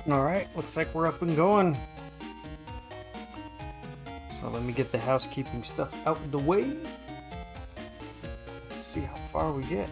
Alright, looks like we're up and going. So let me get the housekeeping stuff out of the way. Let's see how far we get.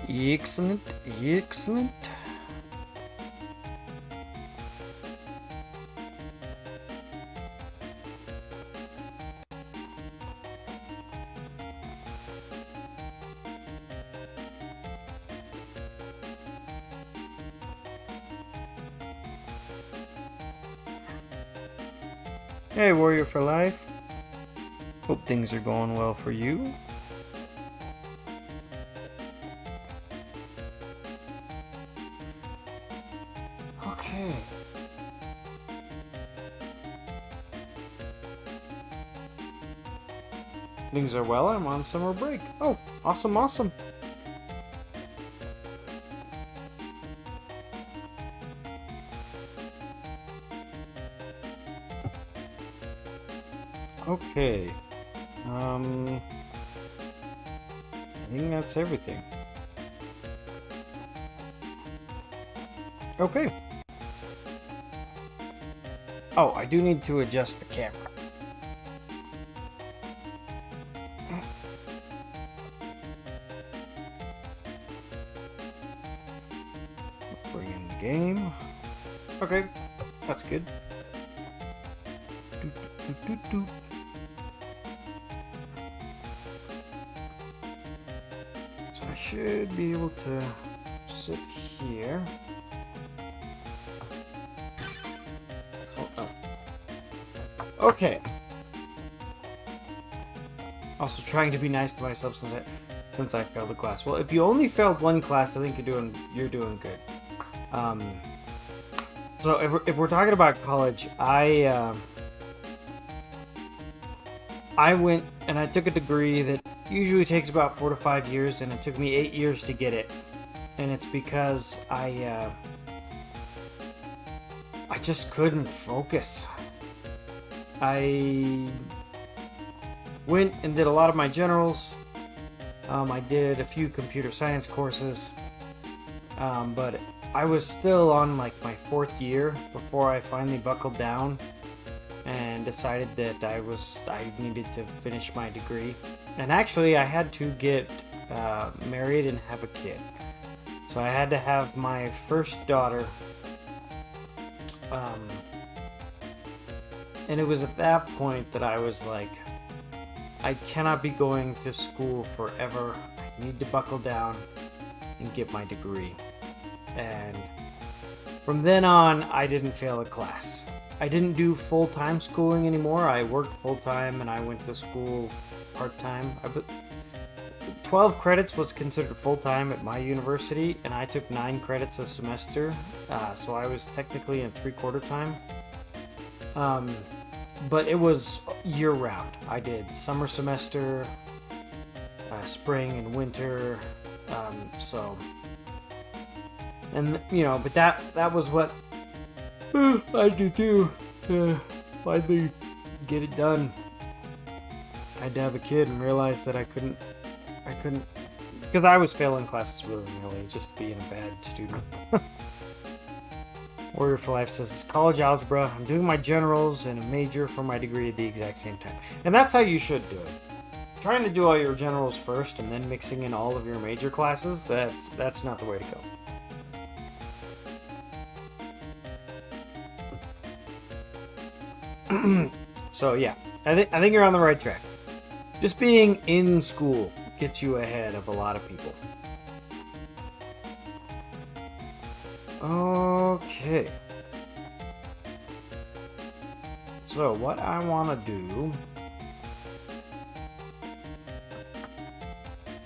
Excellent, excellent. Hey, Warrior for Life. Hope things are going well for you. Okay. Things are well. I'm on summer break. Oh, awesome, awesome. Okay. I think that's everything. Okay. Oh, I do need to adjust the camera. Bring in the game. Okay, that's good. So I should be able to sit here. Okay. Also trying to be nice to myself since I failed a class. Well, if you only failed one class, I think you're doing good. So if we're talking about college, I went and I took a degree that usually takes about 4 to 5 years, and it took me 8 years to get it. And it's because I just couldn't focus. I went and did a lot of my generals. I did a few computer science courses, but I was still on like my 4th year before I finally buckled down and decided that I needed to finish my degree. And actually, I had to get married and have a kid. So I had to have my first daughter. And it was at that point that I was like, I cannot be going to school forever. I need to buckle down and get my degree. And from then on, I didn't fail a class. I didn't do full-time schooling anymore. I worked full-time and I went to school part-time. 12 credits was considered full-time at my university, and I took 9 credits a semester. So I was technically in 3/4 time. But it was year-round. I did summer semester, spring and winter, and but that was what I had to do to finally get it done. I had to have a kid and realize that I couldn't, because I was failing classes really, just being a bad student. Warrior for Life says, it's college algebra. I'm doing my generals and a major for my degree at the exact same time. And that's how you should do it. Trying to do all your generals first and then mixing in all of your major classes, that's not the way to go. So yeah, I think you're on the right track. Just being in school gets you ahead of a lot of people. Okay. So what I want to do...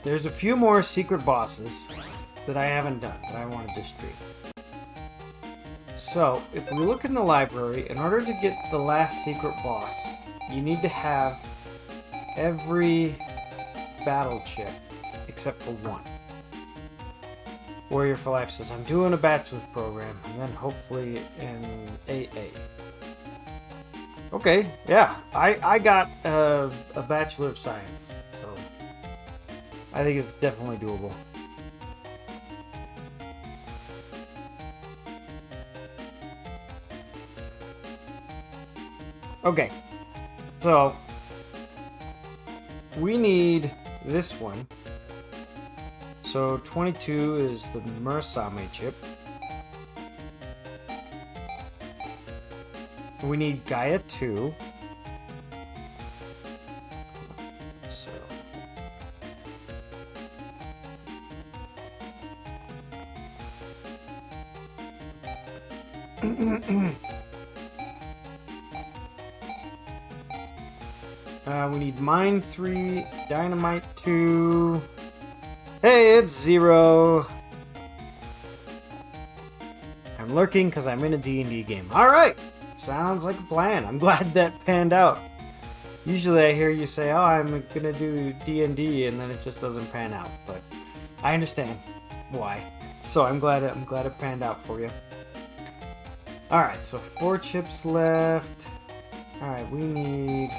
There's a few more secret bosses that I haven't done that I wanted to stream. So, if we look in the library, in order to get the last secret boss, you need to have every battle chip except for one. Warrior for Life says, I'm doing a bachelor's program, and then hopefully in AA. Okay, yeah, I got a Bachelor of Science, so I think it's definitely doable. Okay, so we need this one. So 22 is the Murasame chip. We need Gaia 2. So we need Mine 3, Dynamite 2. Hey, it's 0. I'm lurking because I'm in a D&D game. Alright! Sounds like a plan. I'm glad that panned out. Usually I hear you say, oh, I'm gonna do D&D, and then it just doesn't pan out. But I understand why. So I'm glad it panned out for you. Alright, so 4 chips left. Alright, we need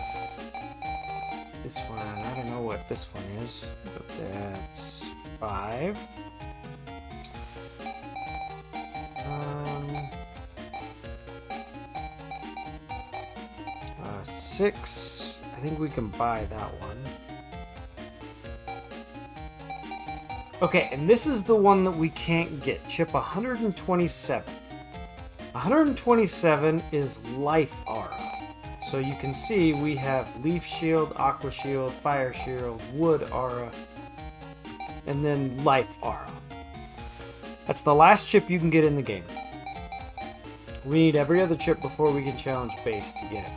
this one. I don't know what this one is, but that's 5. 6. I think we can buy that one. Okay, and this is the one that we can't get. Chip 127. 127 is Life Aura. So you can see we have Leaf Shield, Aqua Shield, Fire Shield, Wood Aura, and then Life Aura. That's the last chip you can get in the game. We need every other chip before we can challenge base to get it.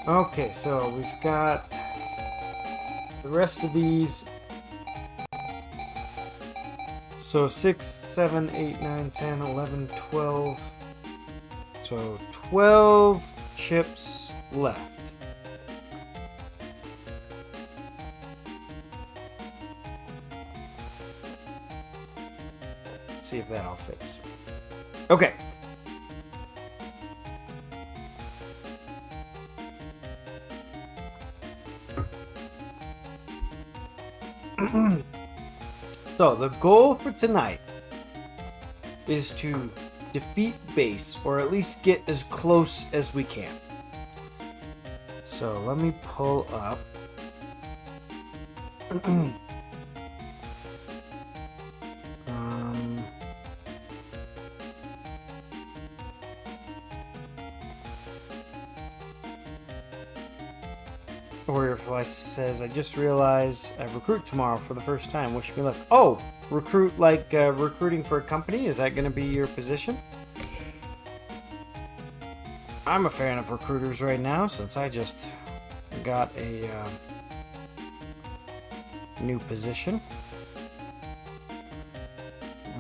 Okay, so we've got the rest of these. So 6, 7, 8, 9, 10, 11, 12. So 12 chips left. Let's see if that all fits. Okay. So the goal for tonight is to defeat base, or at least get as close as we can. So let me pull up. Warrior Fly says, I just realized I recruit tomorrow for the first time. Wish me luck. Oh, recruit like recruiting for a company? Is that going to be your position? I'm a fan of recruiters right now since I just got a new position.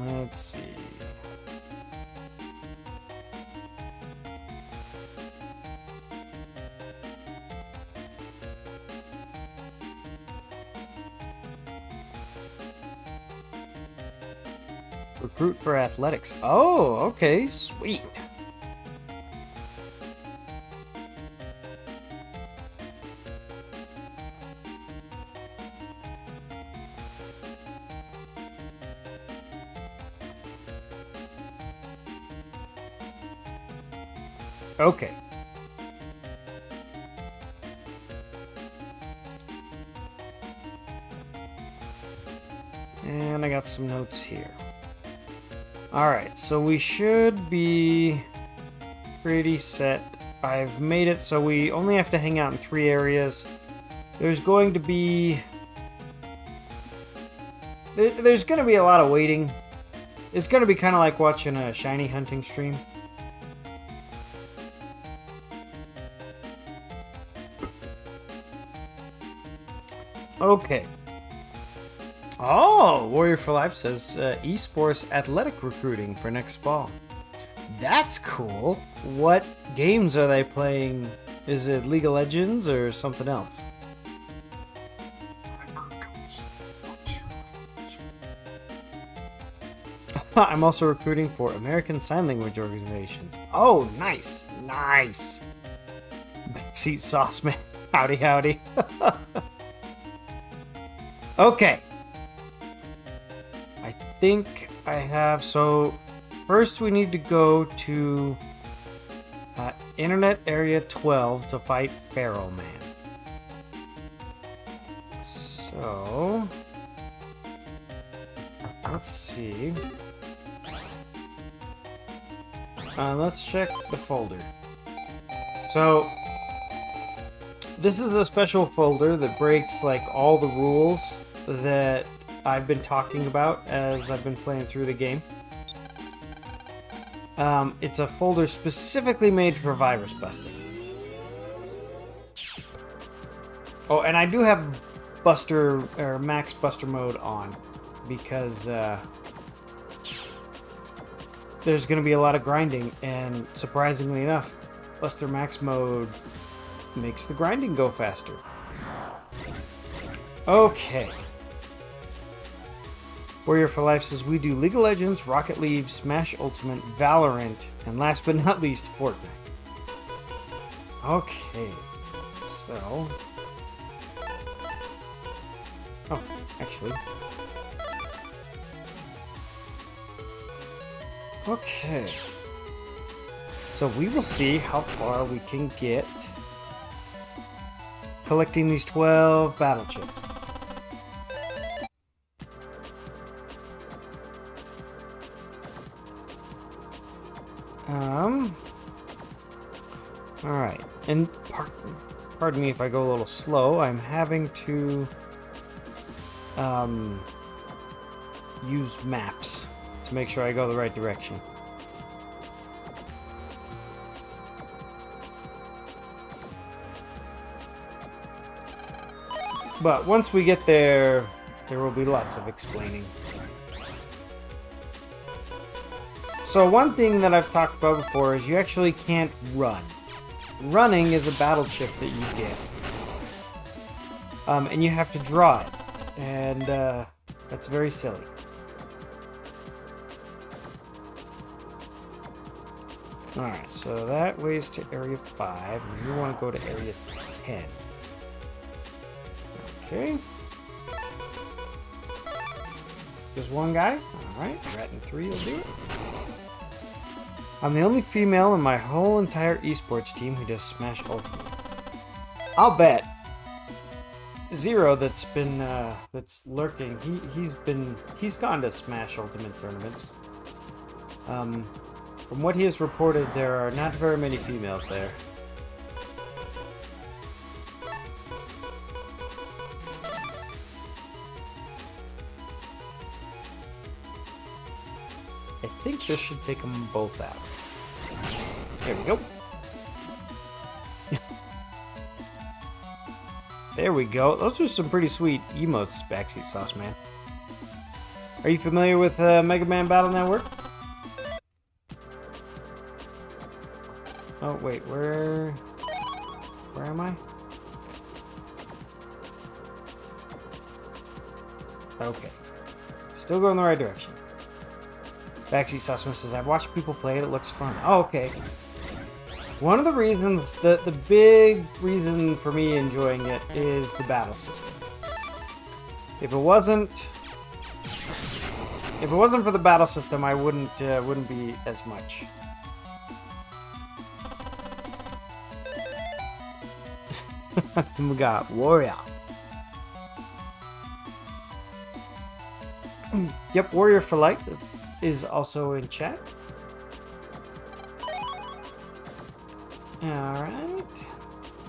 Let's see. Recruit for athletics. Oh, okay, sweet. Okay. And I got some notes here. Alright, so we should be pretty set. I've made it so we only have to hang out in 3 areas. There's going to be... There's going to be a lot of waiting. It's going to be kind of like watching a shiny hunting stream. Okay. Oh, Warrior for Life says esports athletic recruiting for next fall. That's cool. What games are they playing? Is it League of Legends or something else? I'm also recruiting for American Sign Language organizations. Oh, nice. Nice. Backseat sauce, man. Howdy, howdy. Okay. I think I have... So, first we need to go to Internet Area 12 to fight Feral Man. So... Let's see... let's check the folder. So, this is a special folder that breaks like all the rules that I've been talking about as I've been playing through the game. It's a folder specifically made for virus busting. Oh, and I do have Buster or Max Buster mode on because there's going to be a lot of grinding, and surprisingly enough, Buster Max mode makes the grinding go faster. Okay. Warrior for Life says we do League of Legends, Rocket League, Smash Ultimate, Valorant, and last but not least, Fortnite. Okay. So... Oh, actually... Okay. So we will see how far we can get collecting these 12 battle chips. Alright. And pardon me if I go a little slow. I'm having to use maps to make sure I go the right direction. But once we get there, there will be lots of explaining. So one thing that I've talked about before is you actually can't run. Running is a battle chip that you get. And you have to draw it. And that's very silly. Alright, so that weighs to Area 5, and you want to go to Area 10. Okay. Just one guy? Alright, Rat and 3 will do it. I'm the only female in my whole entire esports team who does Smash Ultimate. I'll bet Zero that's been that's lurking, he's gone to Smash Ultimate tournaments. From what he has reported, there are not very many females there. I think this should take them both out. There we go. There we go. Those are some pretty sweet emotes, Backseat Sauce Man. Are you familiar with Mega Man Battle Network? Oh, wait, where am I? Okay. Still going the right direction. Backseat Sauceman says, I've watched people play it, it looks fun. Oh, okay. One of the reasons, the big reason for me enjoying it is the battle system. If it wasn't for the battle system, I wouldn't be as much. And we got Warrior. Yep, Warrior for Life is also in chat. Alright.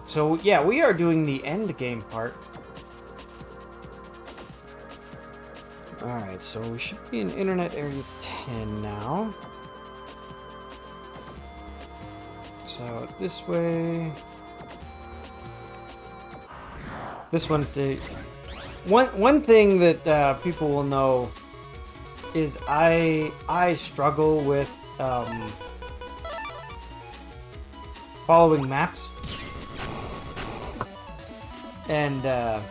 So, yeah, we are doing the end game part. Alright, so we should be in Internet Area 10 now. So, this way... This one... One thing that people will know is I struggle with following maps, and the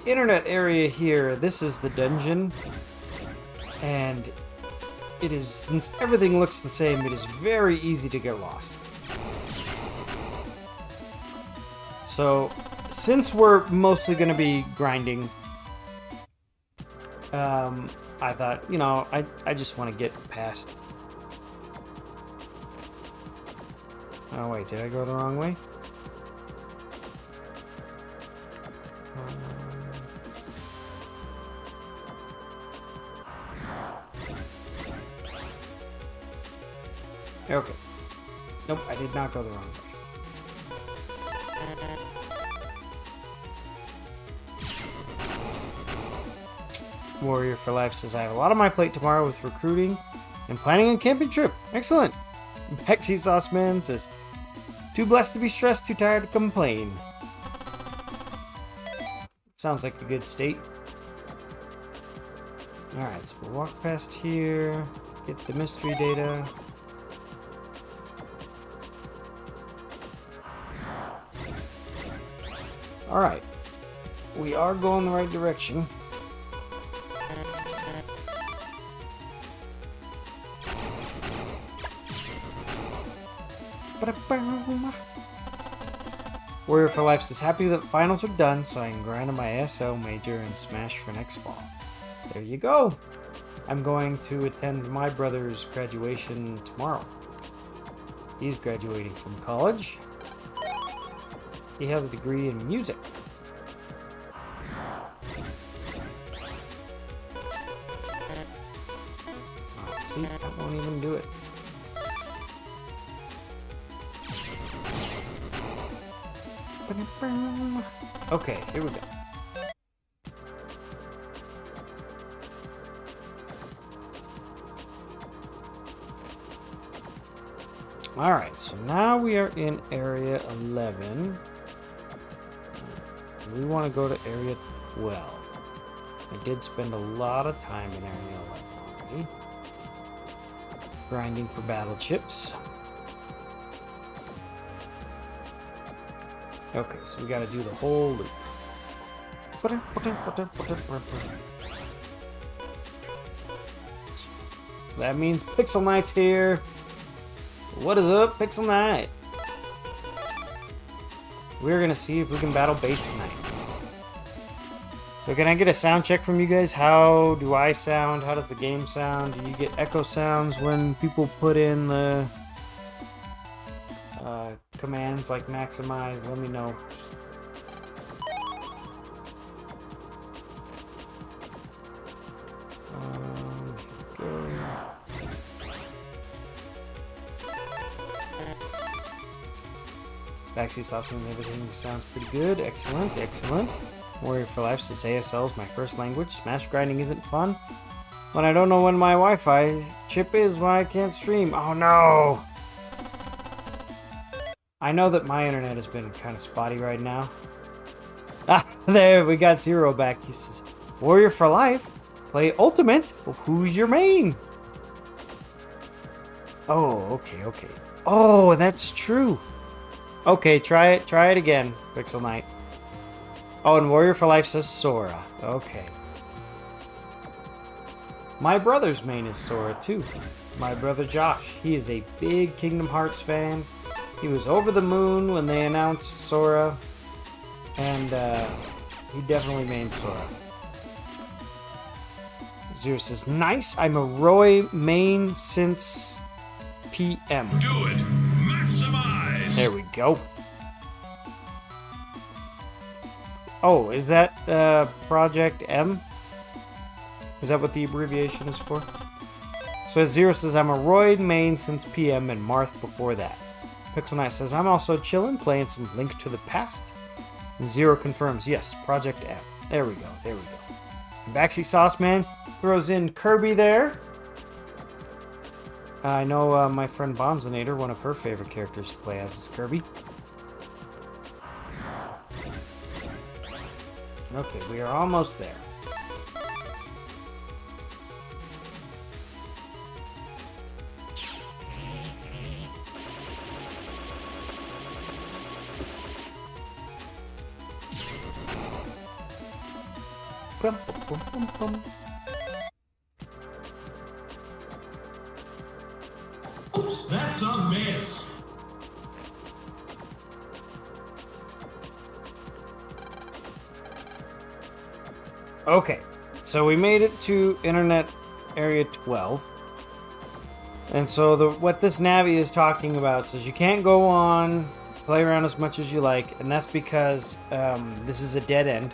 internet area here. This is the dungeon, and it is, since everything looks the same, it is very easy to get lost. So, since we're mostly going to be grinding, I thought, you know, I just want to get past. Oh, wait, did I go the wrong way? Okay. Nope, I did not go the wrong way. Warrior for Life says, I have a lot on my plate tomorrow with recruiting and planning a camping trip. Excellent. Pexy Sauce Man says, too blessed to be stressed, too tired to complain. Sounds like a good state. Alright, so we'll walk past here, get the mystery data. Alright, we are going the right direction. Warrior for Life says, happy that finals are done so I can grind on my ASL major and smash for next fall. There you go. I'm going to attend my brother's graduation tomorrow. He's graduating from college. He has a degree in music. Oh, see, that won't even do it. Okay, here we go. Alright, so now we are in Area 11. We want to go to Area 12. I did spend a lot of time in Area 11 already. Grinding for battle chips. Okay, so we gotta do the whole loop. So that means Pixel Knight's here. What is up, Pixel Knight? We're gonna see if we can battle base tonight. So can I get a sound check from you guys? How do I sound? How does the game sound? Do you get echo sounds when people put in the commands like maximize? Let me know. Backseat Sauce and everything sounds pretty good. Excellent, excellent. Warrior for Life says ASL is my first language. Smash grinding isn't fun when I don't know when my Wi-Fi chip is when I can't stream. Oh no! I know that my internet has been kind of spotty right now. Ah, there, we got Zero back. He says, Warrior for Life, play Ultimate. Who's your main? Oh, okay, okay. Oh, that's true. Okay, try it again, Pixel Knight. Oh, and Warrior for Life says Sora. Okay. My brother's main is Sora, too. My brother Josh. He is a big Kingdom Hearts fan. He was over the moon when they announced Sora. And, he definitely mained Sora. Zero says, nice. I'm a Roy main since PM. Do it. Maximize. There we go. Oh, is that Project M? Is that what the abbreviation is for? So Zero says, I'm a Roy main since PM and Marth before that. Pixel Knight says, I'm also chilling, playing some Link to the Past. Zero confirms, yes, Project M. There we go, there we go. And Backseat Sauce Man throws in Kirby there. I know my friend Bonzinator, one of her favorite characters to play as is Kirby. Okay, we are almost there. Bum, bum, bum, bum. That's a miss. Okay, so we made it to Internet Area 12. And so what this Navi is talking about says you can't go on, play around as much as you like, and that's because this is a dead end.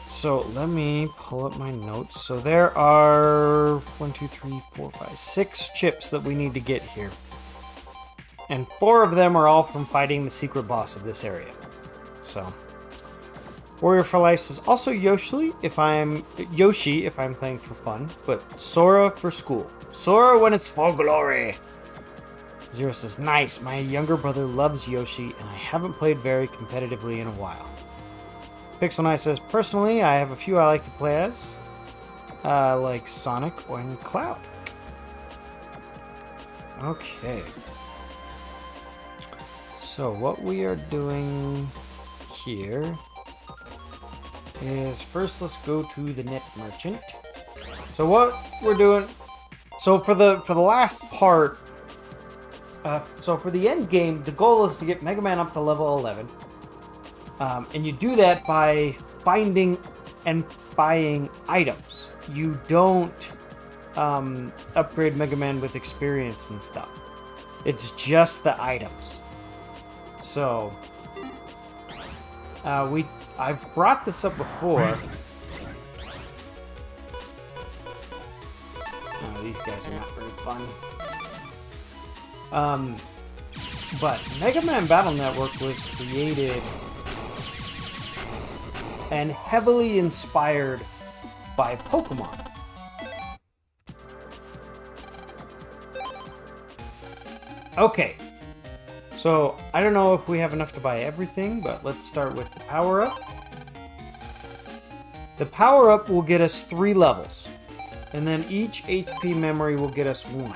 So let me pull up my notes. So there are 1, 2, 3, 4, 5, 6 chips that we need to get here. And 4 of them are all from fighting the secret boss of this area. So Warrior for Life says also Yoshi if I'm playing for fun, but Sora for school. Sora when it's for glory. Zero says, nice, my younger brother loves Yoshi, and I haven't played very competitively in a while. Pixel Knight says, personally, I have a few I like to play as, like Sonic and Cloud. Okay. So what we are doing here is first let's go to the net merchant. So what we're doing, so for the last part, so for the end game, the goal is to get Mega Man up to level 11. And you do that by finding and buying items. You don't upgrade Mega Man with experience and stuff. It's just the items. So, I've brought this up before. Oh, these guys are not very fun. But Mega Man Battle Network was created and heavily inspired by Pokemon. Okay, so I don't know if we have enough to buy everything, but let's start with the power-up. The power-up will get us 3 levels, and then each HP memory will get us 1.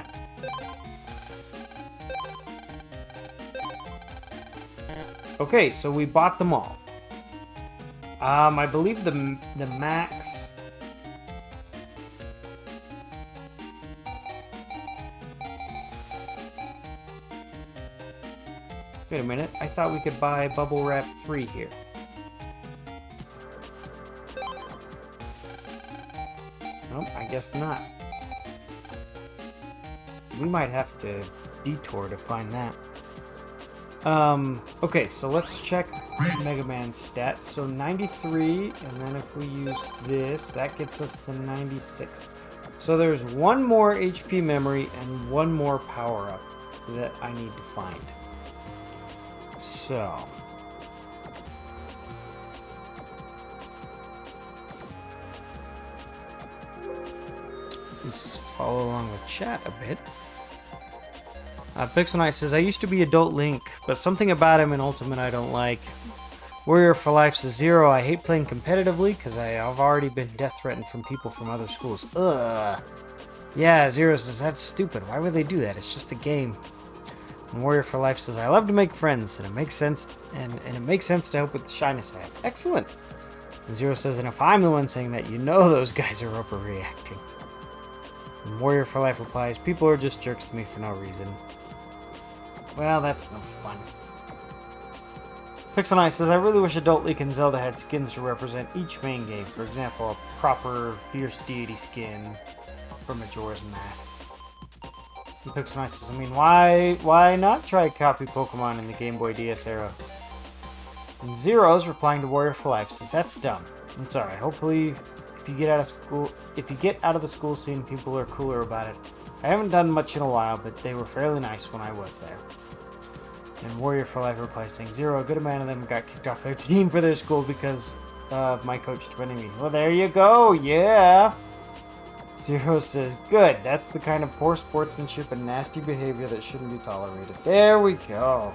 Okay, so we bought them all. I believe the max... Wait a minute, I thought we could buy Bubble Wrap 3 here. Nope, I guess not. We might have to detour to find that. Okay, so let's check Mega Man's stats. So 93, and then if we use this, that gets us to 96. So there's 1 more HP memory and 1 more power-up that I need to find. So... let's follow along with chat a bit. Pixel Knight says, I used to be Adult Link, but something about him in Ultimate I don't like. Warrior for Life says, Zero, I hate playing competitively because I've already been death threatened from people from other schools. Ugh. Yeah, Zero says, that's stupid. Why would they do that? It's just a game. And Warrior for Life says, I love to make friends, and it makes sense and it makes sense to help with the shyness I have. Excellent. And Zero says, and if I'm the one saying that, you know those guys are overreacting. And Warrior for Life replies, people are just jerks to me for no reason. Well, that's no fun. Pixel Knight says, I really wish Adult League and Zelda had skins to represent each main game. For example, a proper Fierce Deity skin for Majora's Mask. And Pixel Knight says, I mean, why not try copy Pokemon in the Game Boy DS era? And Zero's replying to Warrior for Life says, that's dumb. I'm sorry. Hopefully, if you get out of the school scene, people are cooler about it. I haven't done much in a while, but they were fairly nice when I was there. And Warrior for Life replies saying, Zero, a good amount of them got kicked off their team for their school because of my coach defending me. Well, there you go, yeah! Zero says, good, that's the kind of poor sportsmanship and nasty behavior that shouldn't be tolerated. There we go.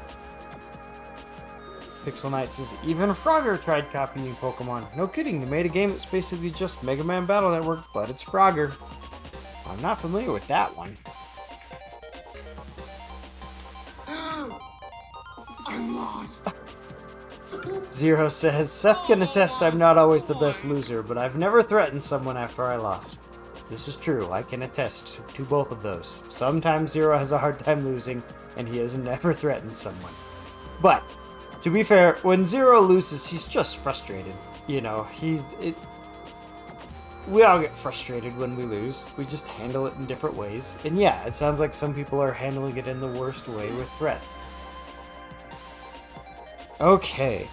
Pixel Knight says, even Frogger tried copying Pokemon. No kidding, they made a game that's basically just Mega Man Battle Network, but it's Frogger. I'm not familiar with that one. I'm lost. Zero says, Seth can attest I'm not always the best loser, but I've never threatened someone after I lost. This is true, I can attest to both of those. Sometimes Zero has a hard time losing, and he has never threatened someone. But, to be fair, when Zero loses, he's just frustrated. You know, we all get frustrated when we lose. We just handle it in different ways. And yeah, it sounds like some people are handling it in the worst way with threats. Okay.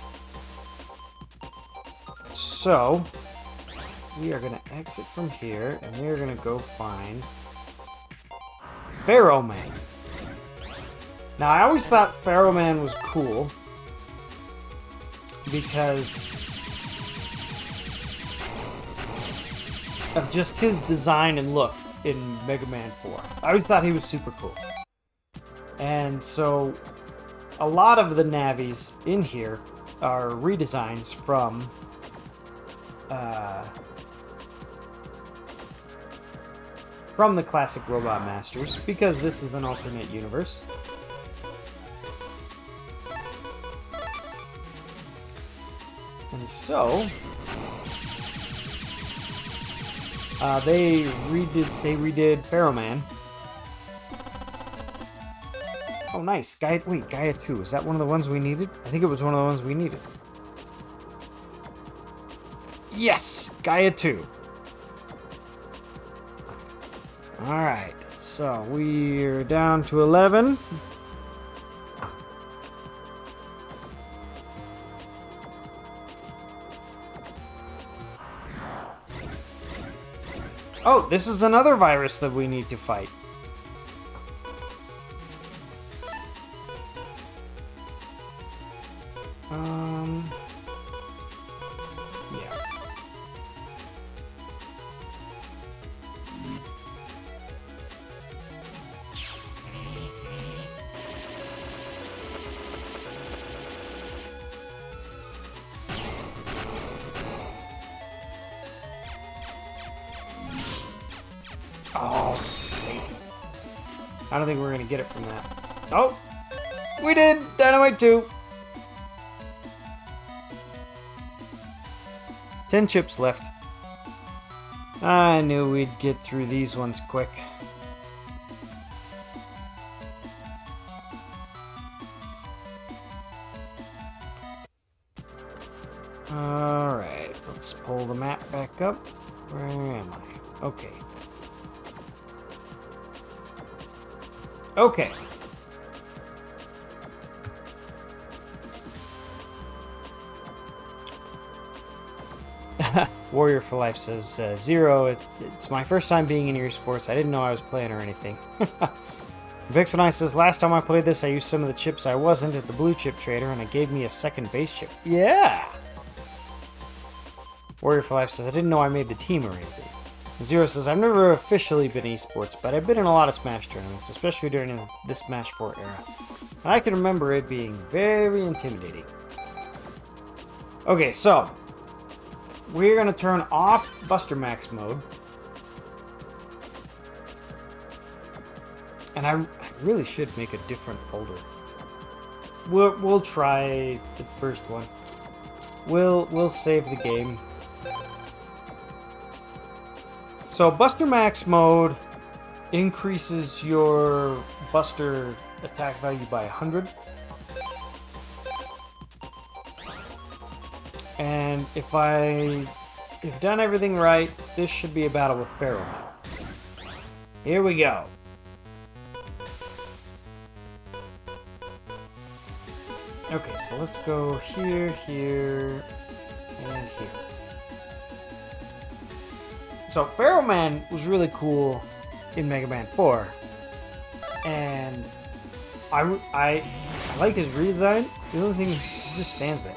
So, we are going to exit from here, and we are going to go find Pharaoh Man. Now, I always thought Pharaoh Man was cool because of just his design and look in Mega Man 4. I always thought he was super cool. And so, a lot of the Navis in here are redesigns from the classic Robot Masters, because this is an alternate universe. And so they redid Pharaoh Man. Oh, nice. Gaia 2. Is that one of the ones we needed? I think it was one of the ones we needed. Yes! Gaia 2. Alright. So, we're down to 11. Oh, this is another virus that we need to fight. Yeah. Oh, shit. I don't think we're gonna get it from that. Oh! We did! Dynamite 2! 10 chips left. I knew we'd get through these ones quick. Alright, let's pull the map back up. Where am I? Okay. Okay. Warrior for Life says, Zero, it's my first time being in your sports. I didn't know I was playing or anything. Vixen Ice says, last time I played this, I used some of the chips I wasn't at the blue chip trader, and it gave me a second base chip. Yeah! Warrior for Life says, I didn't know I made the team or anything. Zero says, I've never officially been esports, but I've been in a lot of Smash tournaments, especially during the Smash 4 era. And I can remember it being very intimidating. Okay, so we're going to turn off Buster Max mode. And I really should make a different folder. We'll try the first one. We'll save the game. So Buster Max mode increases your Buster attack value by 100. And if I've done everything right, this should be a battle with Pharaoh Man. Here we go. Okay, so let's go here, here, and here. So Pharaoh Man was really cool in Mega Man 4, and I like his redesign. The only thing is he just stands there.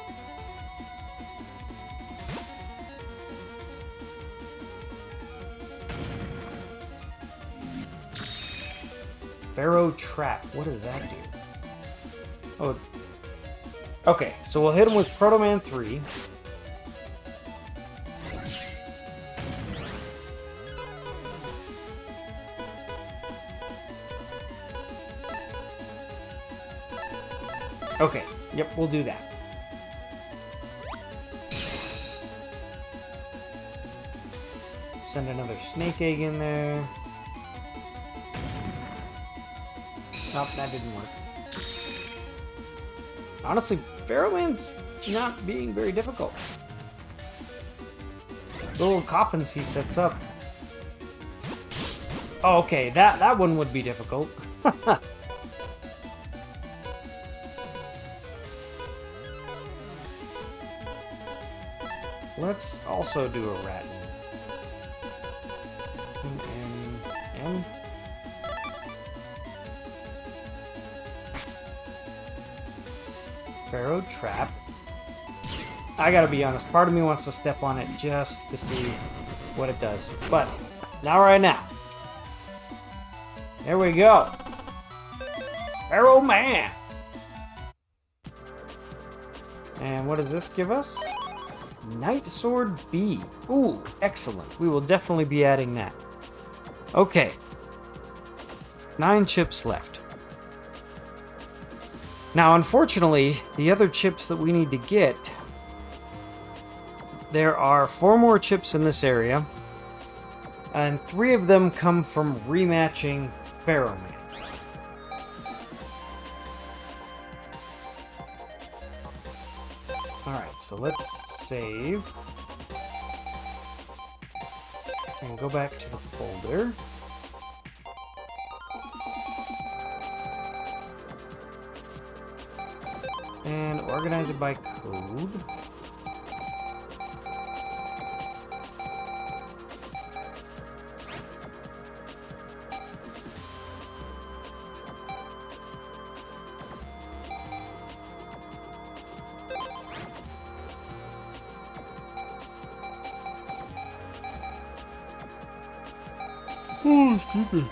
Pharaoh Trap. What does that do? Oh. Okay, so we'll hit him with Proto Man 3. Okay, yep, we'll do that. Send another snake egg in there. Nope, that didn't work. Honestly, Pharaoh Man's not being very difficult. The little coffins he sets up. Oh, okay, that one would be difficult. Let's also do a rat. M. Pharaoh Trap. I gotta be honest, part of me wants to step on it just to see what it does. But, not right now. There we go. Pharaoh Man! And what does this give us? Knight Sword B. Ooh, excellent. We will definitely be adding that. Okay. 9 chips left. Now, unfortunately, the other chips that we need to get, there are 4 more chips in this area, and 3 of them come from rematching Pharaoh Man. Alright, so let's save. And go back to the folder. And organize it by code. Oh, excuse me.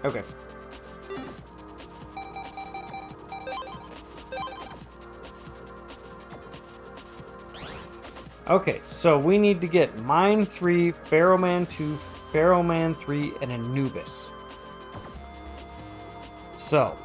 Okay. Okay, so we need to get Mine 3, Pharaoh Man 2, Pharaoh Man 3, and Anubis. So.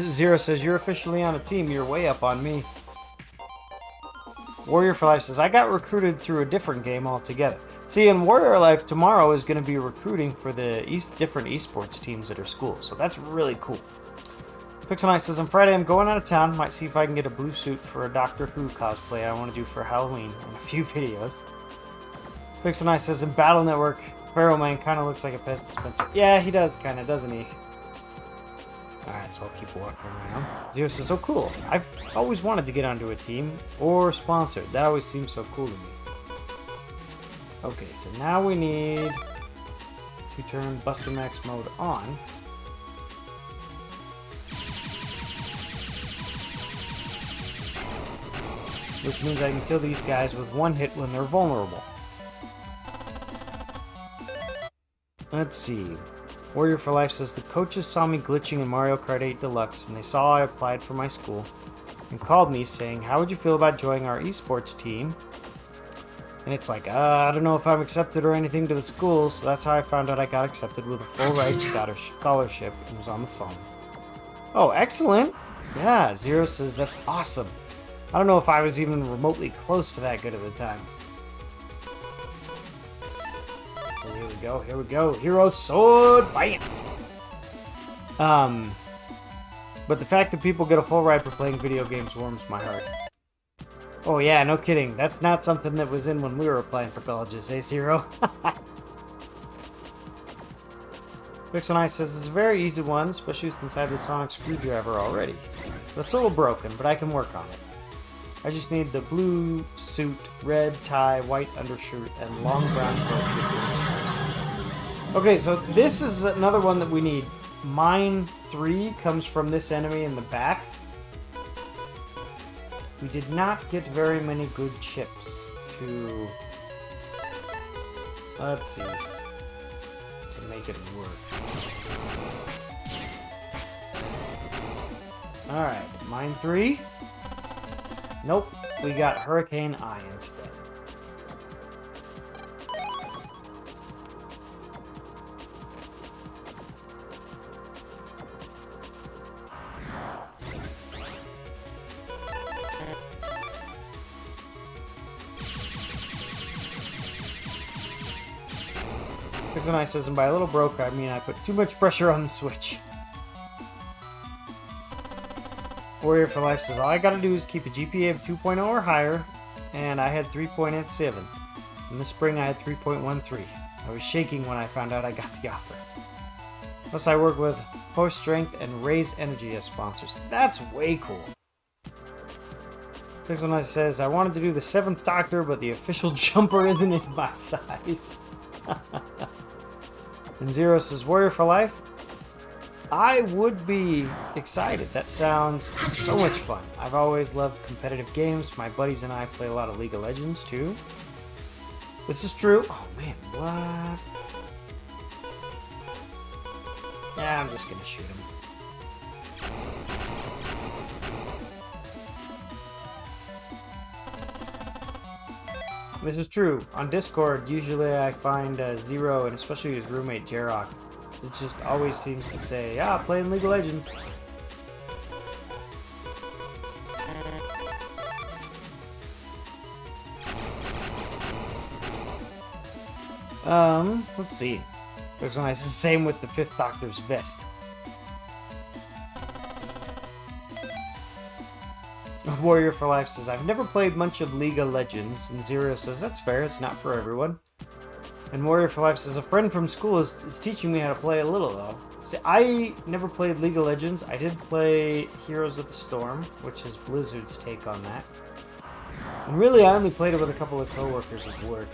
Zero says, you're officially on a team. You're way up on me. Warrior for Life says, I got recruited through a different game altogether. See, in Warrior Life, tomorrow is going to be recruiting for the different esports teams at our school. So that's really cool. Pixel Knight says, on Friday I'm going out of town. Might see if I can get a blue suit for a Doctor Who cosplay I want to do for Halloween and a few videos. Pixel Knight says, in Battle Network, Pharaoh Man kind of looks like a pest dispenser. Yeah, he does kind of, doesn't he? Alright, so I'll keep walking around. Zero says, oh cool. I've always wanted to get onto a team or sponsored. That always seems so cool to me. Okay, so now we need to turn Buster Max mode on. Which means I can kill these guys with one hit when they're vulnerable. Let's see. Warrior for Life says, the coaches saw me glitching in Mario Kart 8 Deluxe, and they saw I applied for my school. and called me saying, how would you feel about joining our esports team? And it's like, I don't know if I'm accepted or anything to the school, so that's how I found out I got accepted with a full ride scholarship and was on the phone. Oh, excellent! Yeah, Zero says that's awesome. I don't know if I was even remotely close to that good at the time. Oh, here we go, here we go. Hero sword, bam! But the fact that people get a full ride for playing video games warms my heart. Oh yeah, no kidding. That's not something that was in when we were applying for colleges, eh, Zero? Pixel says it's a very easy one, especially since I have the sonic screwdriver already. It's a little broken, but I can work on it. I just need the blue suit, red tie, white undershirt, and long brown coat. Okay, so this is another one that we need. Mine 3 comes from this enemy in the back. We did not get very many good chips to... Let's see. To make it work. Alright, mine 3. Nope, we got Hurricane Eye instead. Pixel says, and by a little broke, I mean I put too much pressure on the Switch. Warrior for Life says, all I gotta do is keep a GPA of 2.0 or higher, and I had 3.87. In the spring, I had 3.13. I was shaking when I found out I got the offer. Plus, I work with Horse Strength and Raise Energy as sponsors. That's way cool. Pixel says, I wanted to do the 7th Doctor, but the official jumper isn't in my size. And Zero says, Warrior for Life? I would be excited. That sounds so much fun. I've always loved competitive games. My buddies and I play a lot of League of Legends, too. This is true. Oh, man, what? Yeah, I'm just gonna shoot him. This is true. On Discord, usually I find Zero, and especially his roommate, Jarok. It just always seems to say, playing League of Legends. Let's see. Looks nice. It's the same with the 5th Doctor's vest. Warrior for Life says, I've never played much of League of Legends. And Zero says, that's fair. It's not for everyone. And Warrior for Life says, a friend from school is teaching me how to play a little, though. See, I never played League of Legends. I did play Heroes of the Storm, which is Blizzard's take on that. And really, I only played it with a couple of coworkers at work.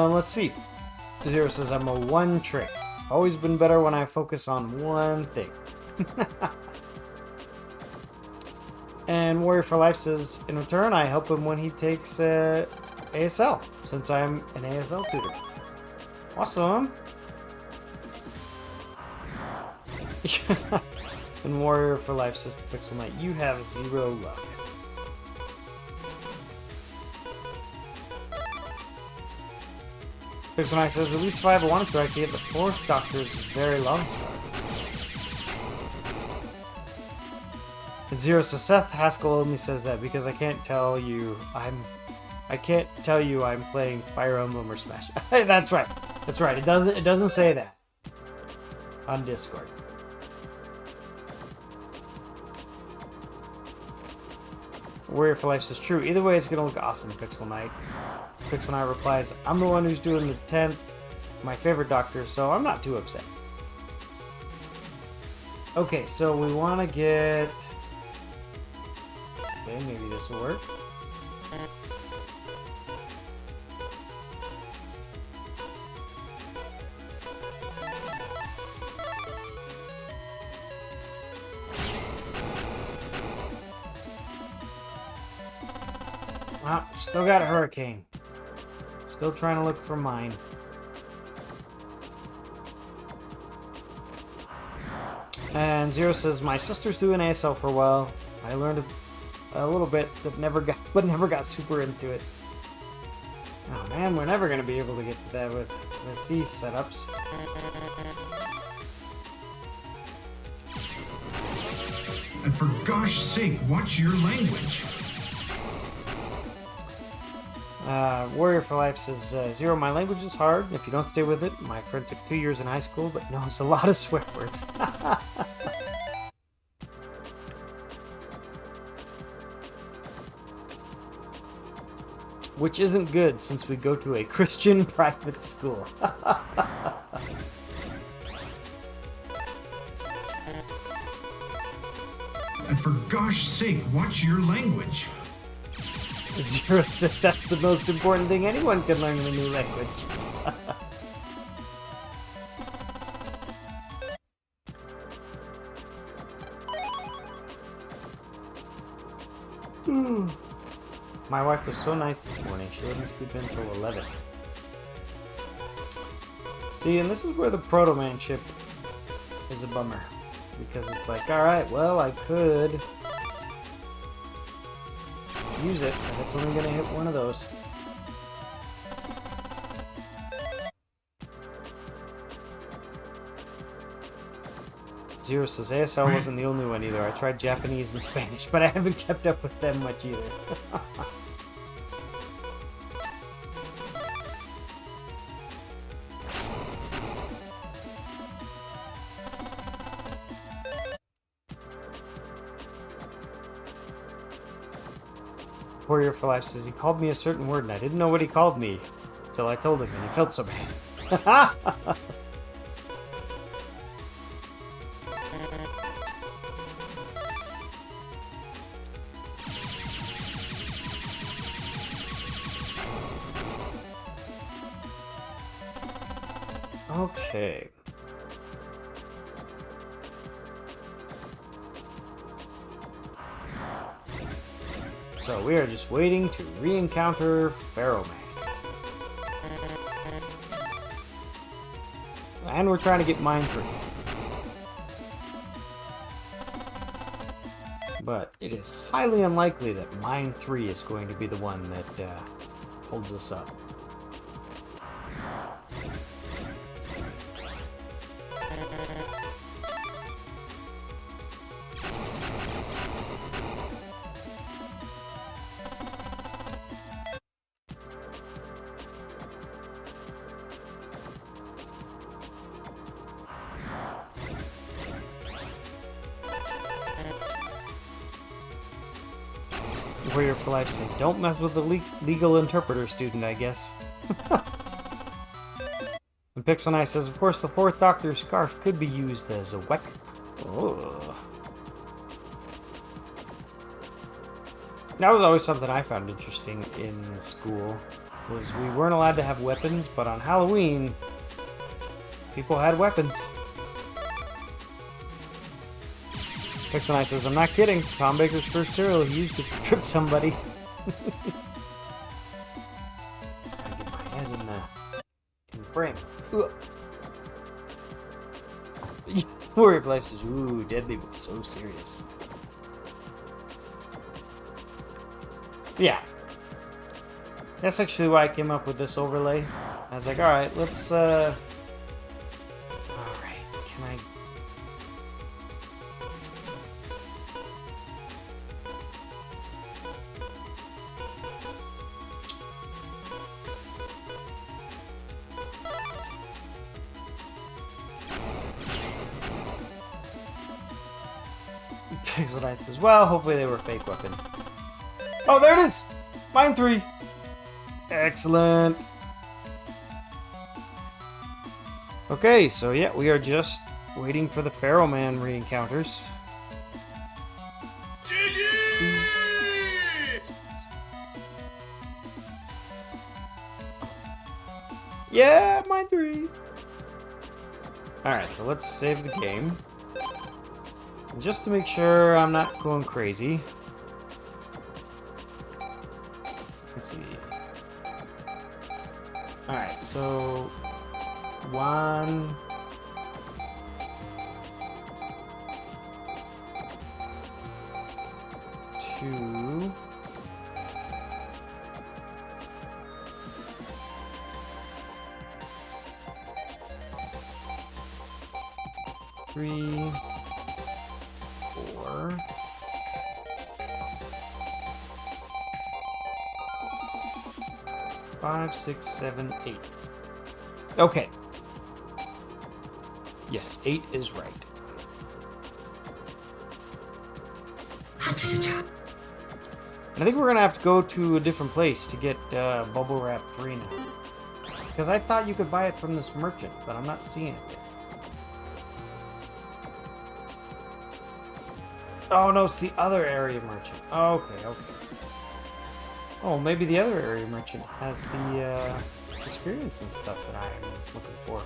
Let's see. Zero says, I'm a one trick. Always been better when I focus on one thing. And Warrior for Life says, in return, I help him when he takes ASL, since I'm an ASL tutor. Awesome. And Warrior for Life says to Pixel Knight, you have 0 luck. Pixel Knight says, at least if I ever wanted to, I could get the 4th Doctor's very long star. And Zero says, Seth Haskell only says that because I can't tell you I'm playing Fire Emblem or Smash. That's right. That's right. It doesn't say that on Discord. Warrior for Life says, true. Either way, it's gonna look awesome, Pixel Knight. Pixel Knight replies, I'm the one who's doing the 10th, my favorite Doctor, so I'm not too upset. Okay, so we want to get... Okay, maybe this will work. Still got Hurricane. Still trying to look for mine. And Zero says, my sister's doing ASL for a while. I learned a little bit, but never got super into it. Oh man, we're never gonna be able to get to that with these setups. And for gosh sake, watch your language. Warrior for Life says, Zero, my language is hard. If you don't stay with it, my friend took 2 years in high school, but knows a lot of swear words. Which isn't good, since we go to a Christian private school. And for gosh sake, watch your language. Zero says that's the most important thing anyone can learn in a new language. My wife was so nice this morning. She let me sleep until 11. See, and this is where the Proto Man chip is a bummer. Because it's like, alright, well, I could use it, but it's only going to hit one of those. Zero says ASL wasn't the only one either. I tried Japanese and Spanish, but I haven't kept up with them much either. Warrior for Life says he called me a certain word and I didn't know what he called me till I told him and he felt so bad. Okay. So we are just waiting to re-encounter Pharaoh Man. And we're trying to get Mine 3. But it is highly unlikely that Mine 3 is going to be the one that holds us up. Warrior for Life said, don't mess with the legal interpreter student, I guess. And Pixel Knight says, of course the fourth Doctor's scarf could be used as a weapon. Oh. That was always something I found interesting in school, was we weren't allowed to have weapons, but on Halloween, people had weapons. Pixel Knight says, I'm not kidding. Tom Baker's first cereal, he used to trip somebody. I get my head in the frame. Warrior Flash says, ooh, Deadly was so serious. Yeah. That's actually why I came up with this overlay. I was like, alright, let's, alright, can I... Pixel Knight says, well, hopefully they were fake weapons. Oh, there it is! Mine 3! Excellent! Okay, so yeah, we are just waiting for the Pharaoh Man re-encounters. Yeah, Mine 3! Alright, so let's save the game. And just to make sure I'm not going crazy. Let's see. So 1, 2, 3, 4, 5, 6, 7, 8. Okay. Yes, 8 is right. And I think we're gonna have to go to a different place to get Bubble Wrap 3 now. Because I thought you could buy it from this merchant, but I'm not seeing it yet. Oh no, it's the other area merchant. Okay, okay. Oh, maybe the other area merchant has the experience and stuff that I'm looking for.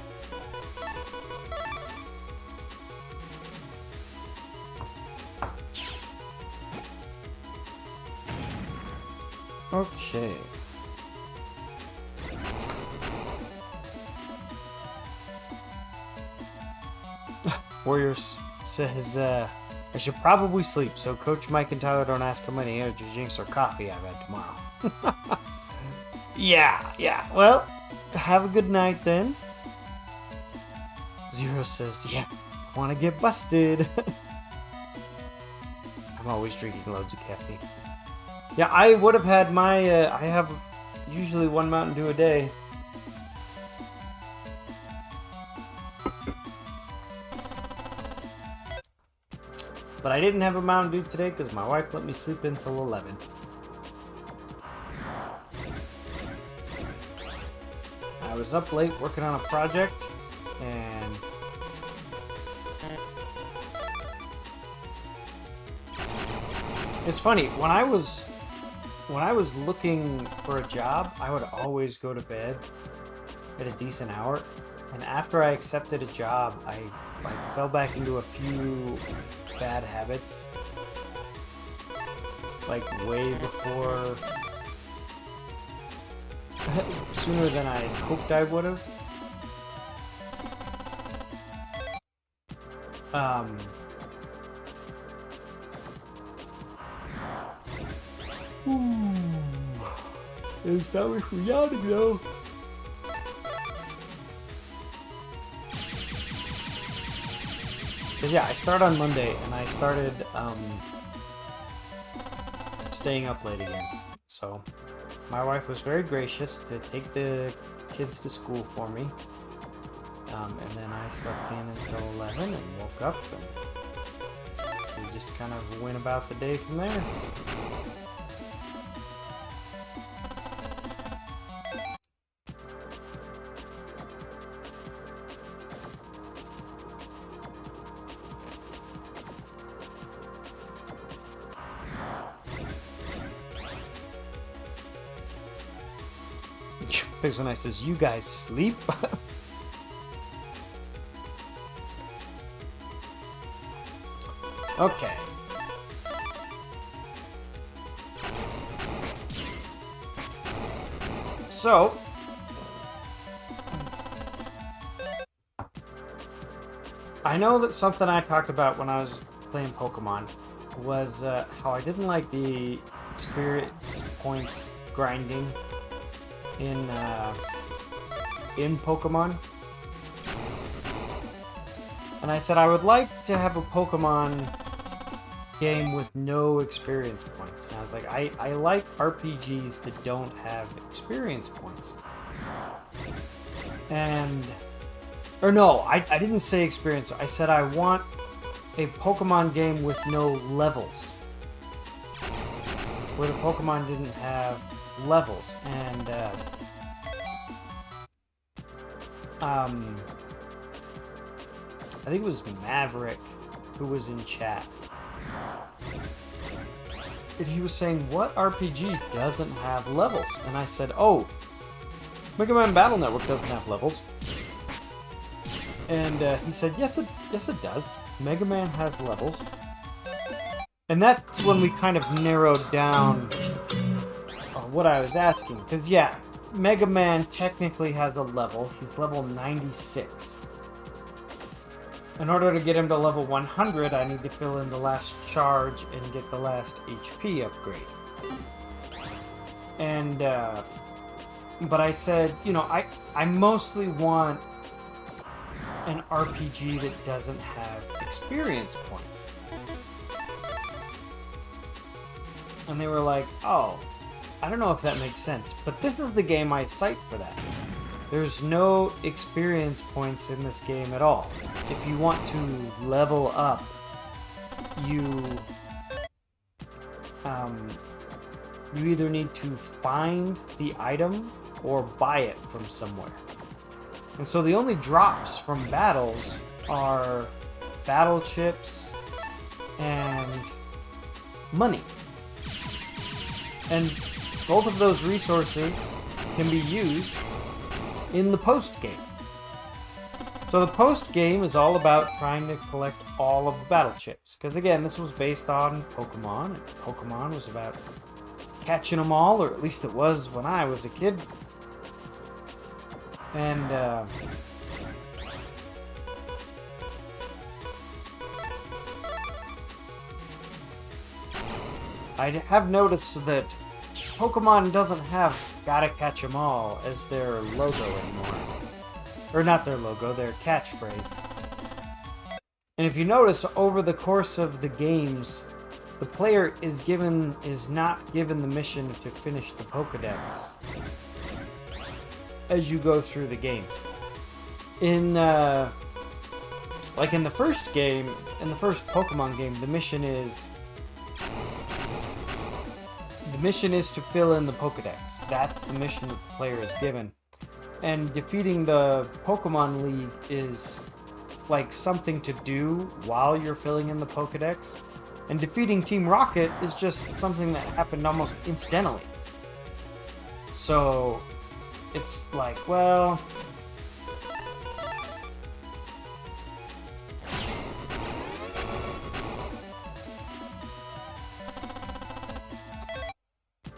Okay. Warriors says, I should probably sleep, so Coach Mike and Tyler don't ask how many energy drinks or coffee I've had tomorrow. Yeah. Well, have a good night then. Zero says, yeah, want to get busted. I'm always drinking loads of caffeine. Yeah, I would have had my, I have usually 1 Mountain Dew a day. But I didn't have a Mountain Dew today because my wife let me sleep until 11. I was up late working on a project, and it's funny, when I was looking for a job, I would always go to bed at a decent hour, and after I accepted a job, I fell back into a few bad habits, like way before, sooner than I hoped I would have. Está muy juliado, though. Cause yeah, I start on Monday, and I started staying up late again. So my wife was very gracious to take the kids to school for me, and then I slept in until 11 and woke up, and we just kind of went about the day from there. Pixel Night says, you guys sleep? Okay. So, I know that something I talked about when I was playing Pokemon was how I didn't like the experience points grinding in Pokemon, and I said I would like to have a Pokemon game with no experience points. And I was like, I like RPGs that don't have experience points. And or no, I didn't say experience. I said I want a Pokemon game with no levels, where the Pokemon didn't have levels. And I think it was Maverick who was in chat, and he was saying, what RPG doesn't have levels? And I said, oh, Mega Man Battle Network doesn't have levels. And he said, yes it does. Mega Man has levels. And that's when we kind of narrowed down what I was asking. Because yeah, Mega Man technically has a level. He's level 96. In order to get him to level 100, I need to fill in the last charge and get the last HP upgrade. And, but I said, you know, I mostly want an RPG that doesn't have experience points. And they were like, oh, I don't know if that makes sense, but this is the game I cite for that. There's no experience points in this game at all. If you want to level up, you either need to find the item or buy it from somewhere. And so the only drops from battles are battle chips and money. And both of those resources can be used in the post-game. So the post-game is all about trying to collect all of the battle chips. Because again, this was based on Pokemon, and Pokemon was about catching them all, or at least it was when I was a kid. And, I have noticed that Pokemon doesn't have "gotta catch 'em all" as their logo anymore. Or not their logo, their catchphrase. And if you notice, over the course of the games, the player is not given the mission to finish the Pokedex as you go through the games. In like in the first game, in the first Pokemon game, the mission is to fill in the Pokedex. That's the mission that the player is given. And defeating the Pokemon League is like something to do while you're filling in the Pokedex. And defeating Team Rocket is just something that happened almost incidentally. So it's like, well,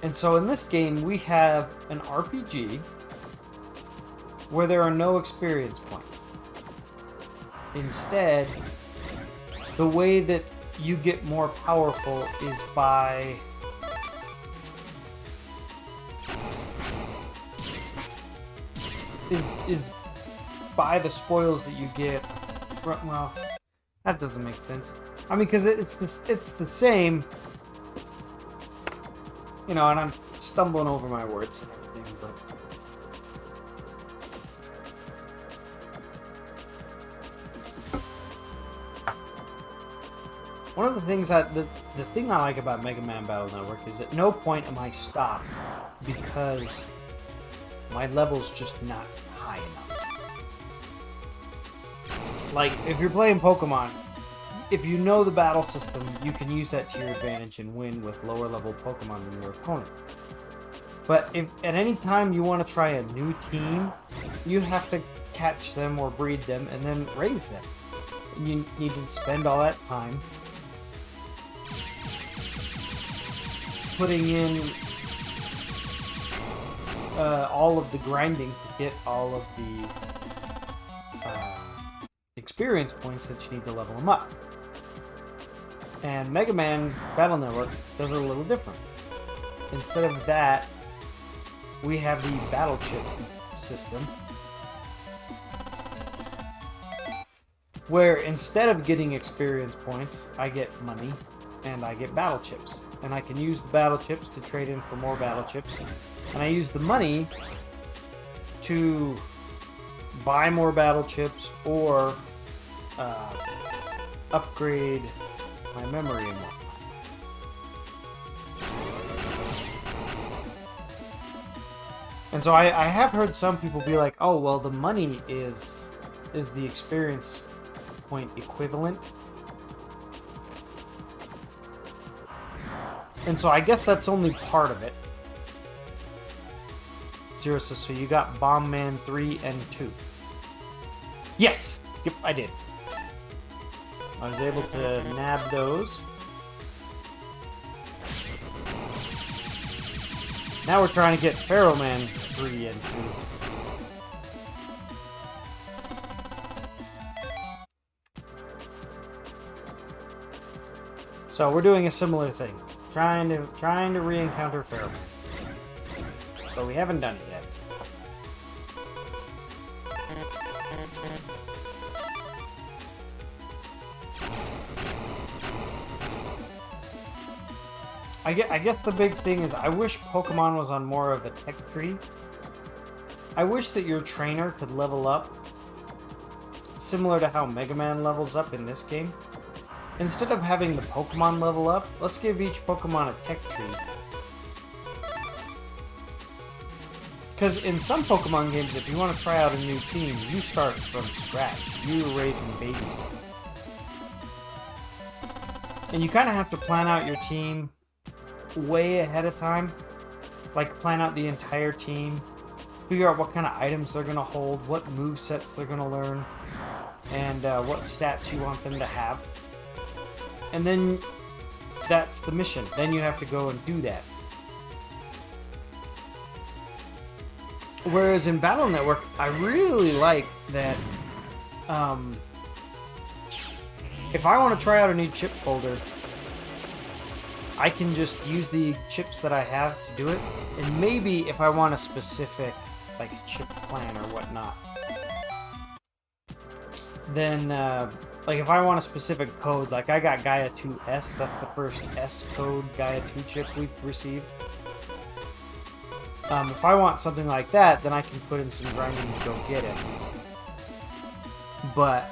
and so in this game we have an RPG where there are no experience points. Instead, the way that you get more powerful is by the spoils that you get. Well, that doesn't make sense. I mean, because it's the same, you know. And I'm stumbling over my words and everything, but one of the things the thing I like about Mega Man Battle Network is at no point am I stopped because my level's just not high enough. Like, if you're playing Pokemon, if you know the battle system, you can use that to your advantage and win with lower level Pokemon than your opponent. But if at any time you want to try a new team, you have to catch them or breed them and then raise them. You need to spend all that time putting in all of the grinding to get all of the experience points that you need to level them up. And Mega Man Battle Network does it a little different. Instead of that, we have the battle chip system, where instead of getting experience points, I get money and I get battle chips. And I can use the battle chips to trade in for more battle chips. And I use the money to buy more battle chips or upgrade my memory and whatnot. And so I have heard some people be like, oh, well, the money is the experience point equivalent. And so I guess that's only part of it. Zero says, so you got Bomb Man 3 and 2. Yes! Yep, I did. I was able to nab those. Now we're trying to get Pharaoh Man 3 and 2. So we're doing a similar thing, trying to re-encounter Pheromone, but we haven't done it yet. I guess the big thing is I wish Pokemon was on more of a tech tree. I wish that your trainer could level up similar to how Mega Man levels up in this game. Instead of having the Pokemon level up, let's give each Pokemon a tech tree. Because in some Pokemon games, if you want to try out a new team, you start from scratch. You're raising babies. And you kind of have to plan out your team way ahead of time. Like, plan out the entire team. Figure out what kind of items they're going to hold, what movesets they're going to learn, and what stats you want them to have. And then that's the mission. Then you have to go and do that. Whereas in Battle Network, I really like that if I want to try out a new chip folder, I can just use the chips that I have to do it. And maybe if I want a specific like chip plan or whatnot, then like if I want a specific code, like I got Gaia 2S, that's the first S code Gaia 2 chip we've received. If I want something like that, then I can put in some grinding to go get it. But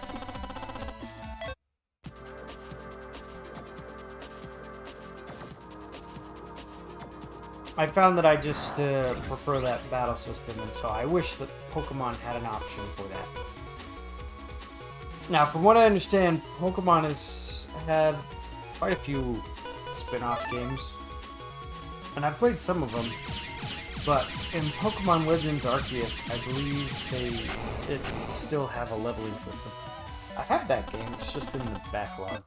I found that I just prefer that battle system, and so I wish that Pokemon had an option for that. Now, from what I understand, Pokemon has had quite a few spin-off games, and I've played some of them, but in Pokemon Legends Arceus, I believe it still have a leveling system. I have that game, it's just in the backlog.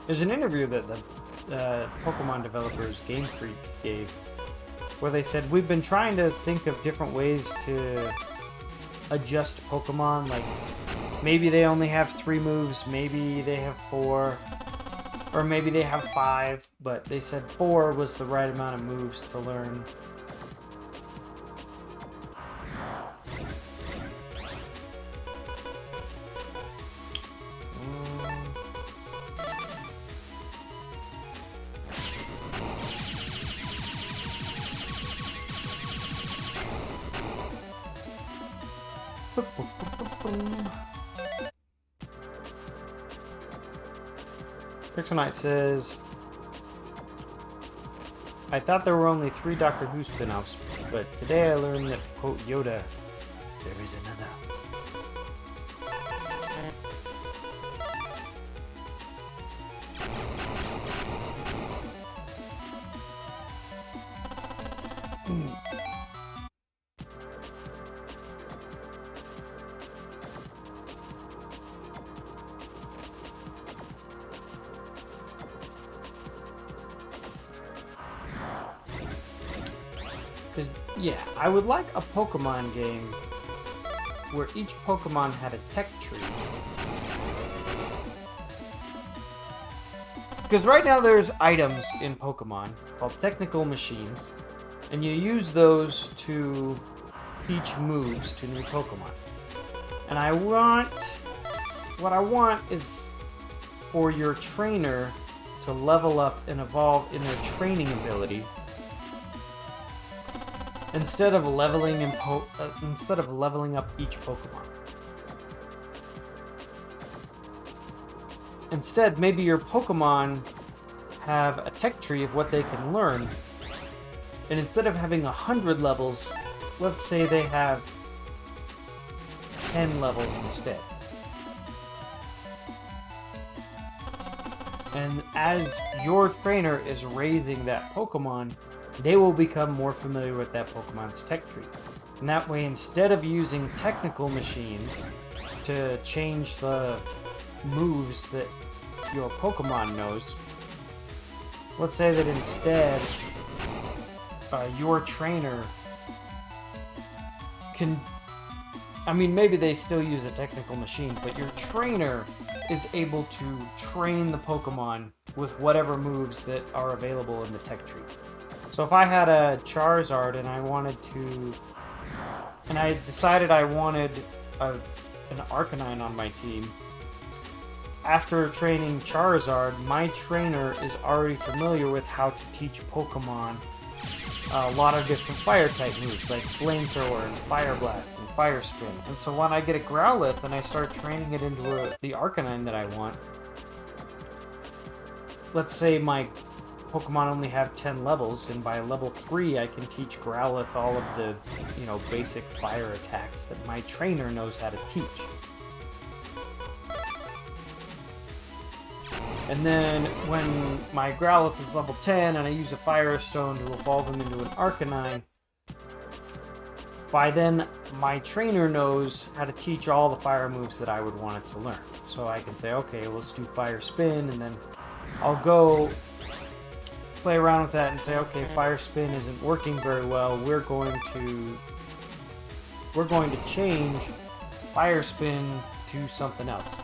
There's an interview that the Pokemon developers Game Freak gave, where they said, we've been trying to think of different ways to adjust Pokemon, like maybe they only have 3 moves, maybe they have 4, or maybe they have 5, but they said 4 was the right amount of moves to learn. Pixelknight says, I thought there were only 3 Doctor Who spin-offs, but today I learned that, quote Yoda, there is another. Yeah, I would like a Pokemon game where each Pokemon had a tech tree. Because right now there's items in Pokemon called technical machines, and you use those to teach moves to new Pokemon. And what I want is for your trainer to level up and evolve in their training ability, instead of leveling up each Pokemon. Instead, maybe your Pokemon have a tech tree of what they can learn, and instead of having 100 levels, let's say they have 10 levels instead. And as your trainer is raising that Pokemon, they will become more familiar with that Pokemon's tech tree. And that way, instead of using technical machines to change the moves that your Pokemon knows, let's say that instead your trainer can, I mean, maybe they still use a technical machine, but your trainer is able to train the Pokemon with whatever moves that are available in the tech tree. So if I had a Charizard and I wanted to, and I decided I wanted an Arcanine on my team, after training Charizard, my trainer is already familiar with how to teach Pokemon a lot of different fire-type moves, like Flamethrower and Fire Blast and Fire Spin. And so when I get a Growlithe and I start training it into the Arcanine that I want, let's say my Pokemon only have 10 levels, and by level 3 I can teach Growlithe all of the, basic fire attacks that my trainer knows how to teach. And then when my Growlithe is level 10 and I use a Fire Stone to evolve him into an Arcanine, by then my trainer knows how to teach all the fire moves that I would want it to learn. So I can say, okay, let's do Fire Spin, and then I'll go play around with that and say, okay, Fire Spin isn't working very well. We're going to change Fire Spin to something else.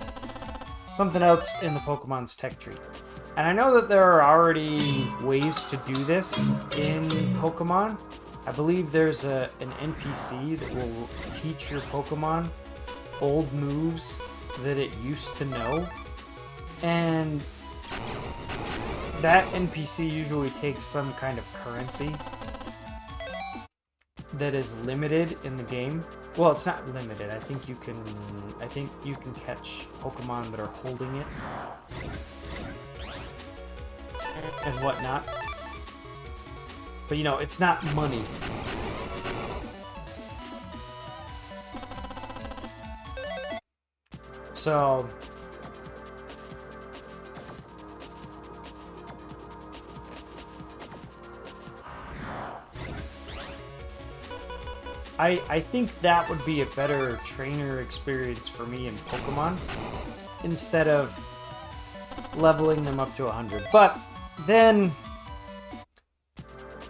Something else in the Pokemon's tech tree. And I know that there are already ways to do this in Pokemon. I believe there's an NPC that will teach your Pokemon old moves that it used to know. And that NPC usually takes some kind of currency that is limited in the game. Well, it's not limited. I think you can catch Pokemon that are holding it and whatnot. But it's not money. So I think that would be a better trainer experience for me in Pokemon, instead of leveling them up to 100. But then,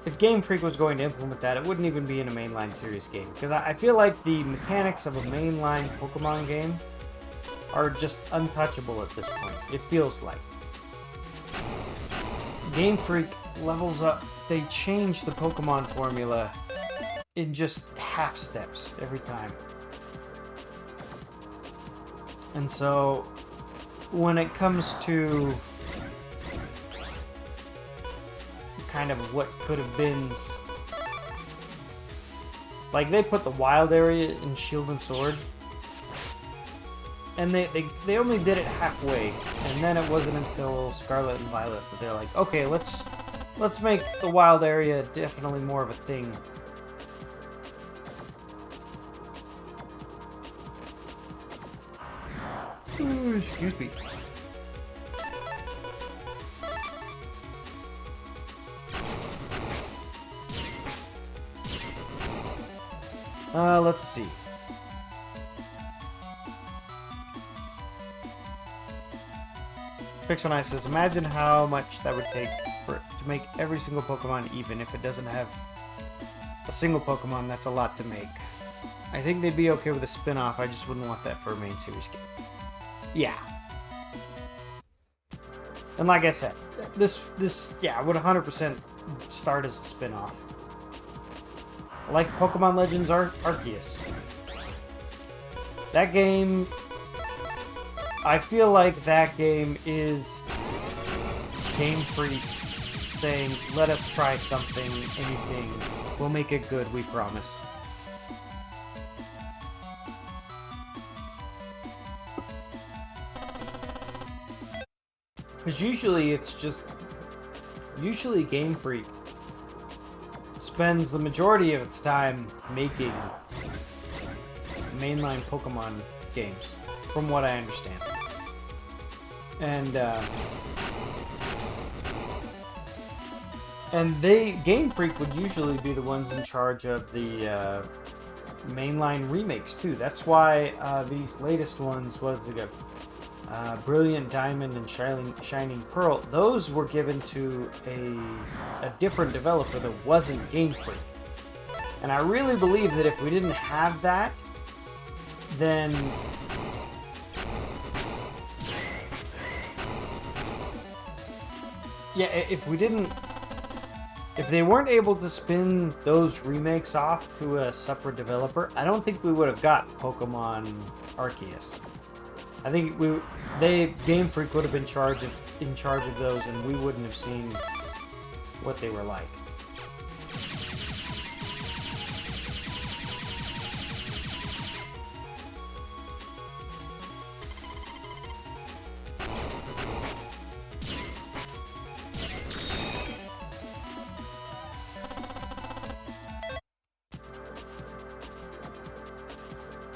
if Game Freak was going to implement that, it wouldn't even be in a mainline series game. Because I feel like the mechanics of a mainline Pokemon game are just untouchable at this point. It feels like. Game Freak levels up, they change the Pokemon formula in just half steps every time. And so when it comes to kind of what could have been, like, they put the wild area in Shield and Sword, and they only did it halfway, and then it wasn't until Scarlet and Violet that they're like, okay, let's make the wild area definitely more of a thing. Ooh, excuse me. Let's see. Pixel9 says, imagine how much that would take to make every single Pokemon even. If it doesn't have a single Pokemon, that's a lot to make. I think they'd be okay with a spin-off, I just wouldn't want that for a main series game. Yeah. And like I said, this would 100% start as a spin-off. Like Pokemon Legends Arceus. That game, I feel like that game is Game Freak saying, let us try something, anything. We'll make it good, we promise. Because usually Game Freak spends the majority of its time making mainline Pokemon games, from what I understand. And Game Freak would usually be the ones in charge of the mainline remakes too. That's why these latest ones, what is it? Brilliant Diamond and Shining Pearl, those were given to a different developer that wasn't Game Freak. And I really believe that if we didn't have that, then yeah, if they weren't able to spin those remakes off to a separate developer, I don't think we would have got Pokemon Arceus. I think Game Freak would have been in charge of those, and we wouldn't have seen what they were like.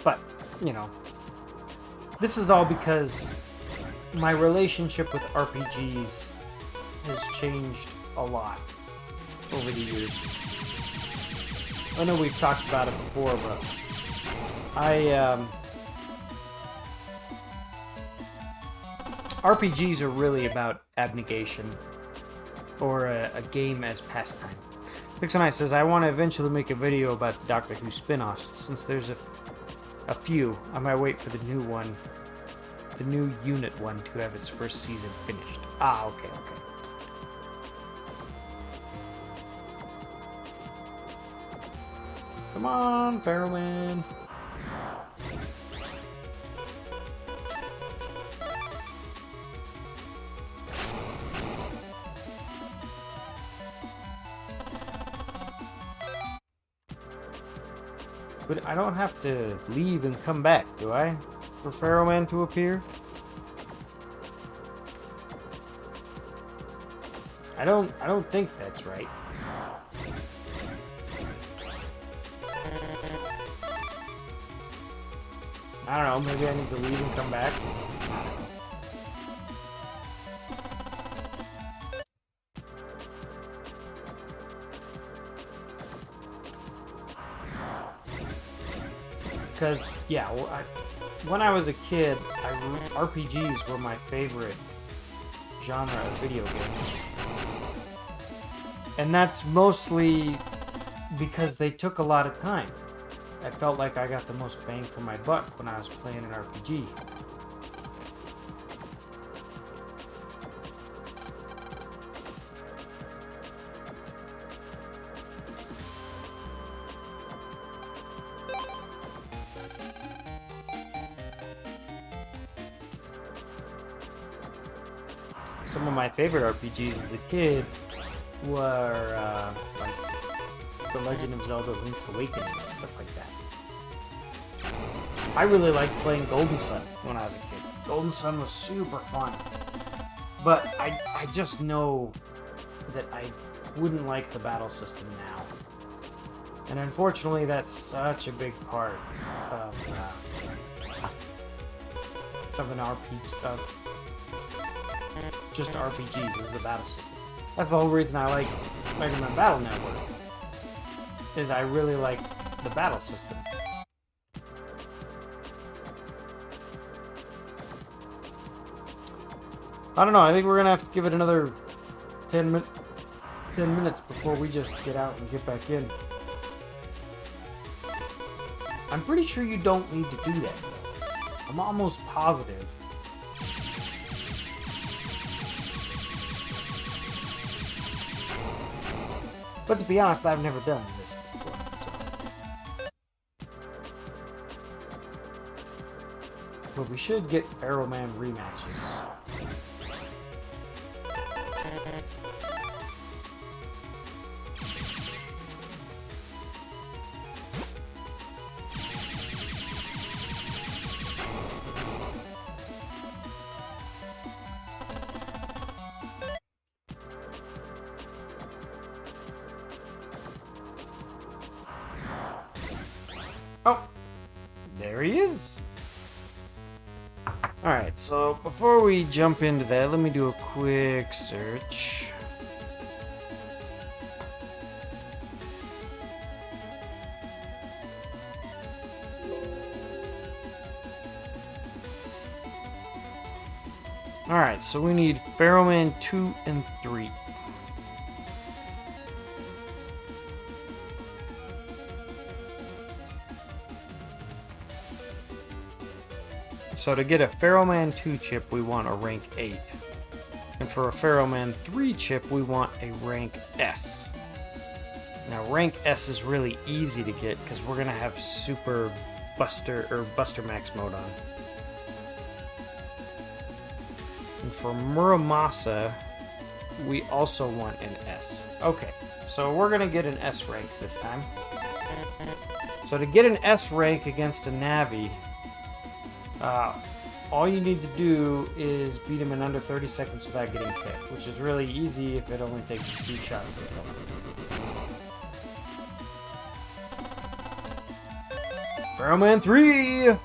But, you know, this is all because my relationship with RPGs has changed a lot over the years. I know we've talked about it before, but RPGs are really about abnegation, or a game as pastime. Pixel says, I want to eventually make a video about the Doctor Who spin-offs, since there's a few. I might wait for the new one, the new Unit one, to have its first season finished. Ah, okay. Come on, Farrowman. But I don't have to leave and come back, do I? For Farrowman to appear? I don't think that's right. I don't know, maybe I need to leave and come back. Because, yeah, when I was a kid, RPGs were my favorite genre of video games. And that's mostly because they took a lot of time. I felt like I got the most bang for my buck when I was playing an RPG. Some of my favorite RPGs as a kid were like The Legend of Zelda: Link's Awakening and stuff like that. I really liked playing Golden Sun when I was a kid. Golden Sun was super fun. But I just know that I wouldn't like the battle system now. And unfortunately, that's such a big part of an RPG, just RPGs is the battle system. That's the whole reason I like Mega Man Battle Network, is I really like the battle system. I don't know, I think we're gonna have to give it another 10 minutes before we just get out and get back in. I'm pretty sure you don't need to do that, though. I'm almost positive. But to be honest, I've never done this before, so. But we should get Arrowman rematches. Oh, there he is. Alright, so before we jump into that, let me do a quick search. Alright, so we need Pheroman 2 and 3. So to get a Pheroman 2 chip, we want a rank 8. And for a Pheroman 3 chip, we want a rank S. Now rank S is really easy to get because we're going to have Super Buster or Buster Max mode on. And for Muramasa, we also want an S. Okay, so we're going to get an S rank this time. So to get an S rank against a Navi, all you need to do is beat him in under 30 seconds without getting hit, which is really easy if it only takes 2 shots to kill him. Pheroman 3!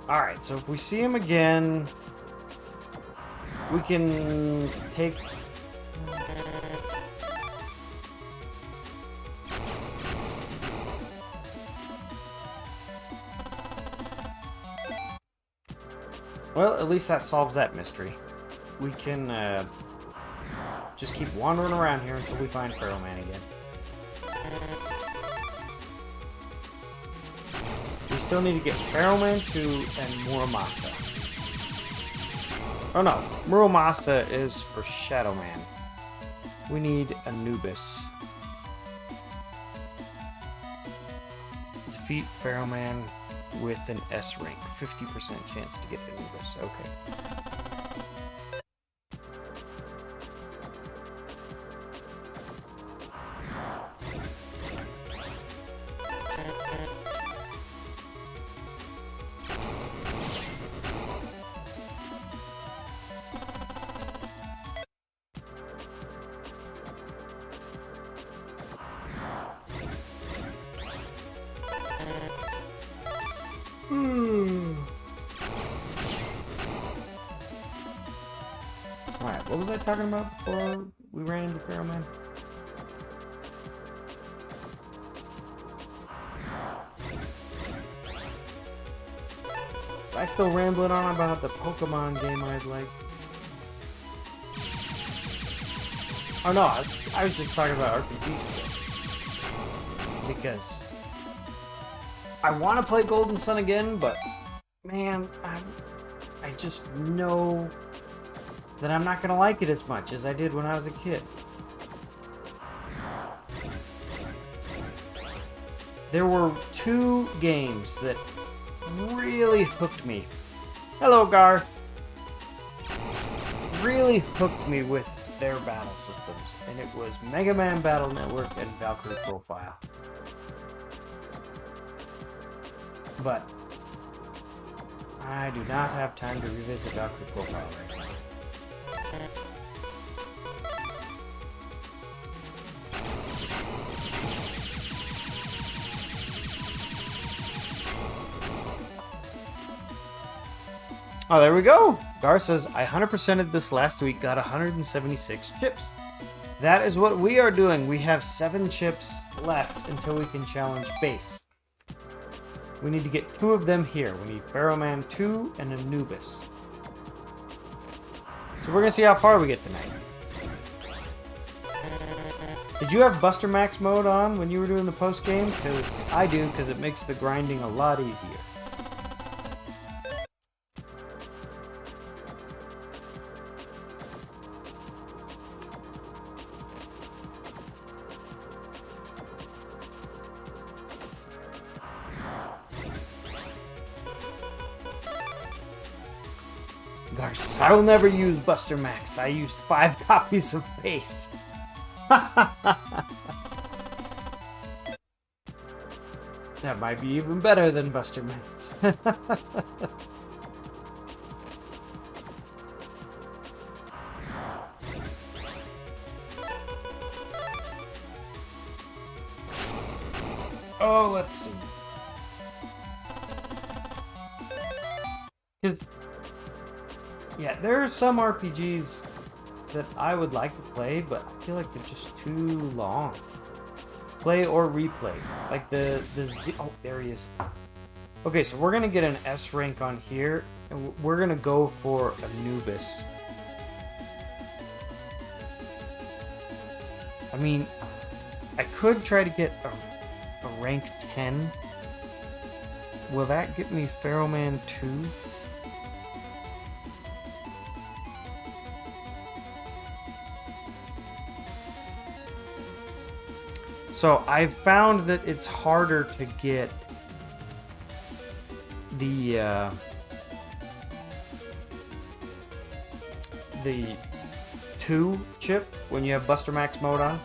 Alright, so if we see him again, we can take... Well, at least that solves that mystery. We can just keep wandering around here until we find Pheroman again. We still need to get Pheroman 2 and Muramasa. Oh no, Muramasa is for Shadow Man. We need Anubis. Defeat Pheroman with an S rank. 50% chance to get Anubis. Okay. Alright, what was I talking about before we ran into Pheroman? Was I still rambling on about the Pokemon game I'd like? Oh no, I was just talking about RPG stuff. Because I want to play Golden Sun again, but man, I just know that I'm not going to like it as much as I did when I was a kid. There were 2 games that really hooked me. Hello, Gar. Really hooked me with their battle systems, and it was Mega Man Battle Network and Valkyrie Profile. But I do not have time to revisit Valkyrie Profile right now. Oh, there we go! Gar says, I 100%ed this last week, got 176 chips. That is what we are doing. We have 7 chips left until we can challenge base. We need to get 2 of them here. We need Pheroman 2 and Anubis. So we're going to see how far we get tonight. Did you have Buster Max mode on when you were doing the post game? Because I do, because it makes the grinding a lot easier. Garce, I will never use Buster Max. I used 5 copies of base. That might be even better than Buster Max. Oh, let's see. Because, yeah, there are some RPGs that I would like to play, but I feel like they're just too long. Play or replay. Like the oh, there he is. Okay, so we're gonna get an S rank on here, and we're gonna go for Anubis. I mean, I could try to get a rank 10. Will that get me Pharaoh Man 2? So I've found that it's harder to get the 2 chip when you have Buster Max mode on.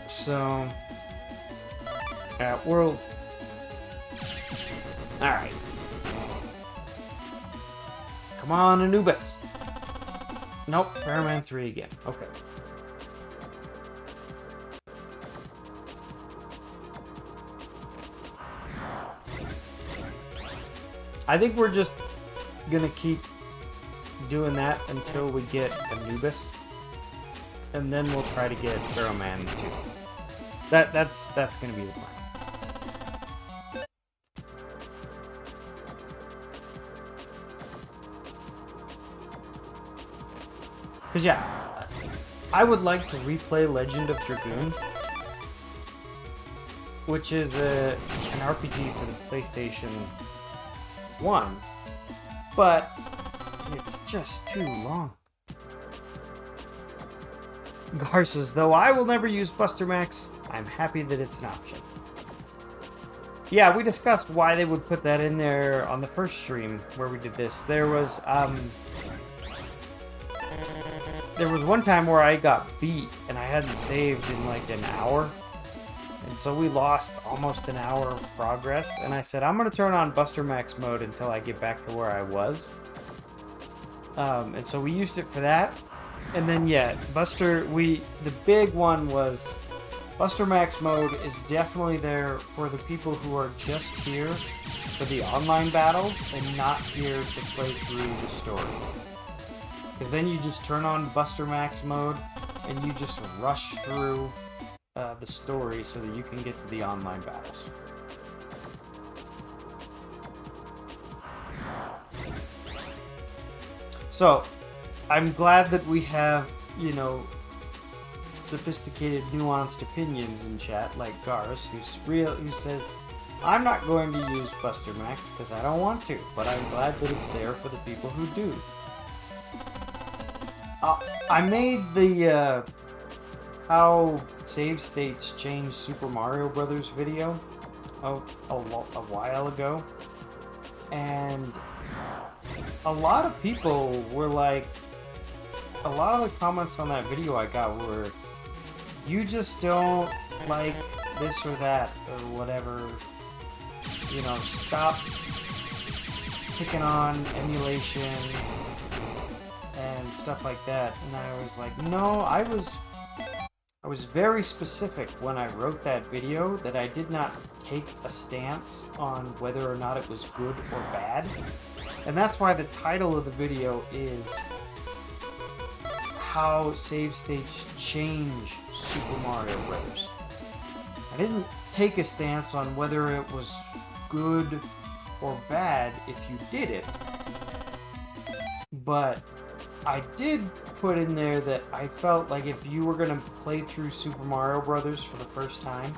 So, world. Alright. Come on, Anubis. Nope, Pharaoh Man 3 again. Okay. I think we're just gonna keep doing that until we get Anubis, and then we'll try to get Pharaoh Man 2. That's gonna be the plan. Cause yeah, I would like to replay Legend of Dragoon, which is an RPG for the PlayStation 1, but it's just too long. Gar says, though I will never use Buster Max, I'm happy that it's an option. Yeah, we discussed why they would put that in there on the first stream where we did this. There was one time where I got beat and I hadn't saved in like an hour. And so we lost almost an hour of progress. And I said, I'm going to turn on Buster Max mode until I get back to where I was. And so we used it for that. And then, yeah, the big one was Buster Max mode is definitely there for the people who are just here for the online battles and not here to play through the story. Because then you just turn on Buster Max mode and you just rush through the story so that you can get to the online battles. So, I'm glad that we have, you know, sophisticated, nuanced opinions in chat, like Garrus, who says, I'm not going to use Buster Max because I don't want to, but I'm glad that it's there for the people who do. I made the how save states change Super Mario Brothers video a while ago, and a lot of people were like, a lot of the comments on that video I got were, you just don't like this or that or whatever, you know, stop picking on emulation and stuff like that. And I was like, no, I was very specific when I wrote that video that I did not take a stance on whether or not it was good or bad. And that's why the title of the video is How Save States Change Super Mario Brothers. I didn't take a stance on whether it was good or bad if you did it, but I did put in there that I felt like if you were going to play through Super Mario Brothers for the first time,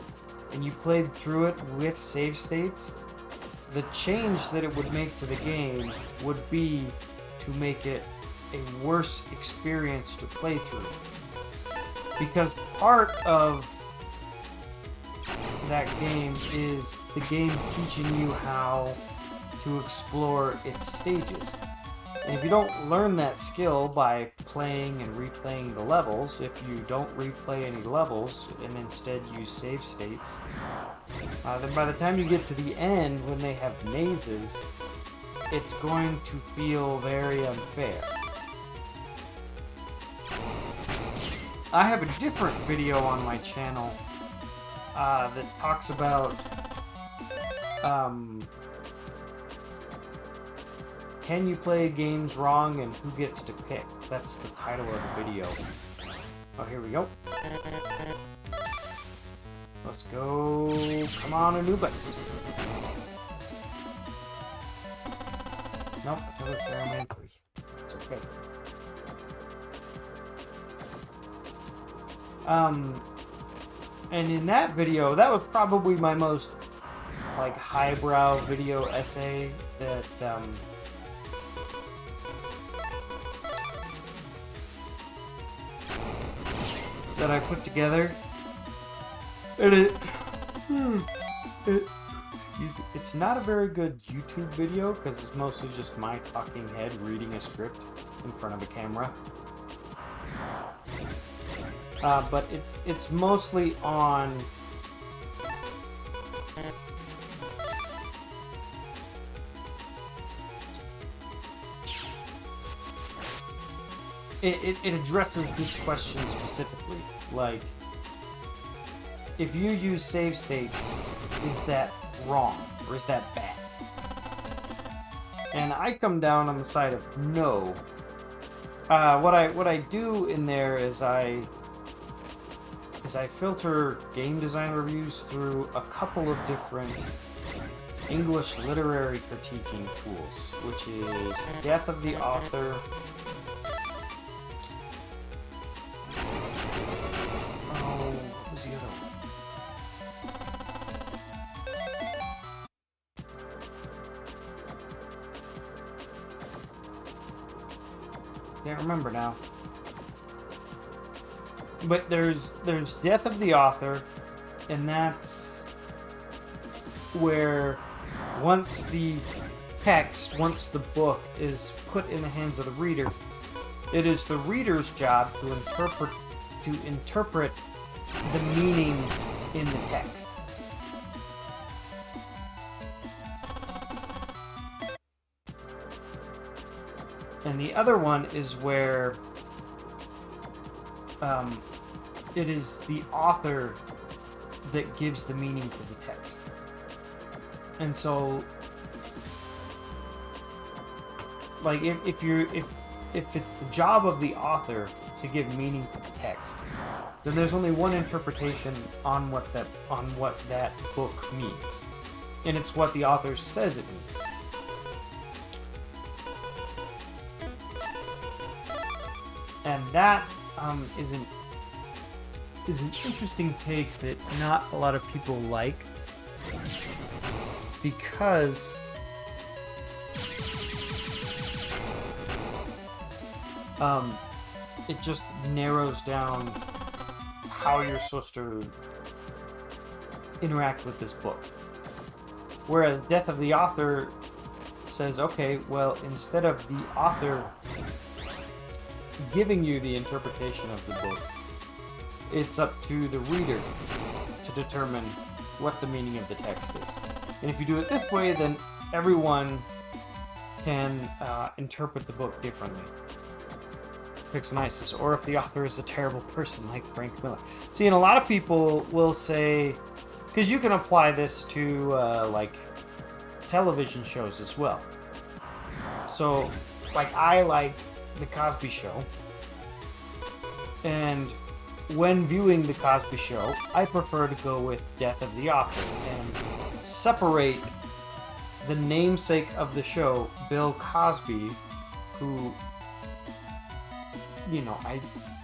and you played through it with save states, the change that it would make to the game would be to make it a worse experience to play through. Because part of that game is the game teaching you how to explore its stages. And if you don't learn that skill by playing and replaying the levels, if you don't replay any levels and instead use save states, then by the time you get to the end when they have mazes, it's going to feel very unfair. I have a different video on my channel that talks about Can you play games wrong and who gets to pick? That's the title of the video. Oh, here we go. Let's go. Come on, Anubis. Nope, another Fairman 3. It's okay. And in that video, that was probably my most like highbrow video essay that that I put together. And it's not a very good YouTube video because it's mostly just my talking head reading a script in front of a camera. But it's mostly on it addresses this question specifically. Like, if you use save states, is that wrong or is that bad? And I come down on the side of no. What I do in there is I filter game design reviews through a couple of different English literary critiquing tools, which is Death of the Author. Oh, what was the other one? Can't remember now. But there's Death of the Author, and that's where once the book is put in the hands of the reader, it is the reader's job to interpret the meaning in the text. And the other one is where it is the author that gives the meaning to the text. And so, like, if it's the job of the author to give meaning to the text, then there's only one interpretation on what that book means, and it's what the author says it means. And that is an interesting take that not a lot of people like, because it just narrows down how you're supposed to interact with this book. Whereas Death of the Author says, okay, well, instead of the author giving you the interpretation of the book, it's up to the reader to determine what the meaning of the text is. And if you do it this way, then everyone can interpret the book differently. Pixonisis, or if the author is a terrible person like Frank Miller. See, and a lot of people will say, because you can apply this to like television shows as well. So, like, I like The Cosby Show, and when viewing The Cosby Show, I prefer to go with Death of the Author and separate the namesake of the show, Bill Cosby, who, you know, I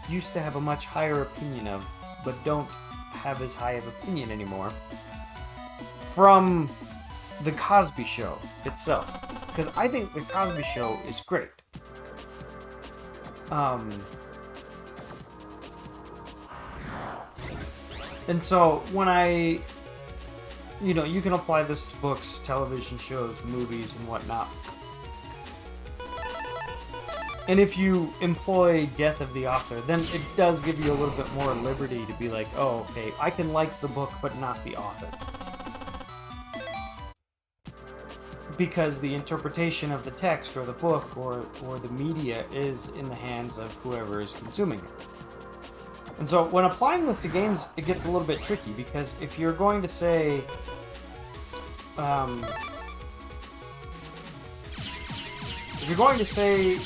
used to have a much higher opinion of, but don't have as high of opinion anymore, from The Cosby Show itself. Because I think The Cosby Show is great. And so when I, you know, you can apply this to books, television shows, movies, and whatnot. And if you employ Death of the Author, then it does give you a little bit more liberty to be like, oh, okay, I can like the book, but not the author. Because the interpretation of the text or the book or the media is in the hands of whoever is consuming it. And so when applying this to games, it gets a little bit tricky, because if you're going to say, if you're going to say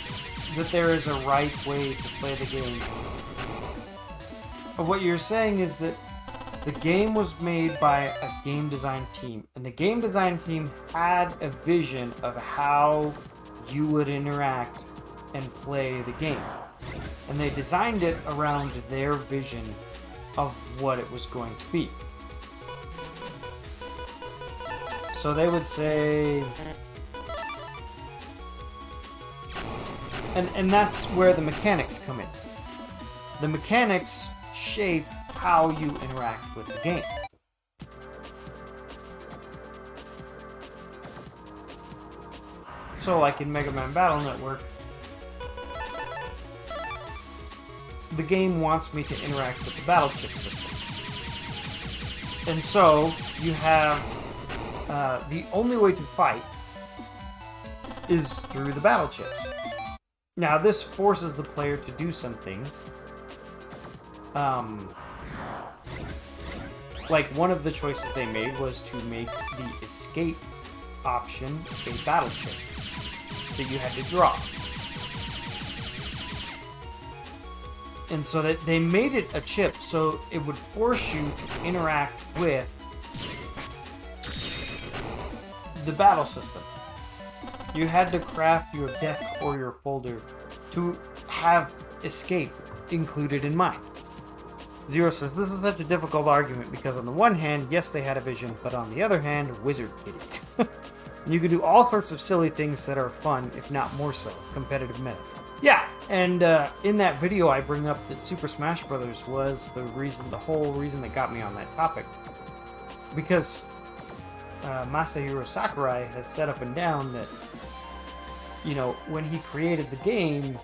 that there is a right way to play the game, what you're saying is that the game was made by a game design team, and the game design team had a vision of how you would interact and play the game. And they designed it around their vision of what it was going to be. So they would say... And that's where the mechanics come in. The mechanics shape how you interact with the game. So like in Mega Man Battle Network, the game wants me to interact with the battle chip system. And so you have the only way to fight is through the battle chips. Now this forces the player to do some things. Like one of the choices they made was to make the escape option a battle chip that you had to draw. And so that they made it a chip so it would force you to interact with the battle system. You had to craft your deck or your folder to have escape included in mind. Zero says, this is such a difficult argument because on the one hand, yes, they had a vision, but on the other hand, Wizard idiot. You could do all sorts of silly things that are fun, if not more so. Competitive meta. Yeah, and in that video I bring up that Super Smash Bros. Was the whole reason that got me on that topic. Because Masahiro Sakurai has said up and down that, you know, when he created the game,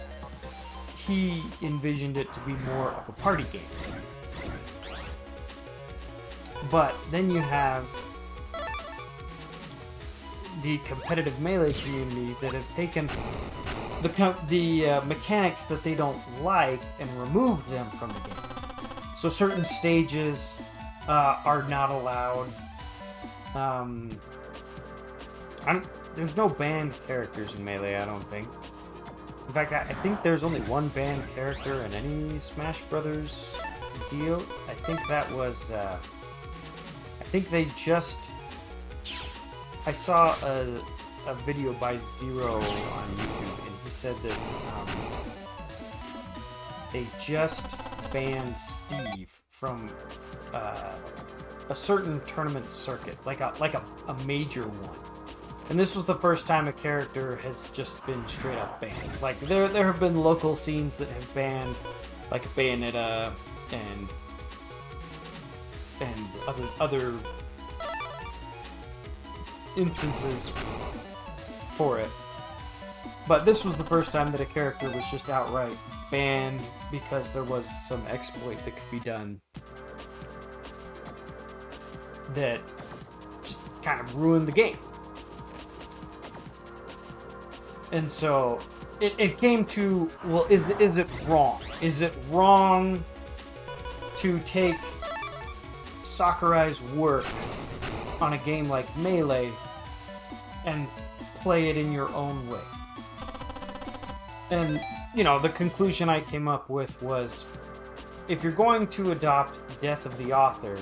he envisioned it to be more of a party game. But then you have the competitive Melee community that have taken the mechanics that they don't like and removed them from the game. So certain stages are not allowed. There's no banned characters in Melee, I don't think. In fact, I think there's only one banned character in any Smash Brothers deal. I think that was... I think they just... I saw a video by Zero on YouTube, and he said that they just banned Steve from a certain tournament circuit, like a major one. And this was the first time a character has just been straight up banned. Like there have been local scenes that have banned, like Bayonetta and other instances for it. But this was the first time that a character was just outright banned because there was some exploit that could be done that just kind of ruined the game. And so it came to, well, is it wrong? Is it wrong to take Sakurai's work on a game like Melee and play it in your own way? And, you know, the conclusion I came up with was, if you're going to adopt Death of the Author,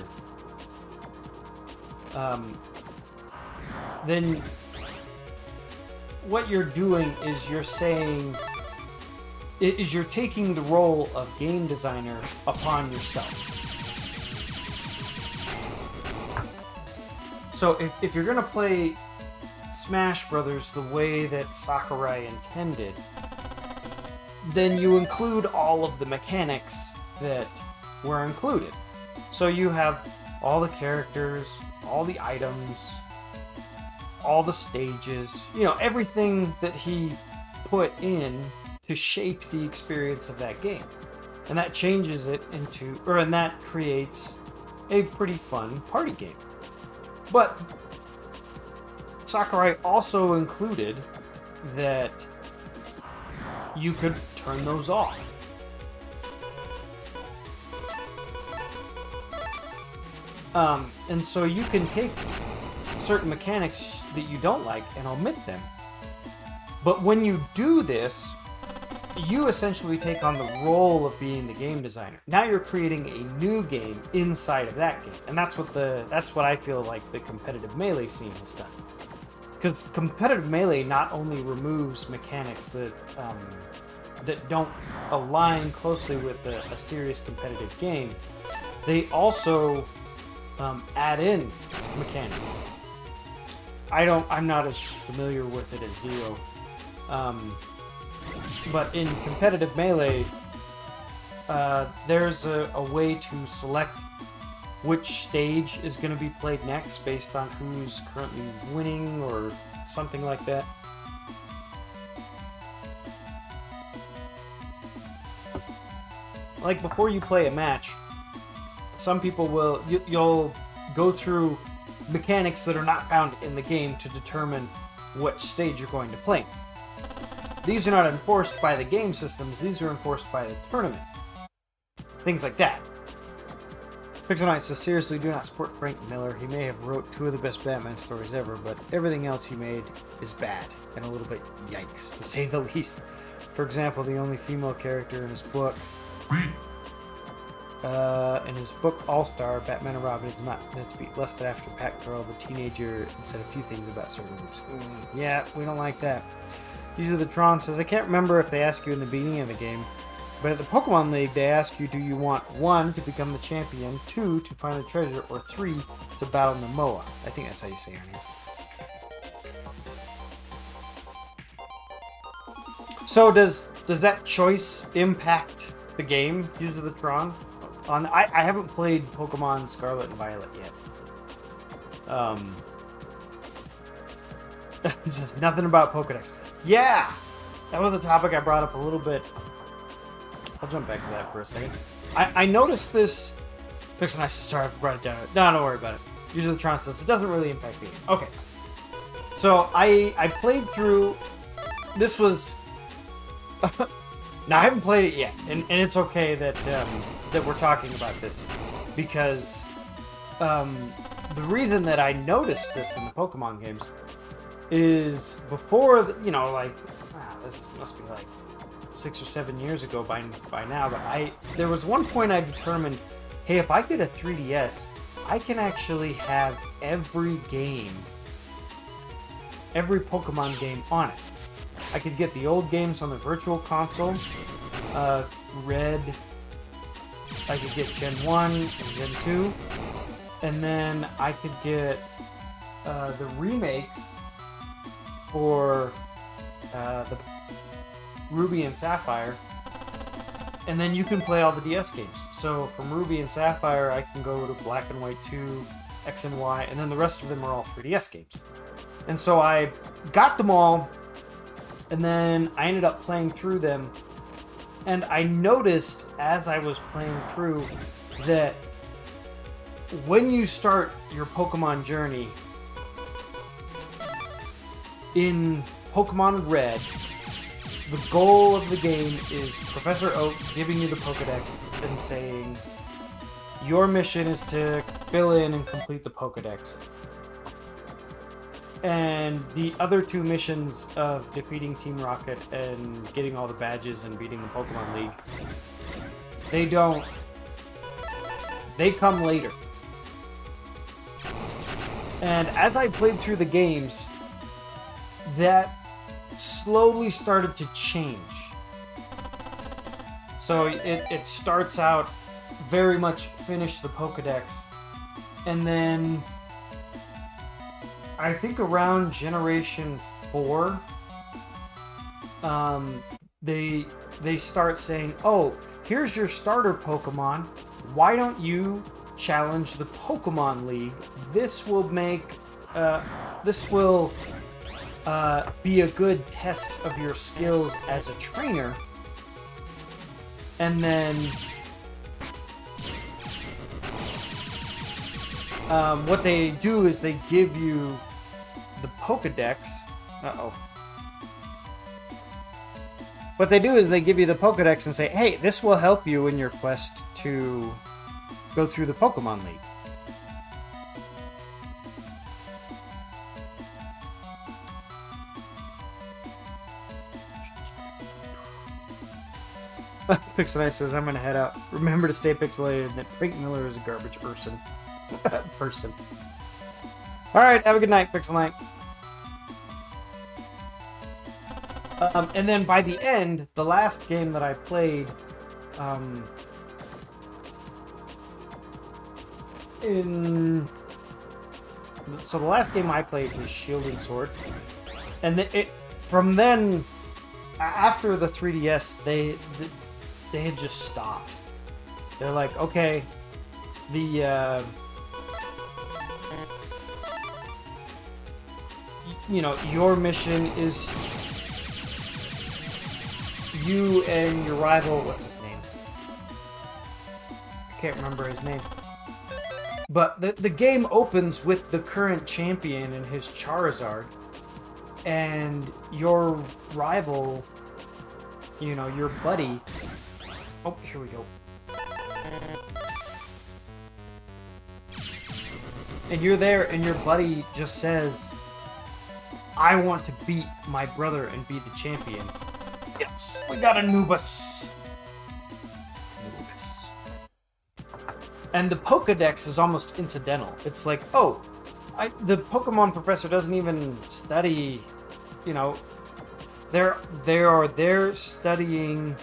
then what you're doing is you're taking the role of game designer upon yourself. So if you're gonna play Smash Brothers the way that Sakurai intended, then you include all of the mechanics that were included. So you have all the characters, all the items, all the stages, you know, everything that he put in to shape the experience of that game. And that changes it into, and that creates a pretty fun party game. But Sakurai also included that you could turn those off. And so you can take certain mechanics that you don't like and omit them. But when you do this, you essentially take on the role of being the game designer. Now you're creating a new game inside of that game, and that's what I feel like the competitive Melee scene has done. Because competitive Melee not only removes mechanics that don't align closely with a serious competitive game, they also add in mechanics. I'm not as familiar with it as Zero. But in competitive Melee, there's a way to select which stage is going to be played next based on who's currently winning or something like that. Like before you play a match, some people you'll go through mechanics that are not found in the game to determine what stage you're going to play. These are not enforced by the game systems, these are enforced by the tournament. Things like that. Pixel Knight says, seriously, do not support Frank Miller. He may have wrote 2 of the best Batman stories ever, but everything else he made is bad, and a little bit yikes, to say the least. For example, the only female character in his book, All-Star, Batman and Robin is not meant to be lusted after Batgirl, the teenager, and said a few things about certain moves. Yeah, we don't like that. User the Tron says, I can't remember if they ask you in the beginning of the game, but at the Pokemon League, they ask you, do you want 1, to become the champion, 2, to find the treasure, or 3, to battle Momoa. I think that's how you say it on here. So does that choice impact the game, User the Tron? I haven't played Pokemon Scarlet and Violet yet. It says nothing about Pokedex. Yeah! That was a topic I brought up a little bit. I'll jump back to that for a second. I noticed this... Pixel Nice, sorry, I brought it down. No, don't worry about it. Usually the Tron says it doesn't really impact the game. Okay. So, I played through... This was... Now, I haven't played it yet, and it's okay that we're talking about this, because the reason that I noticed this in the Pokemon games is before, this must be like 6 or 7 years ago by now, but there was one point I determined, hey, if I get a 3DS, I can actually have every Pokemon game on it. I could get the old games on the Virtual Console, Red, I could get Gen 1 and Gen 2, and then I could get the remakes for the Ruby and Sapphire, and then you can play all the DS games. So from Ruby and Sapphire, I can go to Black and White 2, X and Y, and then the rest of them are all 3DS games. And so I got them all, and then I ended up playing through them, and I noticed as I was playing through that when you start your Pokemon journey in Pokemon Red, the goal of the game is Professor Oak giving you the Pokedex and saying, your mission is to fill in and complete the Pokedex. And the other 2 missions of defeating Team Rocket and getting all the badges and beating the Pokemon League, they come later. And as I played through the games, that slowly started to change. So it starts out very much finish the Pokedex, and then I think around Generation 4, they start saying, oh, here's your starter Pokemon, why don't you challenge the Pokemon League? This will be a good test of your skills as a trainer. And then what they do is they give you the Pokedex. What they do is they give you the Pokedex and say, hey, this will help you in your quest to go through the Pokemon League. Pixel Knight says, I'm gonna head out. Remember to stay pixelated and that Frank Miller is a garbage person. Alright, have a good night, Pixel Knight. And then by the end, the last game that I played, so the last game I played was Shield and Sword, and from then, after the 3DS, they had just stopped. They're like, okay, your mission is you and your rival. What's his name? I can't remember his name. But the game opens with the current champion and his Charizard, and your rival, your buddy. Oh, here we go. And you're there, and your buddy just says, I want to beat my brother and be the champion. Yes, we got Anubis. And the Pokedex is almost incidental. It's like, oh, the Pokemon professor doesn't even study, they're studying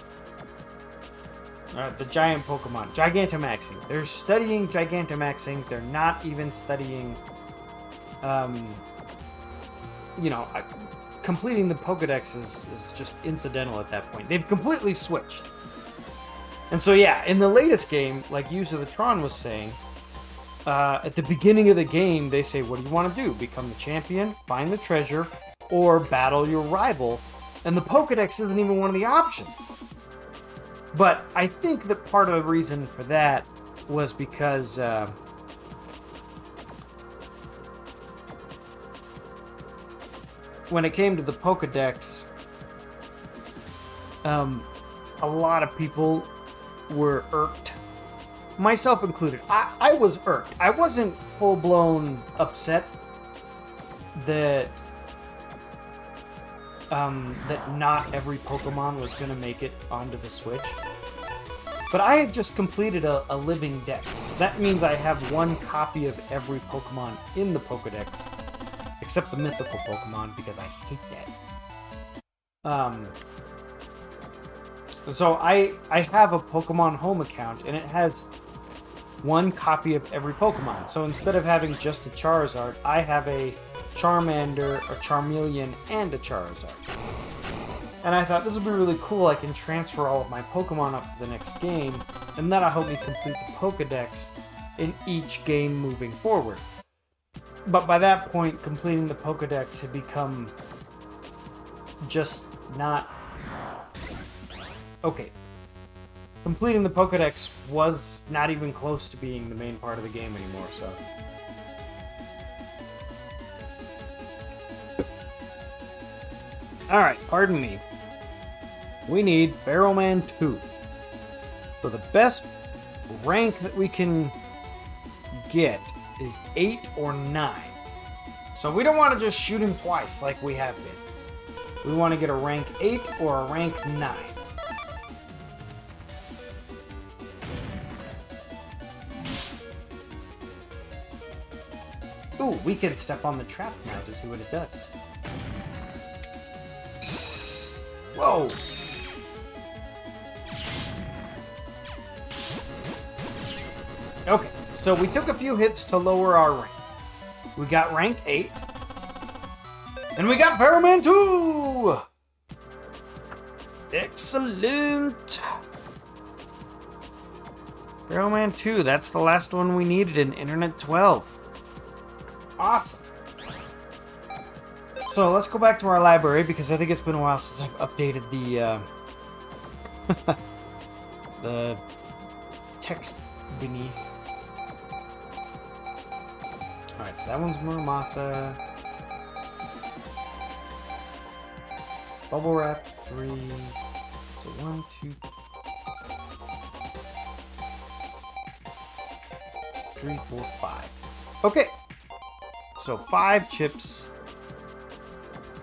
the giant Pokemon, Gigantamaxing. They're studying Gigantamaxing. They're not even studying, completing the Pokedex is just incidental at that point. They've completely switched. And so, yeah, in the latest game, like User the Tron was saying, at the beginning of the game, they say, what do you want to do? Become the champion, find the treasure, or battle your rival? And the Pokedex isn't even one of the options. But I think that part of the reason for that was because when it came to the Pokedex, a lot of people were irked, myself included. I was irked. I wasn't full-blown upset that that not every Pokemon was going to make it onto the Switch. But I had just completed a living dex. That means I have one copy of every Pokemon in the Pokedex, except the mythical Pokemon, because I hate that. So I have a Pokemon Home account, and it has one copy of every Pokemon. So instead of having just a Charizard, I have a Charmander, a Charmeleon, and a Charizard. And I thought this would be really cool. I can transfer all of my Pokemon up to the next game, and that'll help me complete the Pokedex in each game moving forward. But by that point, completing the Pokedex had become just not... Okay. Completing the Pokedex was not even close to being the main part of the game anymore, so... Alright, pardon me. We need Barrowman 2. So the best rank that we can get is 8 or 9. So we don't want to just shoot him twice like we have been. We want to get a rank 8 or a rank 9. Ooh, we can step on the trap now to see what it does. Whoa! Okay, so we took a few hits to lower our rank. We got rank 8. And we got Barrowman 2! Excellent! Barrowman 2, that's the last one we needed in Internet 12. Awesome. So let's go back to our library, because I think it's been a while since I've updated the the text beneath. Alright, so that one's Muramasa. Bubble Wrap 3. So 1, 2, 3, 4, 5. Okay. So 5 chips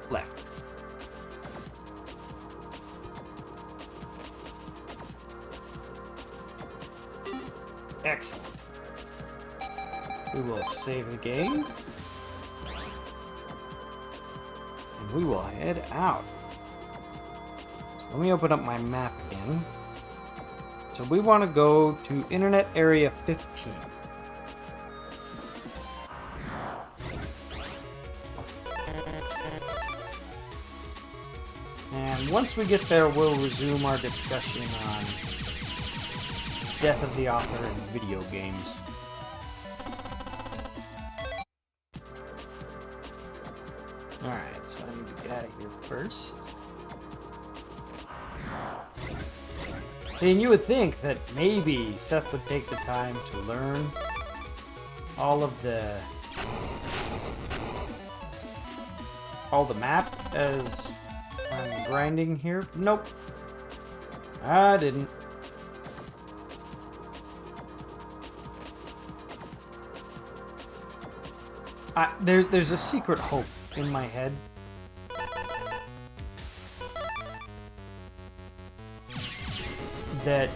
left. Excellent. We will save the game. And we will head out. So let me open up my map again. So we want to go to Internet Area 15. And once we get there, we'll resume our discussion on death of the author in video games. Alright, so I need to get out of here first. See, and you would think that maybe Seth would take the time to learn all the map as I'm grinding here. Nope. I didn't. There's a secret hope in my head. That,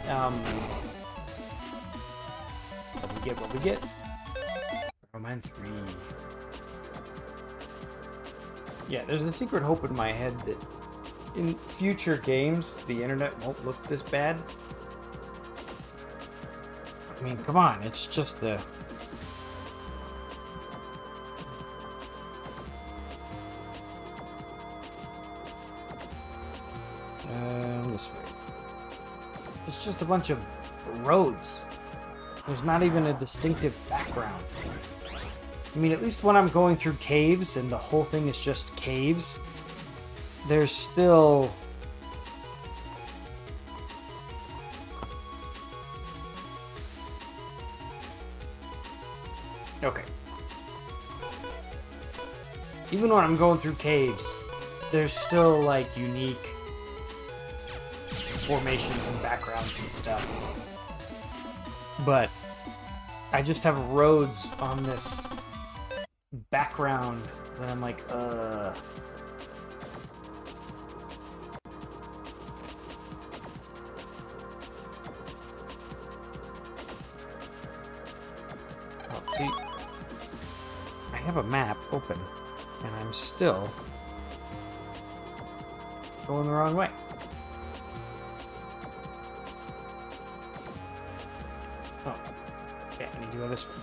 what we get? Roman 3. Yeah, there's a secret hope in my head that in future games, the internet won't look this bad. I mean, come on, it's just the... this way. It's just a bunch of roads. There's not even a distinctive background. I mean, at least when I'm going through caves and the whole thing is just caves, there's still... Okay. Even when I'm going through caves, there's still, like, unique formations and backgrounds and stuff. But I just have roads on this background that I'm like, Oh, see, I have a map open, and I'm still going the wrong way. Oh, okay, I need to go this way.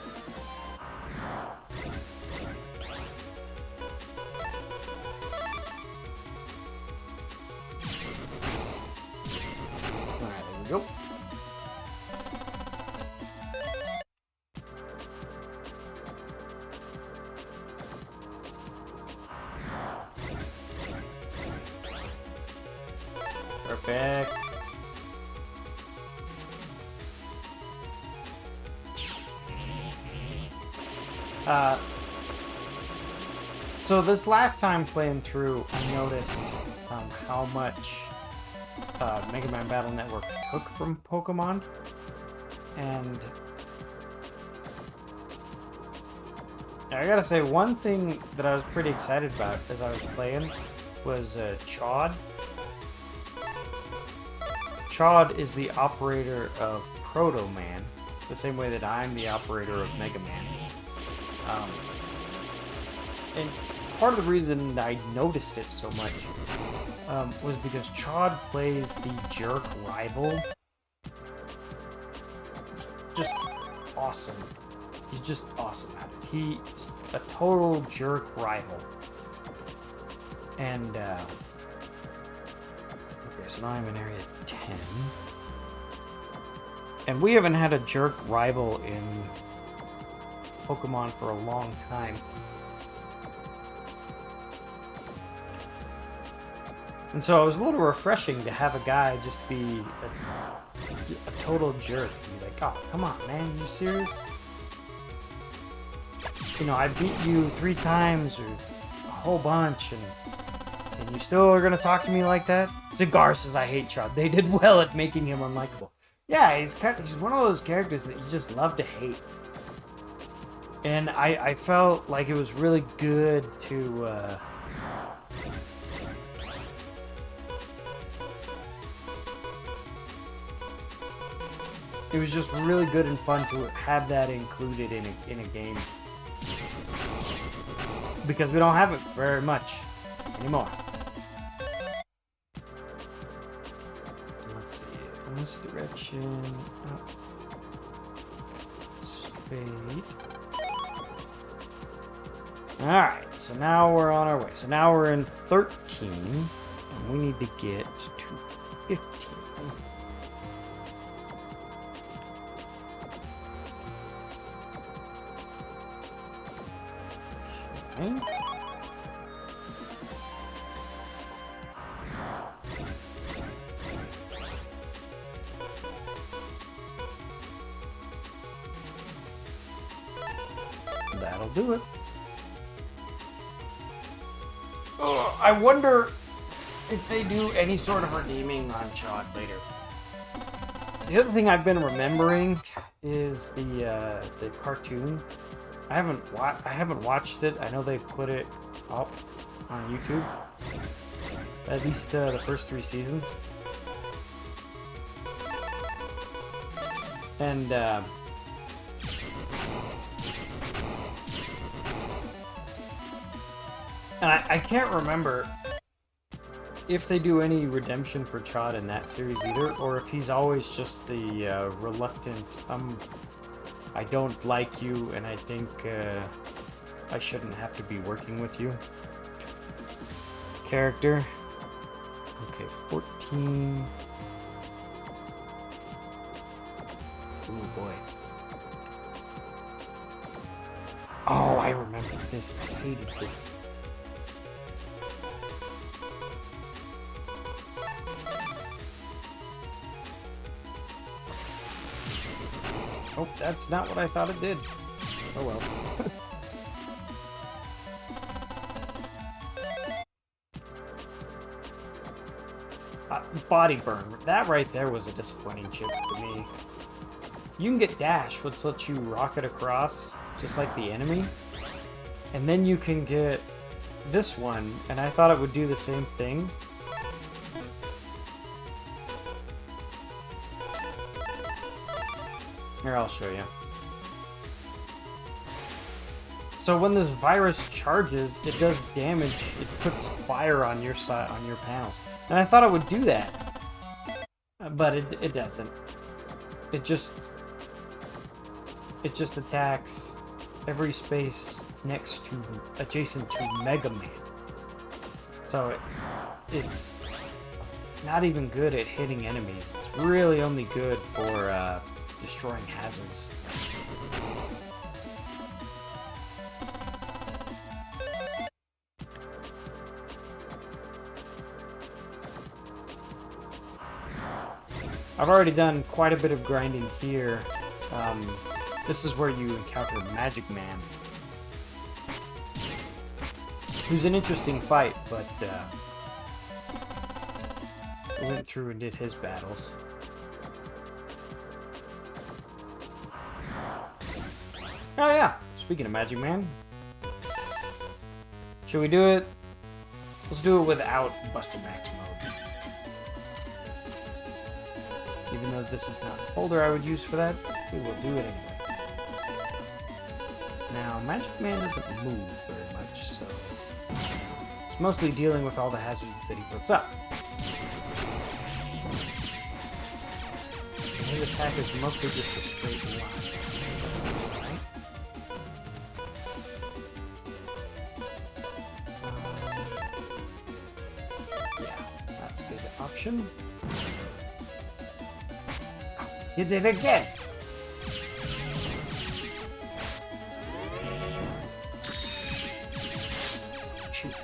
Alright, there we go. Perfect. So this last time playing through, I noticed how much Mega Man Battle Network took from Pokemon, and I gotta say, one thing that I was pretty excited about as I was playing was Chod. Chod is the operator of Proto Man, the same way that I'm the operator of Mega Man. And part of the reason I noticed it so much was because Chod plays the jerk rival. Just awesome. He's just awesome at it. He's a total jerk rival. And, okay, so now I'm in Area 10. And we haven't had a jerk rival in Pokemon for a long time. And so it was a little refreshing to have a guy just be a total jerk. Be like, oh, come on, man, you serious? You know, I beat you 3 times or a whole bunch, and you still are gonna talk to me like that? Cigar says I hate Chod. They did well at making him unlikable. Yeah, he's one of those characters that you just love to hate. And I felt like it was really good to it was just really good and fun to have that included in a game. Because we don't have it very much anymore. Let's see. In this direction. Up. Spade. Alright, so now we're on our way. So now we're in 13. And we need to get to 15. Okay. That'll do it. Ugh, I wonder if they do any sort of redeeming on Chod later. The other thing I've been remembering is the cartoon. I haven't watched it. I know they've put it up on YouTube. At least the first 3 seasons. And I can't remember if they do any redemption for Chod in that series either, or if he's always just the reluctant, I don't like you, and I think I shouldn't have to be working with you character. Okay, 14. Oh boy. Oh, I remember this. I hated this. Oh, that's not what I thought it did. Oh well. Body burn. That right there was a disappointing chip to me. You can get dash, which lets you rocket across, just like the enemy. And then you can get this one, and I thought it would do the same thing. Here, I'll show you. So when this virus charges, it does damage. It puts fire on your side, on your panels. And I thought it would do that, but it doesn't. It just attacks every space next to, adjacent to Mega Man. So it's not even good at hitting enemies. It's really only good for destroying hazards. I've already done quite a bit of grinding here. This is where you encounter Magic Man, who's an interesting fight, but I went through and did his battles. Oh yeah, speaking of Magic Man, should we do it? Let's do it without Buster Max mode. Even though this is not the folder I would use for that, we will do it anyway. Now, Magic Man doesn't move very much, so it's mostly dealing with all the hazards that he puts up. And his attack is mostly just a straight line. Yeah, that's a good option. He did it again! Shoot.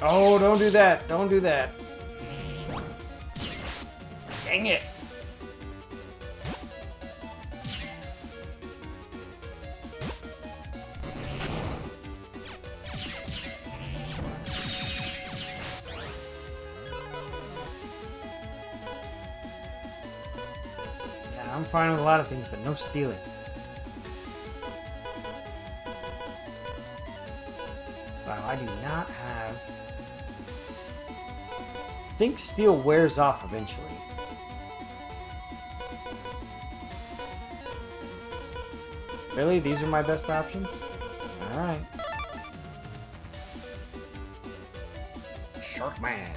Oh, don't do that! Don't do that! Dang it! I'm fine with a lot of things, but no stealing. Wow, I do not have... I think steel wears off eventually. Really? These are my best options? Alright. Shark Man.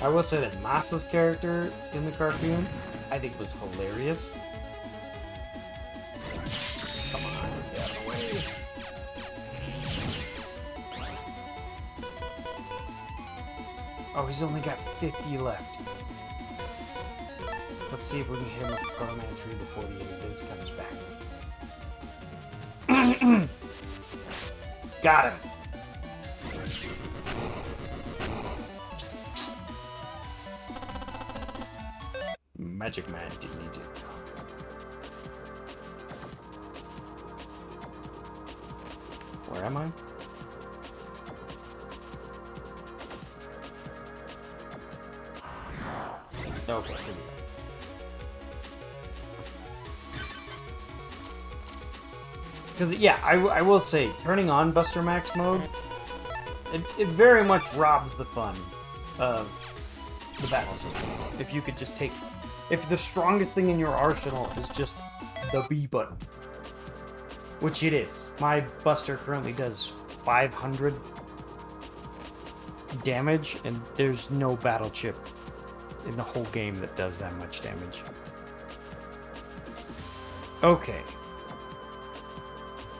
I will say that Masa's character in the cartoon, I think, was hilarious. Come on, get out of the way. Oh, he's only got 50 left. Let's see if we can hit him with the Pro Man Tree before the end of this comes back. Got him. Magic Man deleted. Where am I? Okay, here we go. Because, yeah, I will say, turning on Buster Max mode, it very much robs the fun of the battle system. If you could just take... If the strongest thing in your arsenal is just the B button, which it is. My Buster currently does 500 damage, and there's no battle chip in the whole game that does that much damage. Okay.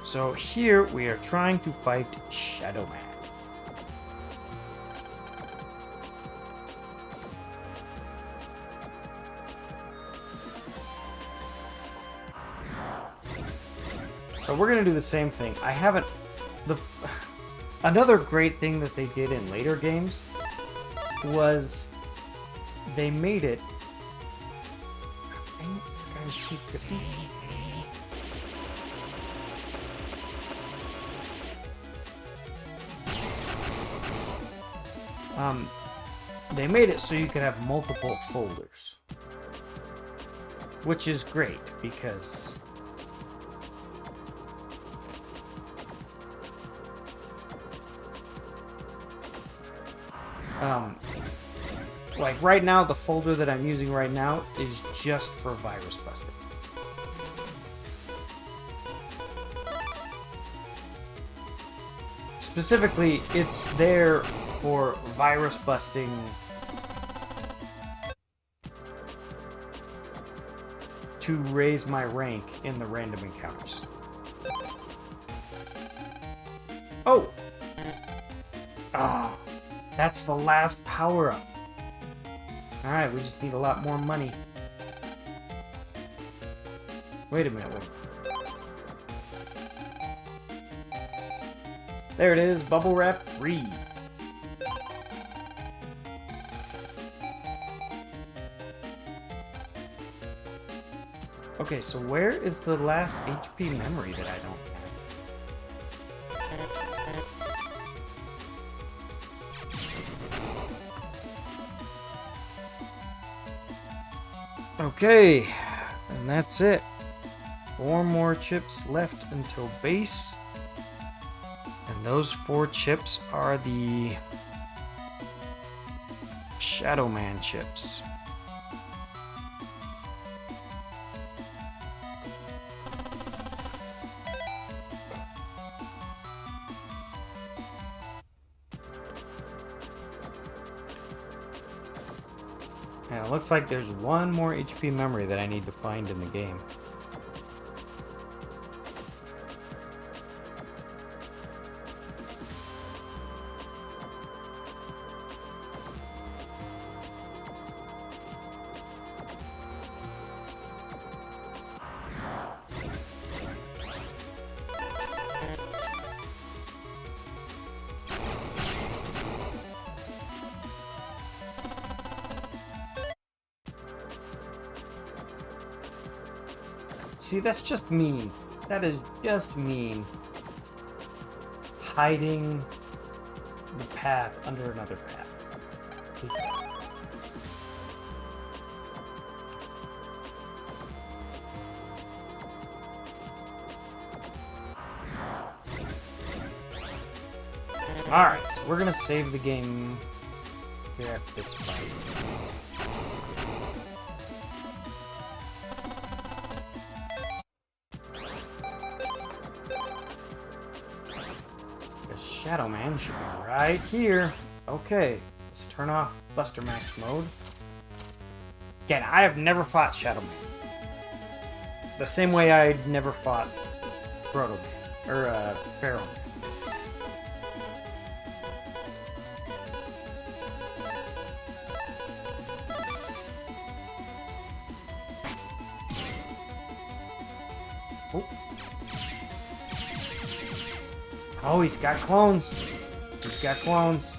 So here we are trying to fight Shadow Man. So we're gonna do the same thing. I haven't... Another great thing that they did in later games was they made it... Dang it, this guy's 250. They made it so you could have multiple folders, which is great because like right now, the folder that I'm using right now is just for virus busting. Specifically, it's there for virus busting to raise my rank in the random encounters. Oh! Ah, that's the last power-up. Alright, we just need a lot more money. Wait a minute, wait. There it is, Bubble Wrap 3. Okay, so where is the last HP memory that I don't have? Okay, and that's it. 4 more chips left until base. And those 4 chips are the Shadow Man chips. And it looks like there's 1 more HP memory that I need to find in the game. See, that's just me. That is just mean. Hiding the path under another path. Alright, so we're gonna save the game here after this fight. The Shadow Man should be right here. Okay, let's turn off Buster Max mode. Again, I have never fought Shadow Man. The same way I never fought Proto Man, or Pharaoh Man. Oh, he's got clones. He's got clones.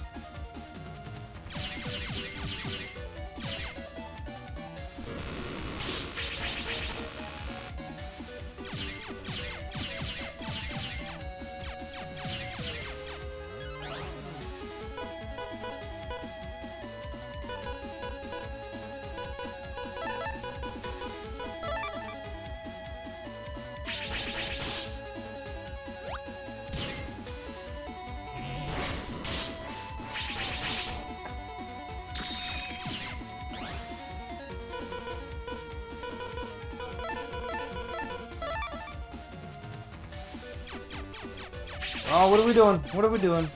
Oh, what are we doing? What are we doing?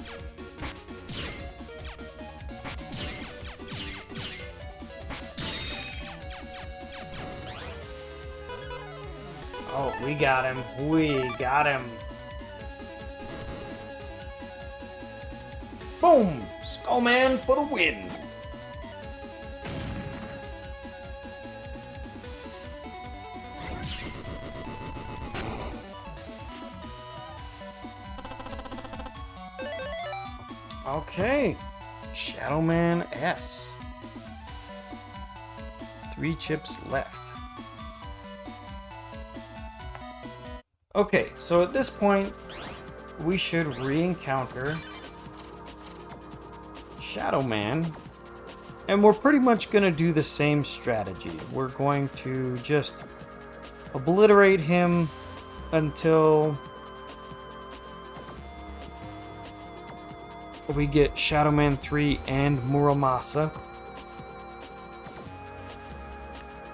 Oh, we got him. We got him. Boom! Skullman for the win. Okay, Shadow Man S. 3 chips left. Okay, so at this point, we should re-encounter Shadow Man, and we're pretty much going to do the same strategy. We're going to just obliterate him until we get Shadow Man 3 and Muramasa.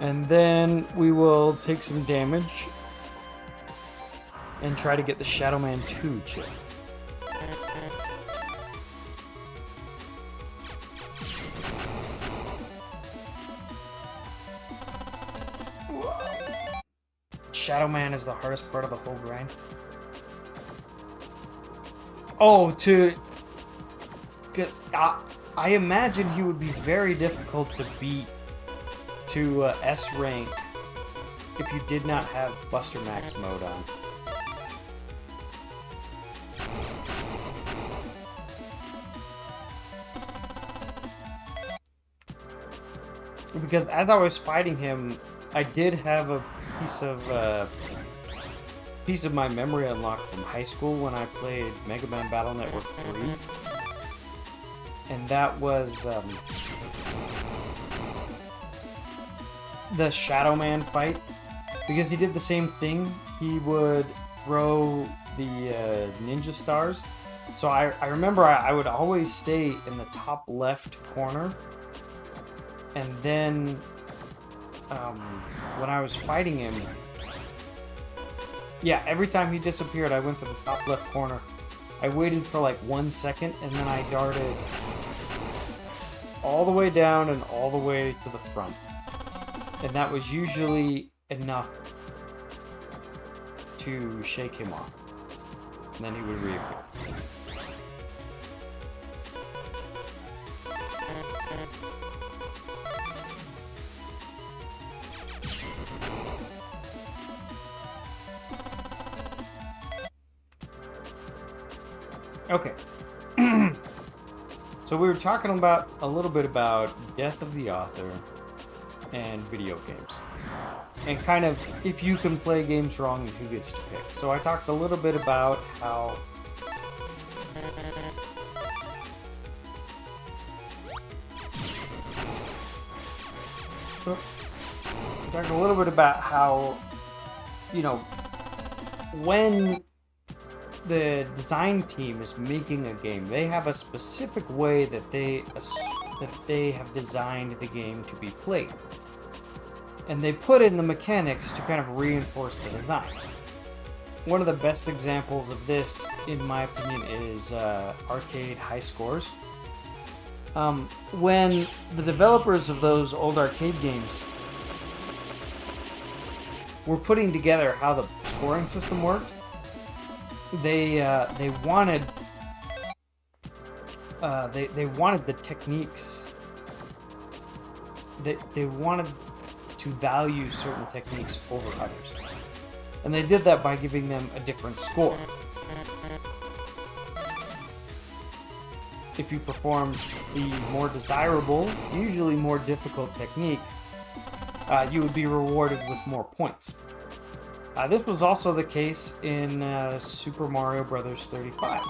And then we will take some damage and try to get the Shadow Man 2 chip. Shadow Man is the hardest part of the whole grind. Oh, I imagine he would be very difficult to beat to S rank if you did not have Buster Max mode on. Because as I was fighting him, I did have a piece of my memory unlocked from high school when I played Mega Man Battle Network 3. And that was the Shadow Man fight. Because he did the same thing. He would throw the ninja stars. So I remember I would always stay in the top left corner. And then when I was fighting him, yeah, every time he disappeared, I went to the top left corner. I waited for like 1 second, and then I darted all the way down and all the way to the front. And that was usually enough to shake him off. And then he would reappear. Okay. So we were talking a little bit about Death of the Author and video games. and kind of if you can play games wrong, who gets to pick. So I talked a little bit about how you know, when the design team is making a game, they have a specific way that they have designed the game to be played. And they put in the mechanics to kind of reinforce the design. One of the best examples of this, in my opinion, is arcade high scores. When the developers of those old arcade games were putting together how the scoring system worked, they wanted the techniques. They wanted to value certain techniques over others, and they did that by giving them a different score. If you performed the more desirable, usually more difficult technique, you would be rewarded with more points. This was also the case in Super Mario Bros. 35.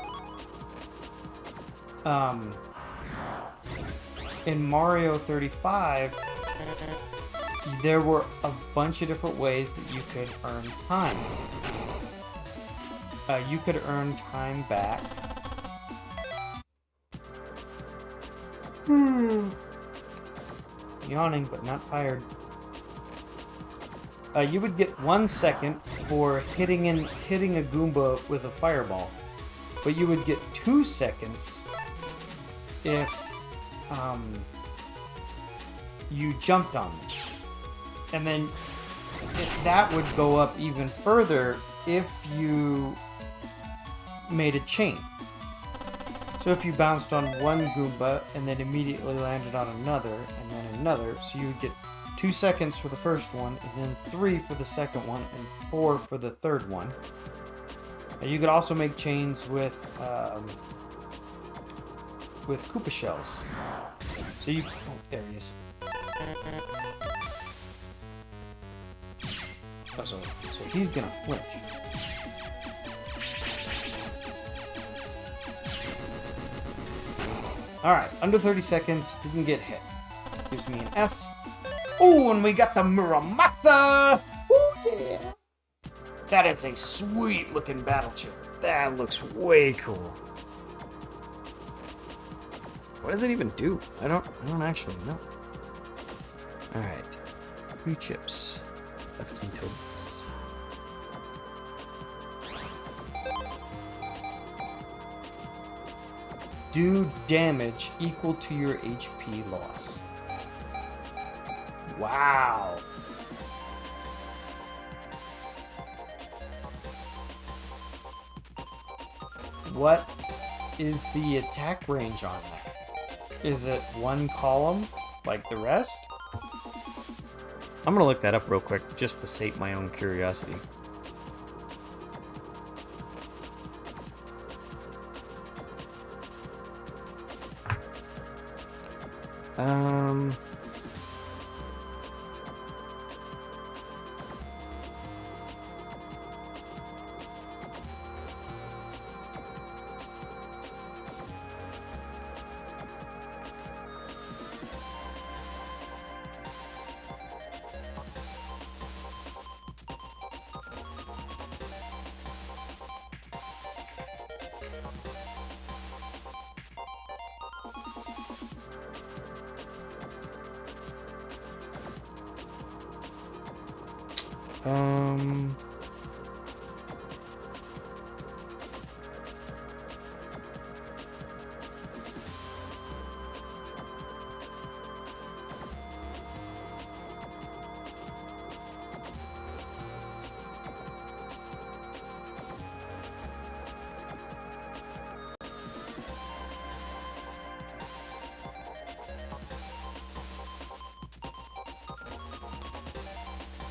In Mario 35, there were a bunch of different ways that you could earn time. You could earn time back. Yawning, but not tired. You would get 1 second for hitting a Goomba with a fireball, but you would get 2 seconds if you jumped on them. And then that would go up even further if you made a chain. So if you bounced on one Goomba and then immediately landed on another and then another, so you would get 2 seconds for the first one, and then 3 for the second one, and 4 for the third one. And you could also make chains with Koopa shells. So you, oh, there he is. Oh, so he's gonna flinch. Alright, under 30 seconds, didn't get hit. Gives me an S. Oh, and we got the Muramasa! Oh, yeah! That is a sweet looking battle chip. That looks way cool. What does it even do? I don't actually know. Alright. 2 chips. Left until this. Do damage equal to your HP loss. Wow. What is the attack range on that? Is it 1 column like the rest? I'm gonna look that up real quick just to sate my own curiosity.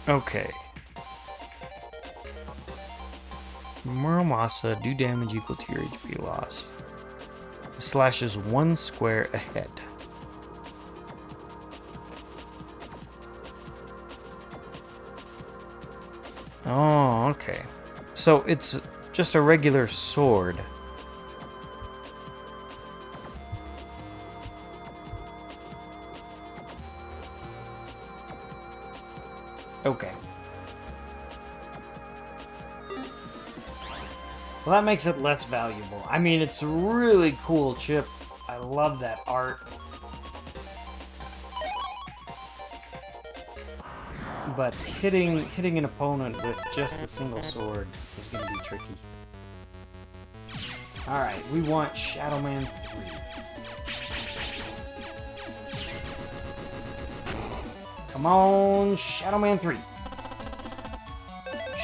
Okay. Muramasa, do damage equal to your HP loss. Slashes 1 square ahead. Oh, okay. So it's just a regular sword. Okay. Well, that makes it less valuable. I mean, it's a really cool chip. I love that art. But hitting an opponent with just a single sword is going to be tricky. Alright, we want Shadow Man 3. Come on, Shadow Man 3.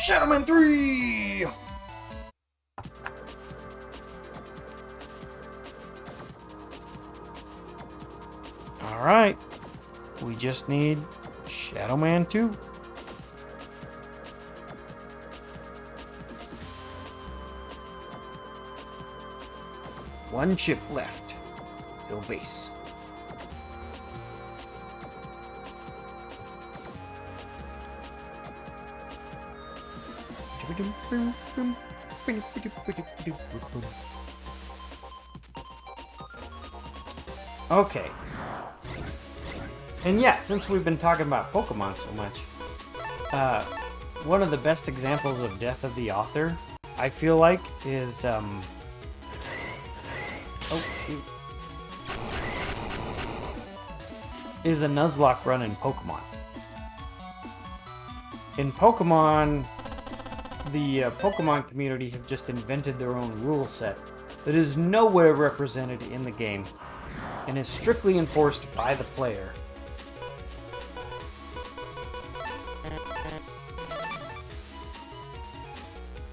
Shadow Man 3! Alright, we just need Shadow Man 2. One chip left till base. Okay. And yeah, since we've been talking about Pokemon so much, one of the best examples of death of the author, I feel like, is, oh, shoot. Is a Nuzlocke run in Pokemon. In Pokemon, the Pokemon community have just invented their own rule set that is nowhere represented in the game and is strictly enforced by the player.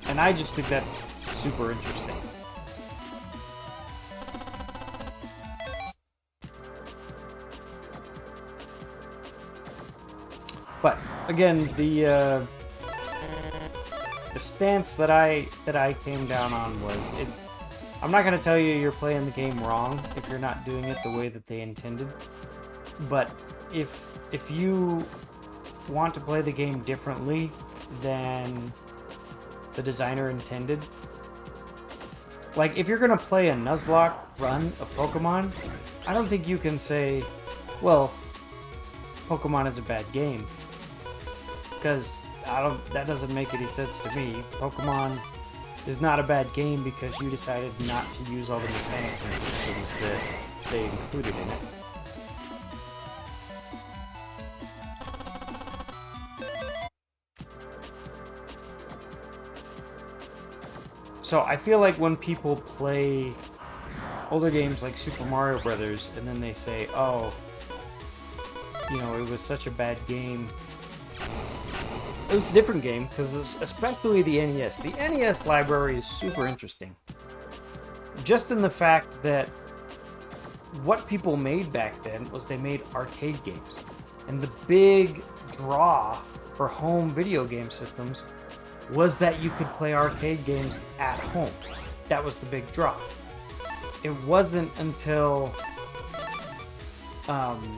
And I just think that's super interesting. But again, the stance that I came down on was it. I'm not gonna tell you you're playing the game wrong if you're not doing it the way that they intended. But if you want to play the game differently than the designer intended, like if you're gonna play a Nuzlocke run of Pokemon, I don't think you can say, well, Pokemon is a bad game, because that doesn't make any sense to me. Pokemon is not a bad game because you decided not to use all the mechanics and systems that they included in it. So I feel like when people play older games like Super Mario Brothers and then they say, oh, you know, it was such a bad game. It was a different game, because especially the NES. The NES library is super interesting. Just in the fact that what people made back then was they made arcade games. And the big draw for home video game systems was that you could play arcade games at home. That was the big draw. It wasn't until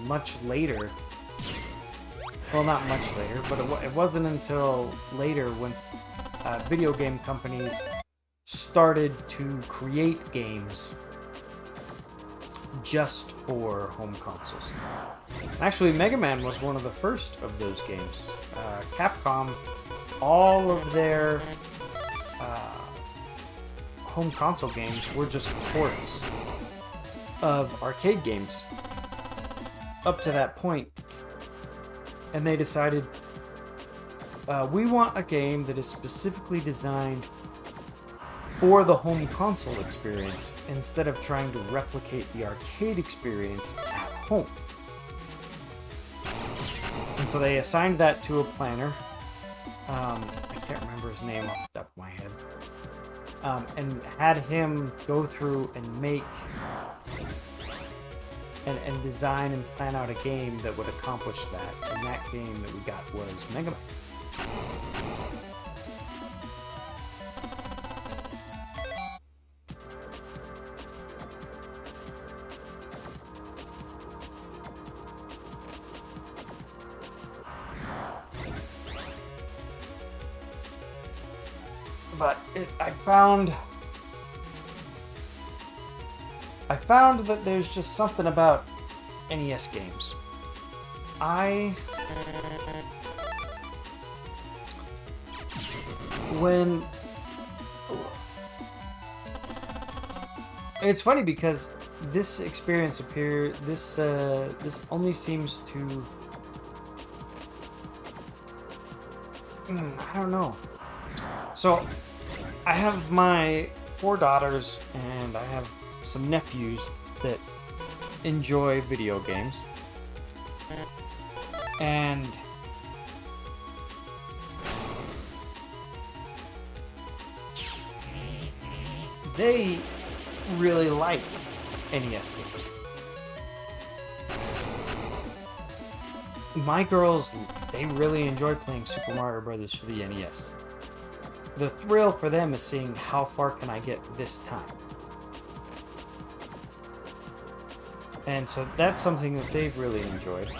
much later. Well, not much later, but it wasn't until later when video game companies started to create games just for home consoles. Actually, Mega Man was one of the first of those games. Capcom, all of their home console games were just ports of arcade games up to that point. And they decided, we want a game that is specifically designed for the home console experience instead of trying to replicate the arcade experience at home. And so they assigned that to a planner. I can't remember his name off the top of my head. And had him go through and make and design and plan out a game that would accomplish that. And that game that we got was Mega Man. but I found that there's just something about NES games. And it's funny because this experience this only seems to, I don't know. So I have my 4 daughters and I have some nephews that enjoy video games, and they really like NES games. My girls, they really enjoy playing Super Mario Brothers for the NES. The thrill for them is seeing how far can I get this time. And so that's something that they've really enjoyed.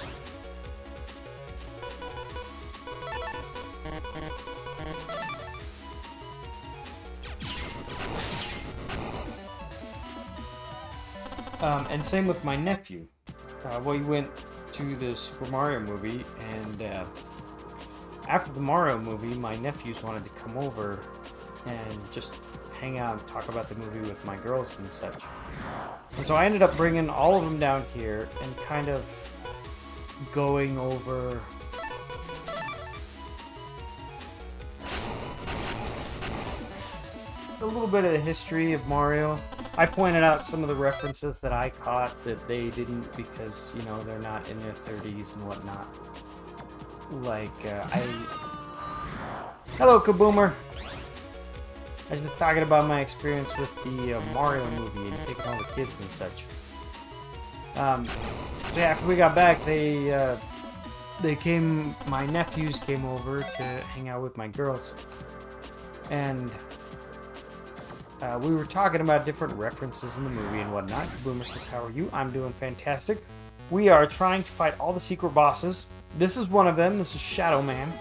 And same with my nephew. We went to the Super Mario movie, and after the Mario movie, my nephews wanted to come over and just hang out and talk about the movie with my girls and such. And so I ended up bringing all of them down here and kind of going over a little bit of the history of Mario. I pointed out some of the references that I caught that they didn't, because, you know, they're not in their 30s and whatnot. Like, Hello, Kaboomer! I was just talking about my experience with the Mario movie and taking all the kids and such. So yeah, after we got back, my nephews came over to hang out with my girls. And we were talking about different references in the movie and whatnot. Boomer says, "How are you?" I'm doing fantastic. We are trying to fight all the secret bosses. This is one of them. This is Shadow Man.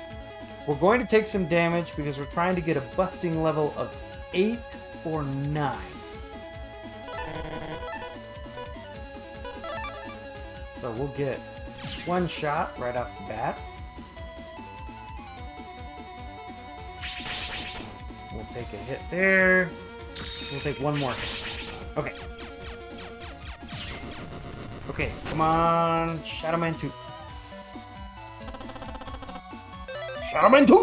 We're going to take some damage because we're trying to get a busting level of 8 or 9. So we'll get one shot right off the bat. We'll take a hit there. We'll take one more hit. Okay. Okay, come on. Shadow Man 2. Shadow Man 2!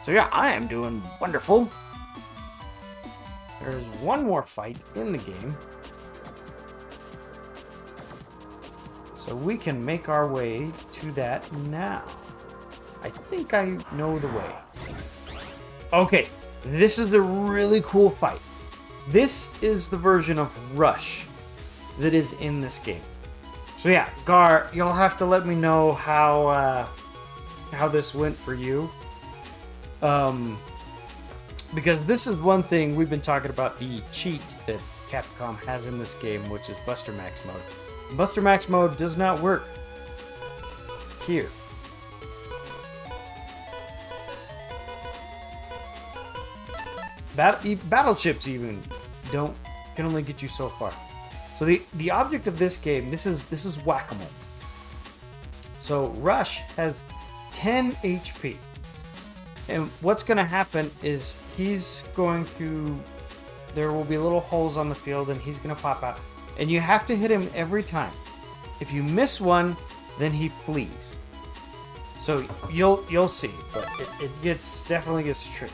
So yeah, I am doing wonderful. There's one more fight in the game. So we can make our way to that now. I think I know the way. Okay, this is a really cool fight. This is the version of Rush that is in this game. So yeah, Gar, you'll have to let me know how this went for you. Because this is one thing we've been talking about, the cheat that Capcom has in this game, which is Buster Max mode. Buster Max mode does not work here. Battle chips even can only get you so far. So the object of this game, this is whack-a-mole. So Rush has 10 HP. And what's going to happen is there will be little holes on the field and he's going to pop out. And you have to hit him every time. If you miss one, then he flees. So you'll see, but it definitely gets tricky.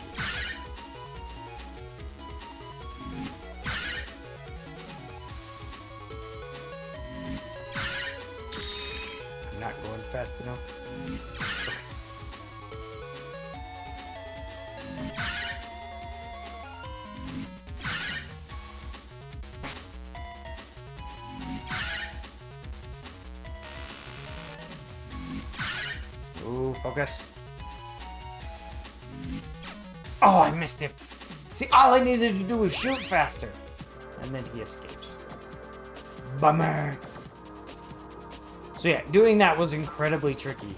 I'm not going fast enough. Ooh, focus. Oh, I missed him. See, all I needed to do was shoot faster. And then he escapes. Bummer. So yeah, doing that was incredibly tricky.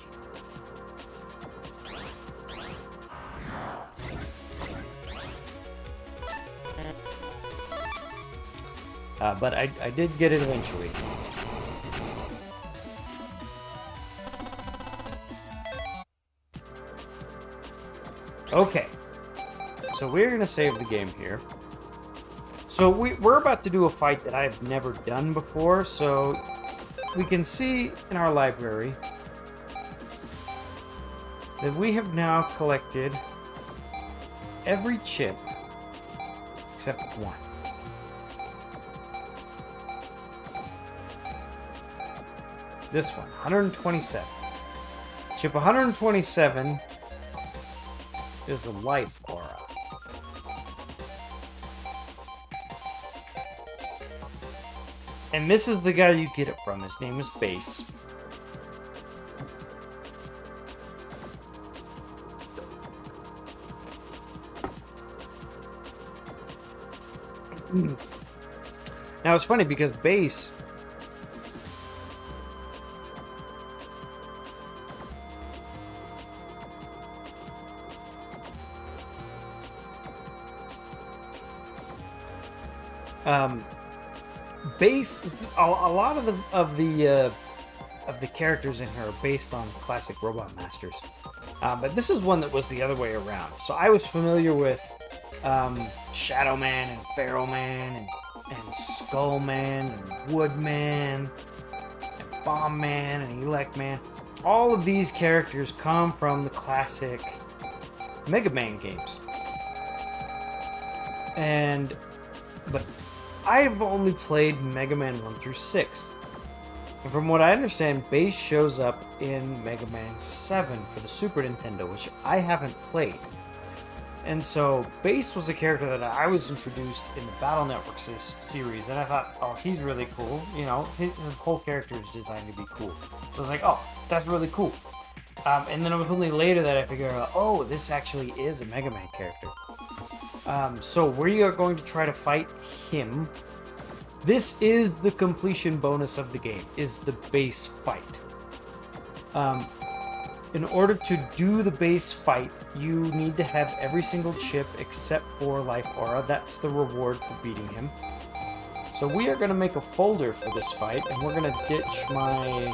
But I did get it eventually. Okay, so we're going to save the game here. So we're about to do a fight that I've never done before, so we can see in our library that we have now collected every chip except one. This one, 127. Chip 127 is a life aura. And this is the guy you get it from. His name is Base. Now it's funny because Base a lot of the characters in here are based on classic Robot Masters, but this is one that was the other way around. So I was familiar with Shadow Man and Pharaoh Man and Skull Man and Wood Man and Bomb Man and Elect Man. All of these characters come from the classic Mega Man games, but I've only played Mega Man 1 through 6. And from what I understand, Base shows up in Mega Man 7 for the Super Nintendo, which I haven't played. And so Base was a character that I was introduced in the Battle Network series, and I thought, oh, he's really cool. You know, his whole character is designed to be cool. So I was like, oh, that's really cool. And then it was only later that I figured out, oh, this actually is a Mega Man character. So we are going to try to fight him. This is the completion bonus of the game, is the Base fight. In order to do the Base fight, you need to have every single chip except for Life Aura. That's the reward for beating him. So we are going to make a folder for this fight, and we're going to ditch my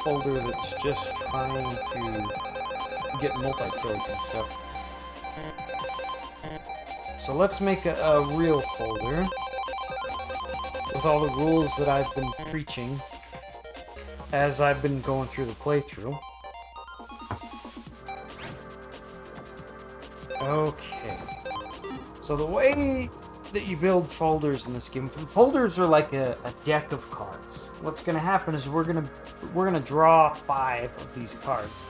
folder that's just trying to get multi-kills and stuff. So let's make a real folder with all the rules that I've been preaching as I've been going through the playthrough. Okay. So the way that you build folders in this game, folders are like a deck of cards. What's going to happen is we're gonna draw 5 of these cards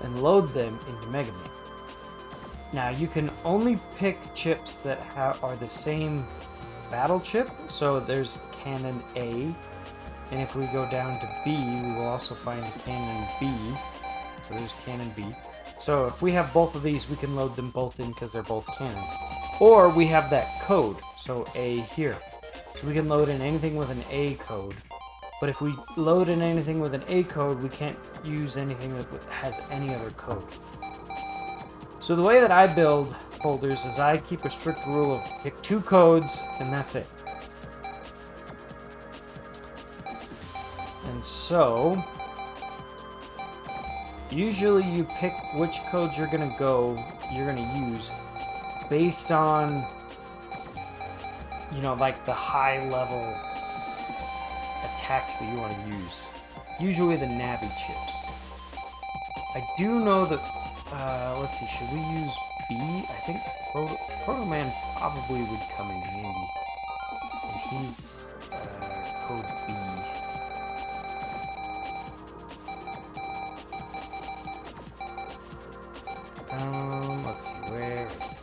and load them into Mega Man. Now, you can only pick chips that are the same battle chip. So there's Cannon A, and if we go down to B, we will also find Cannon B. So there's Cannon B. So if we have both of these, we can load them both in because they're both cannon. Or we have that code, so A here. So we can load in anything with an A code. But if we load in anything with an A code, we can't use anything that has any other code. So the way that I build folders is I keep a strict rule of pick 2 codes, and that's it. And so, usually you pick which codes you're gonna use based on, you know, like the high level attacks that you want to use. Usually the Navi chips. I do know that, let's see, should we use B? I think Proto Man probably would come in handy. And he's code B. Let's see, where is it?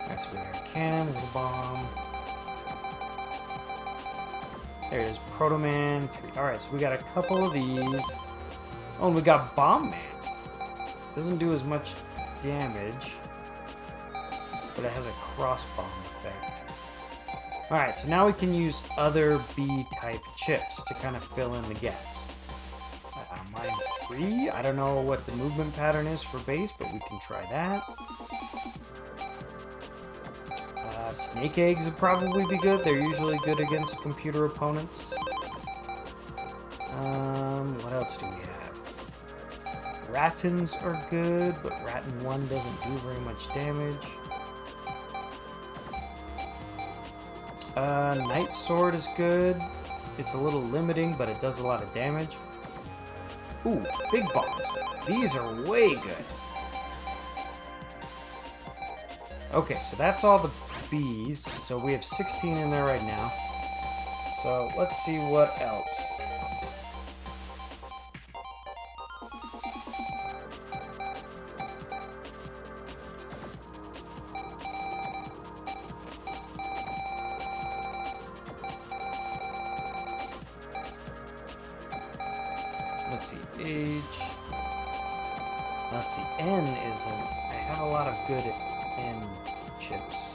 That's where Cannon, little bomb. There it is, Proto Man 3. Alright, so we got a couple of these. Oh, and we got Bomb Man. Doesn't do as much damage, but it has a cross bomb effect. Alright, so now we can use other B-type chips to kind of fill in the gaps. Mine 3? I don't know what the movement pattern is for Base, but we can try that. Snake eggs would probably be good. They're usually good against computer opponents. What else do we have? Rattans are good, but Rattan 1 doesn't do very much damage. Night Sword is good. It's a little limiting, but it does a lot of damage. Ooh, big bombs. These are way good. Okay, so that's all the bees. So we have 16 in there right now. So let's see what else. Let's see, age. Let's see, N isn't. I have a lot of good N chips.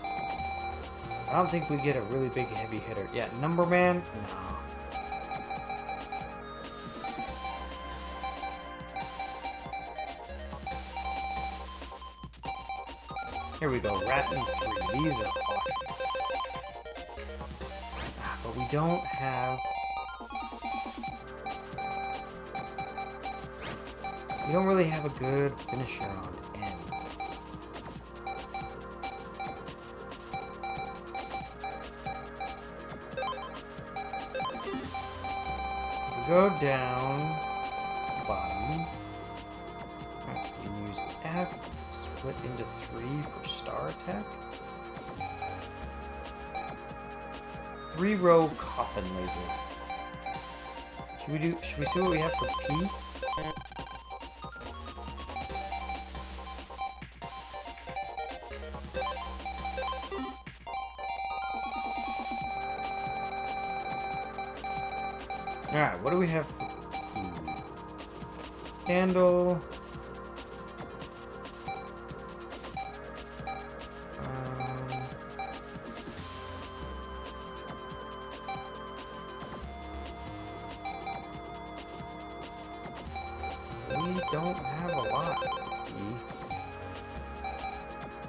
I don't think we get a really big heavy hitter. Yeah, Number Man? No. Here we go, Rattan 3. These are awesome. But we don't have... We don't really have a good finisher on N. We go down to the bottom. Alright, so we can use F, split into 3 for star attack. 3-row coffin laser. Should we see what we have for P? Alright, what do we have for P? Candle. We don't have a lot for P.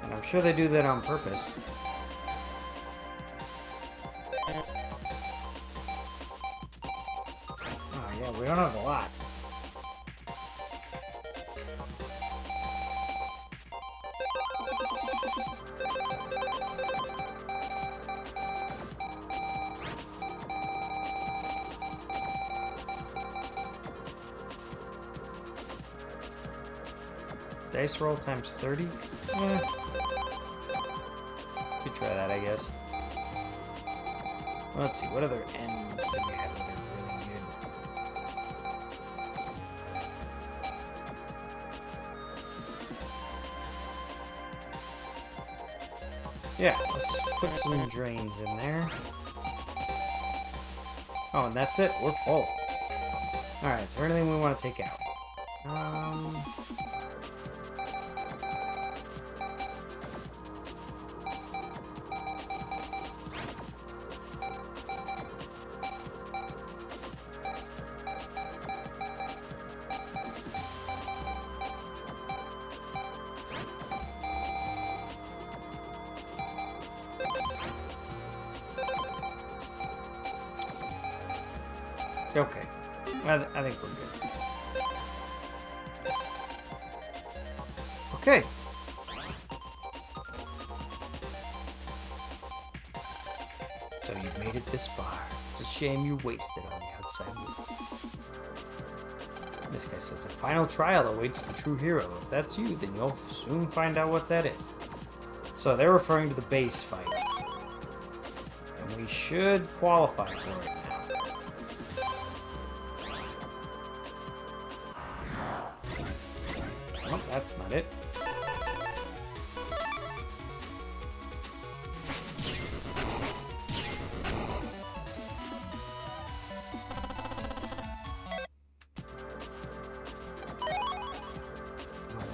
And I'm sure they do that on purpose. We don't have a lot. Dice roll times 30? Could try that, I guess. Well, let's see, what other N's do we have that are really good? Yeah, let's put some drains in there. Oh, and that's it. We're full. Alright, is there anything we want to take out? Okay. I think we're good. Okay. So you've made it this far. It's a shame you wasted on the outside world. This guy says, a final trial awaits the true hero. If that's you, then you'll soon find out what that is. So they're referring to the base fight. And we should qualify for it. That's not it.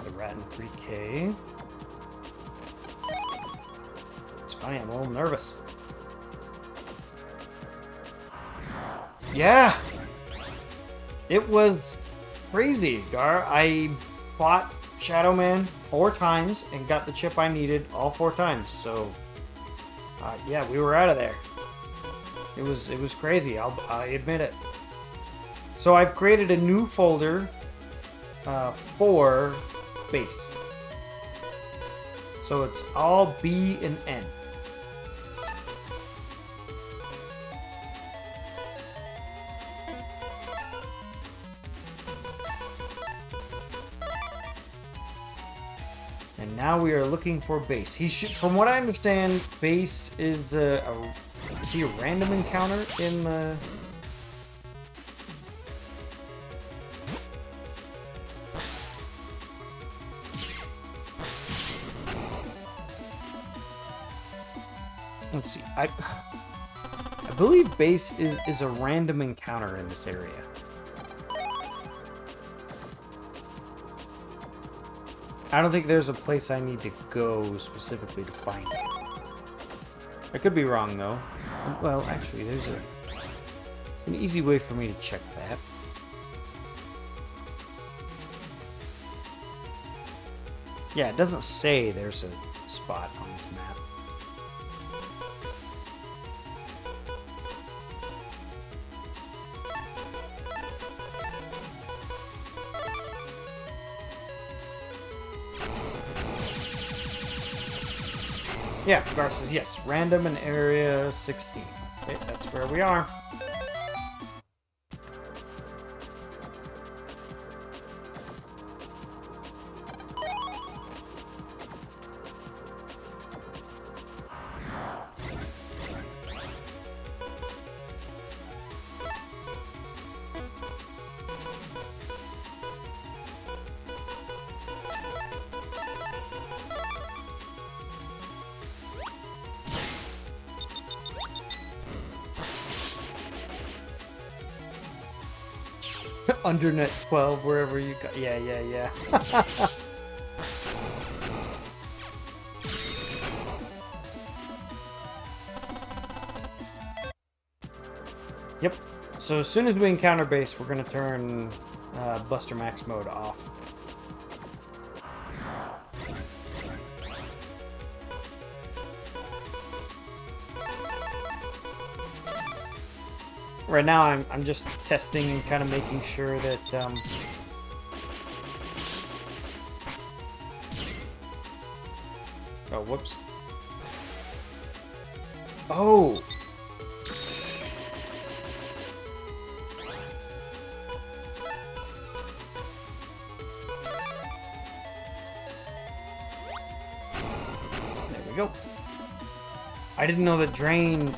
The Rattan 3K. It's funny, I'm a little nervous. Yeah! It was crazy, Gar. I fought Shadow Man 4 times and got the chip I needed all 4 times, so Yeah, we were out of there. It was crazy. I admit it. So I've created a new folder for base. So it's all B and N. And now we are looking for base. He should, from what I understand, base is is he a random encounter in the? Let's see. I believe base is a random encounter in this area. I don't think there's a place I need to go specifically to find it. I could be wrong, though. Well, actually, there's an easy way for me to check that. Yeah, it doesn't say there's a spot on this map. Yeah, Gar says yes. Random in area 16. Okay, that's where we are. Under net 12, wherever you got. Yeah. Yep. So as soon as we encounter base, we're gonna turn Buster Max mode off. Right now, I'm just testing and kind of making sure that oh, whoops. Oh. There we go. I didn't know that drain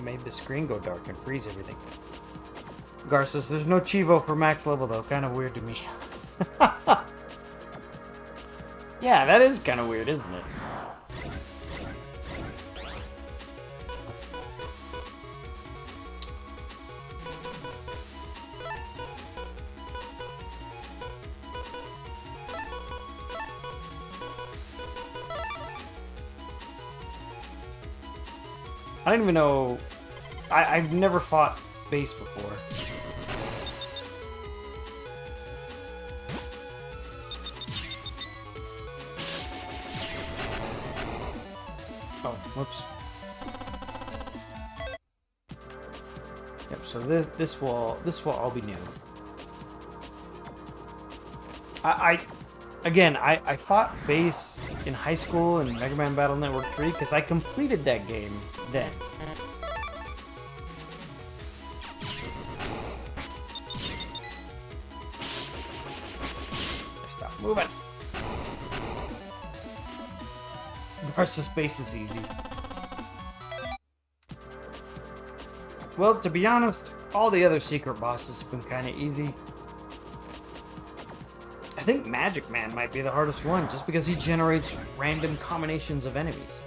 made the screen go dark and freeze everything. Gar says there's no Chivo for max level though. Kind of weird to me. Yeah, that is kind of weird, isn't it? I don't even know. I've never fought base before. Oh, whoops. Yep. So this will all be new. I fought base in high school in Mega Man Battle Network 3 because I completed that game then. Stop moving. Versus base is easy. Well, to be honest, all the other secret bosses have been kind of easy. I think Magic Man might be the hardest one, just because he generates random combinations of enemies.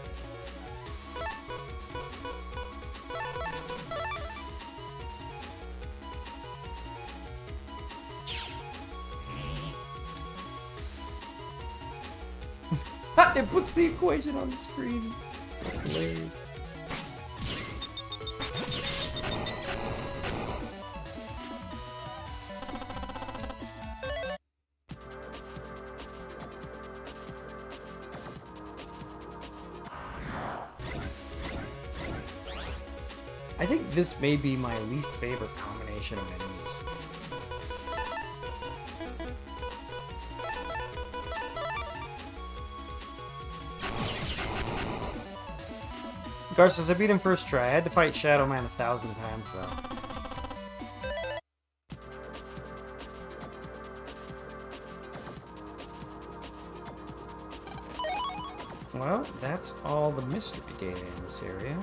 It puts the equation on the screen. That's hilarious. I think this may be my least favorite combination of enemies. Garces, I beat him first try. I had to fight Shadow Man 1,000 times, though. Well, that's all the mystery data in this area.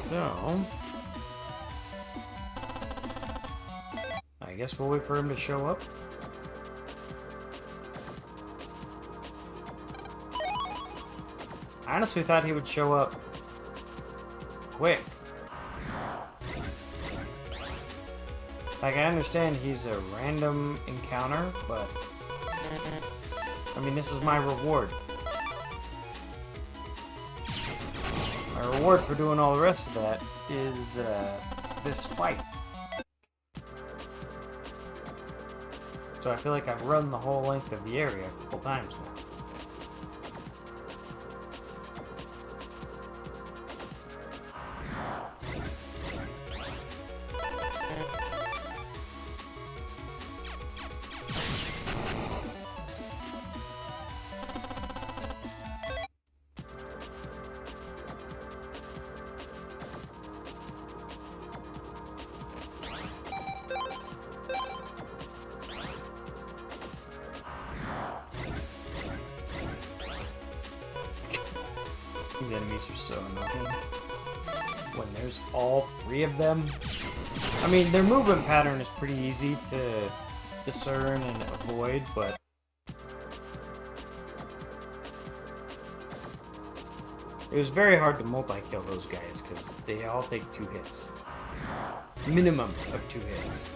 So, I guess we'll wait for him to show up. I honestly thought he would show up quick. Like, I understand he's a random encounter, but I mean, this is my reward. My reward for doing all the rest of that is this fight. So I feel like I've run the whole length of the area a couple times now. These enemies are so annoying. When there's all three of them. I mean, their movement pattern is pretty easy to discern and avoid, but it was very hard to multi-kill those guys because they all take 2 hits. Minimum of 2 hits.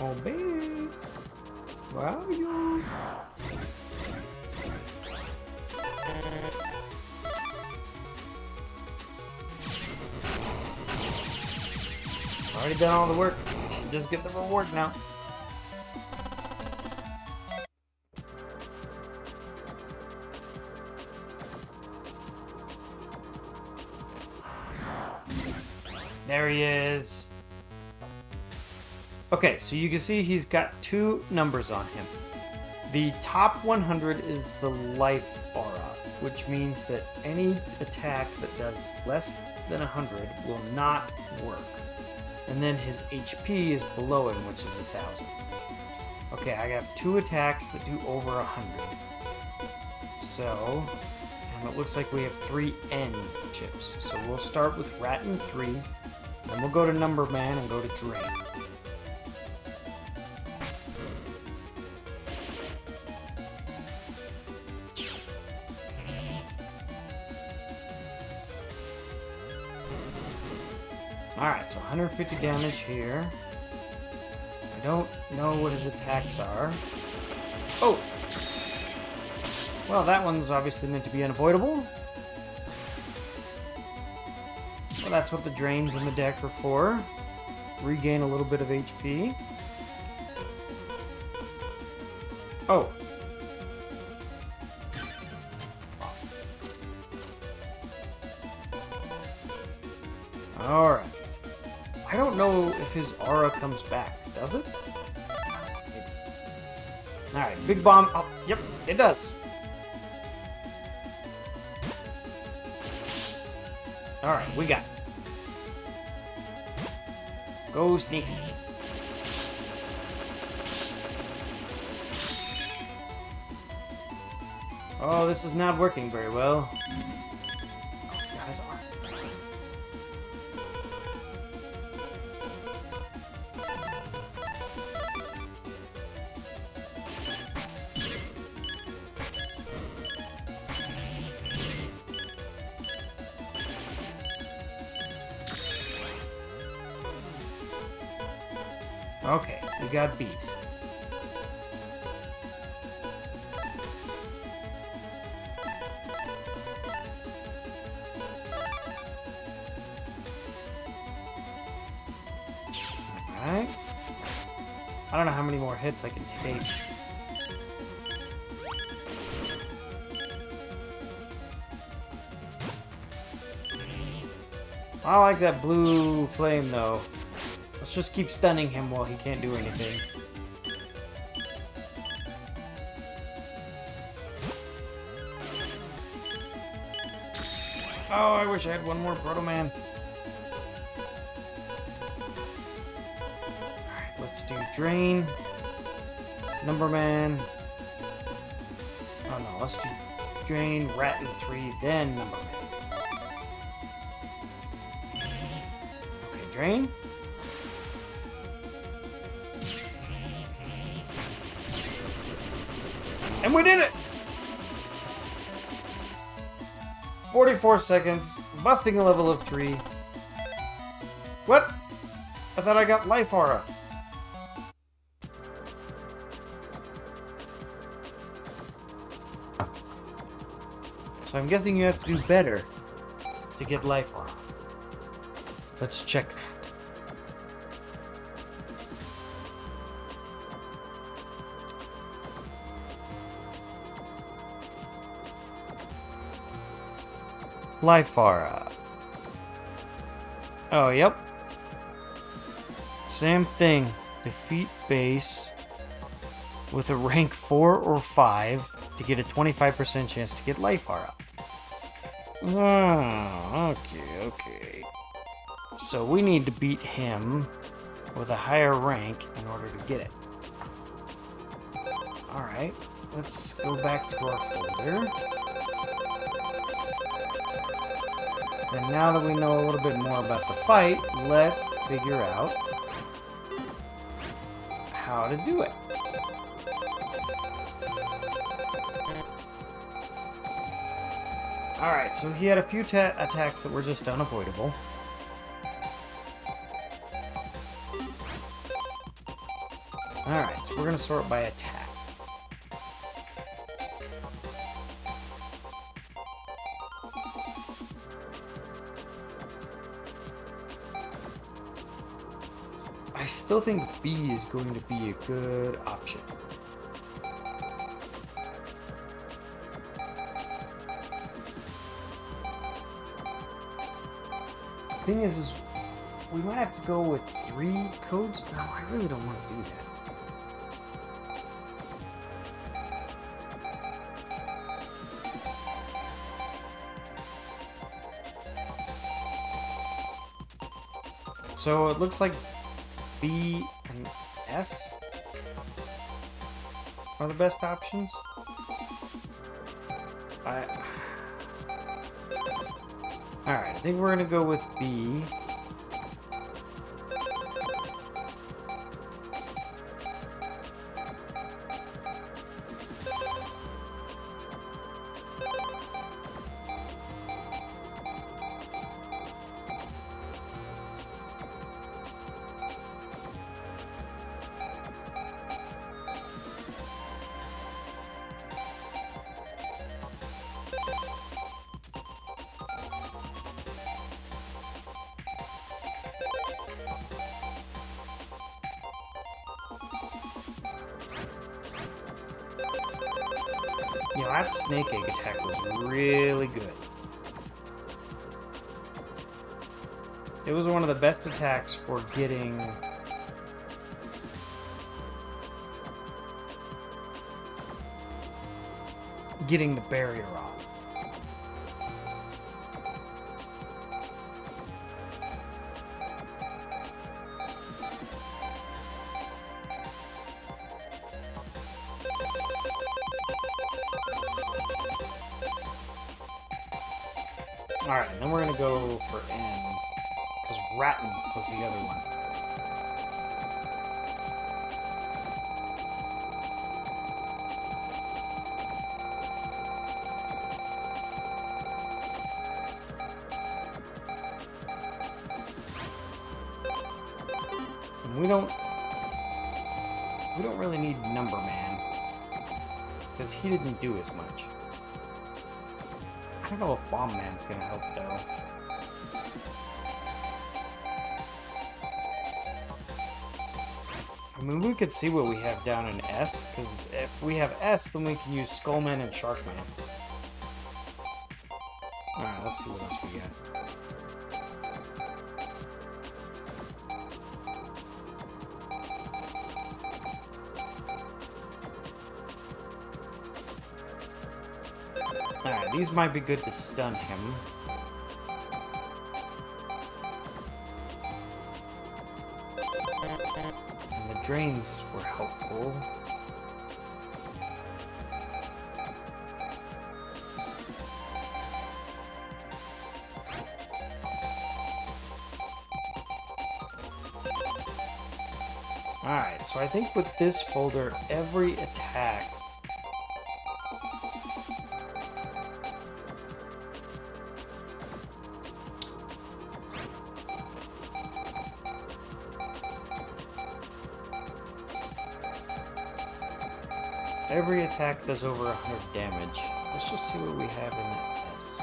Oh, baby, where are you? Already done all the work. Should just get the reward now. There he is. Okay, so you can see he's got 2 numbers on him. The top 100 is the life aura, which means that any attack that does less than 100 will not work. And then his HP is below him, which is 1,000. Okay, I have 2 attacks that do over 100. So, and it looks like we have 3 end chips. So we'll start with Rat and 3, then we'll go to Number Man and go to Drain. Alright, so 150 damage here. I don't know what his attacks are. Oh! Well, that one's obviously meant to be unavoidable. Well, that's what the drains in the deck are for. Regain a little bit of HP. Oh! Alright. I don't know if his aura comes back. Does it? Alright, big bomb. Oh, yep, it does. Alright, we got it. Go sneaky. Oh, this is not working very well. Oh, he got his arm. Okay, we got bees. Alright. I don't know how many more hits I can take. I like that blue flame, though. Let's just keep stunning him while he can't do anything. Oh, I wish I had one more Proto Man. Alright, let's do Drain. Number Man. Oh no, let's do Drain, Rat in 3, then Number Man. Okay, Drain. And we did it! 44 seconds, busting a level of 3. What? I thought I got Life Aura. So I'm guessing you have to do better to get Life Aura. Let's check that. Life Aura. Oh, yep. Same thing. Defeat base with a rank 4 or 5 to get a 25% chance to get Life Aura. Oh, okay. So we need to beat him with a higher rank in order to get it. Alright, let's go back to our folder. And now that we know a little bit more about the fight, let's figure out how to do it. Alright, so he had a few attacks that were just unavoidable. Alright, so we're going to sort by attack. I still think B is going to be a good option. The thing is we might have to go with 3 codes. No, I really don't want to do that. So it looks like B and S are the best options. Alright, I think we're gonna go with B. You know, that snake egg attack was really good. It was one of the best attacks for getting the barrier off. Alright, then we're gonna go for N, because Ratton was the other one. And we don't We don't really need Number Man. Because he didn't do as much. I don't know if Bomb Man's gonna help though. I mean, we could see what we have down in S, because if we have S, then we can use Skullman and Sharkman. Alright, let's see what else we got. Alright, these might be good to stun him. And the drains were helpful. Alright, so I think with this folder, every attack does over 100 damage. Let's just see what we have in S.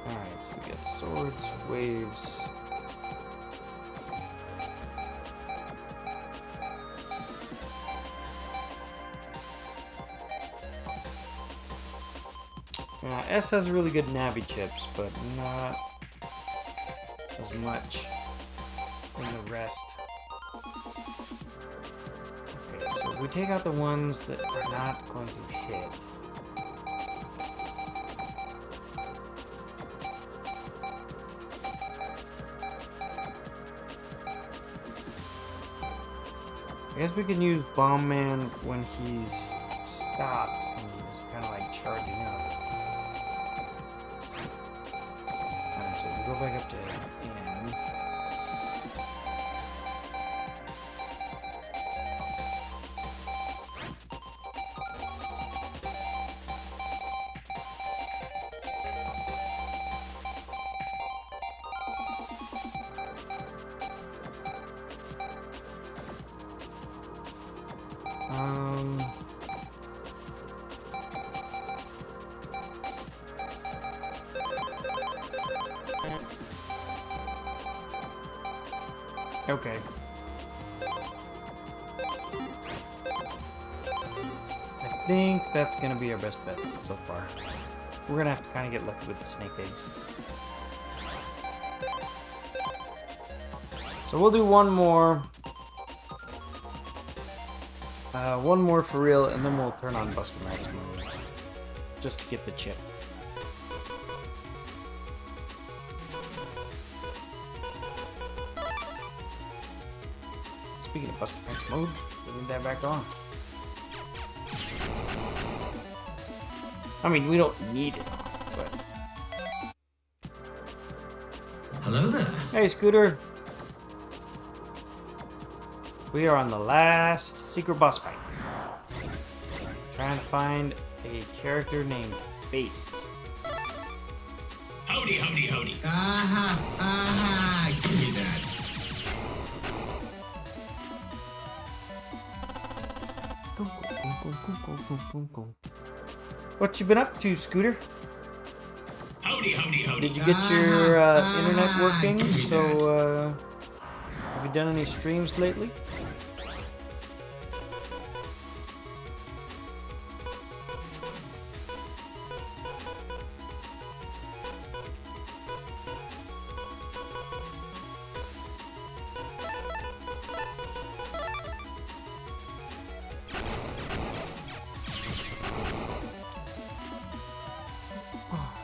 Alright, so we got swords, waves. S has really good Navi chips, but not as much in the rest. Okay, so we take out the ones that are not going to hit. I guess we can use Bomb Man when he's stopped and he's kind of like charging up. Alright, so we go back up to N. Okay. I think that's gonna be our best bet so far. We're gonna have to kind of get lucky with the snake eggs. So we'll do one more. One more for real, and then we'll turn on Buster Max mode. Just to get the chip. Speaking of Buster Max mode, we need that back on. I mean, we don't need it, but... Hello there. Hey, Scooter! We are on the last secret boss fight. Trying to find a character named Face. Howdy, howdy, howdy. Aha, aha, give me that. What you been up to, Scooter? Howdy, howdy, howdy. Did you get your internet working? So, have you done any streams lately?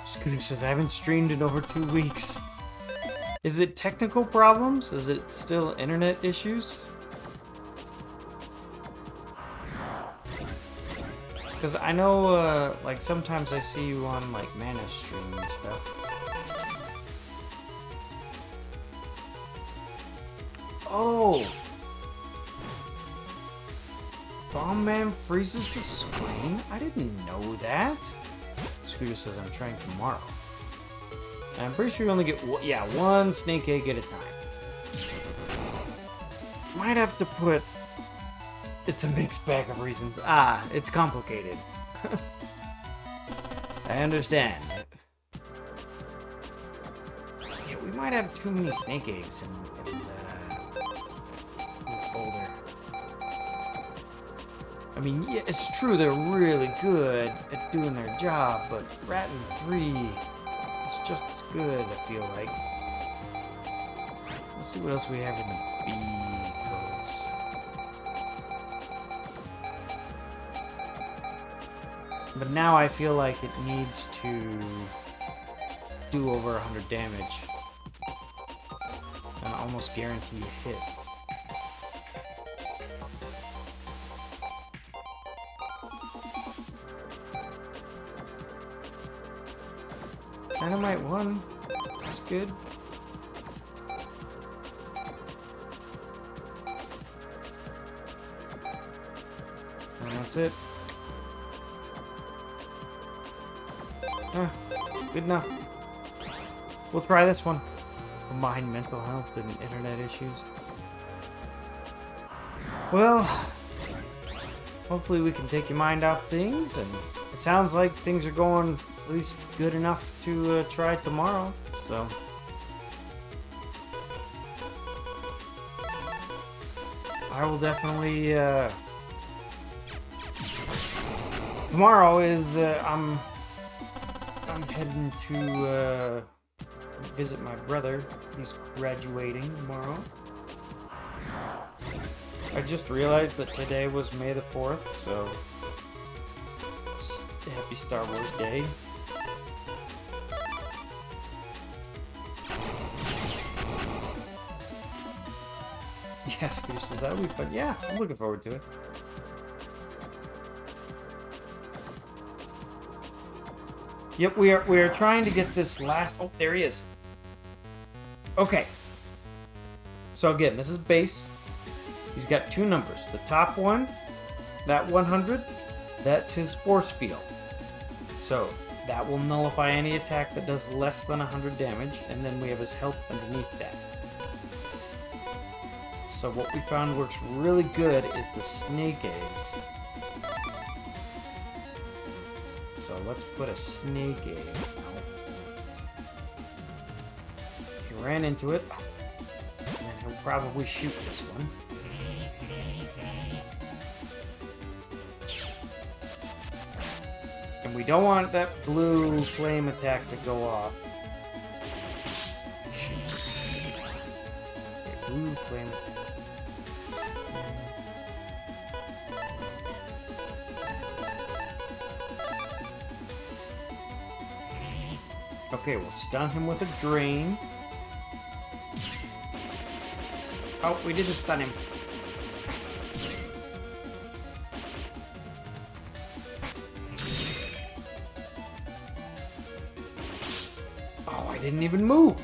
Scooter says, I haven't streamed in over 2 weeks. Is it technical problems? Is it still internet issues? Because I know, like, sometimes I see you on, like, Mana stream and stuff. Oh! Bomb Man freezes the screen? I didn't know that. Scooter says, I'm trying tomorrow. And I'm pretty sure you only get, one snake egg at a time. Might have to put... It's a mixed bag of reasons. It's complicated. I understand. Yeah, we might have too many snake eggs in the folder. I mean, yeah, it's true they're really good at doing their job, but Rat and 3 is just as good, I feel like. Let's see what else we have in the B codes. But now I feel like it needs to do over 100 damage. And almost guarantee a hit. Dynamite 1. That's good. And that's it. Good enough. We'll try this one. Combine mental health and internet issues. Well, hopefully we can take your mind off things, and it sounds like things are going at least good enough to try tomorrow, so. I will definitely, tomorrow is, I'm heading to, visit my brother. He's graduating tomorrow. I just realized that today was May the 4th, so happy Star Wars Day. Yeah, Scooter says that would be fun. Yeah, I'm looking forward to it. Yep, we are trying to get this last... Oh, there he is. Okay. So again, this is base. He's got two numbers. The top one, that 100, that's his force field. So that will nullify any attack that does less than 100 damage, and then we have his health underneath that. So what we found works really good is the snake eggs. So let's put a snake egg now. He ran into it, and then he'll probably shoot this one. And we don't want that blue flame attack to go off. Okay, blue flame attack. Okay, we'll stun him with a drain. Oh, we didn't stun him. Oh, I didn't even move.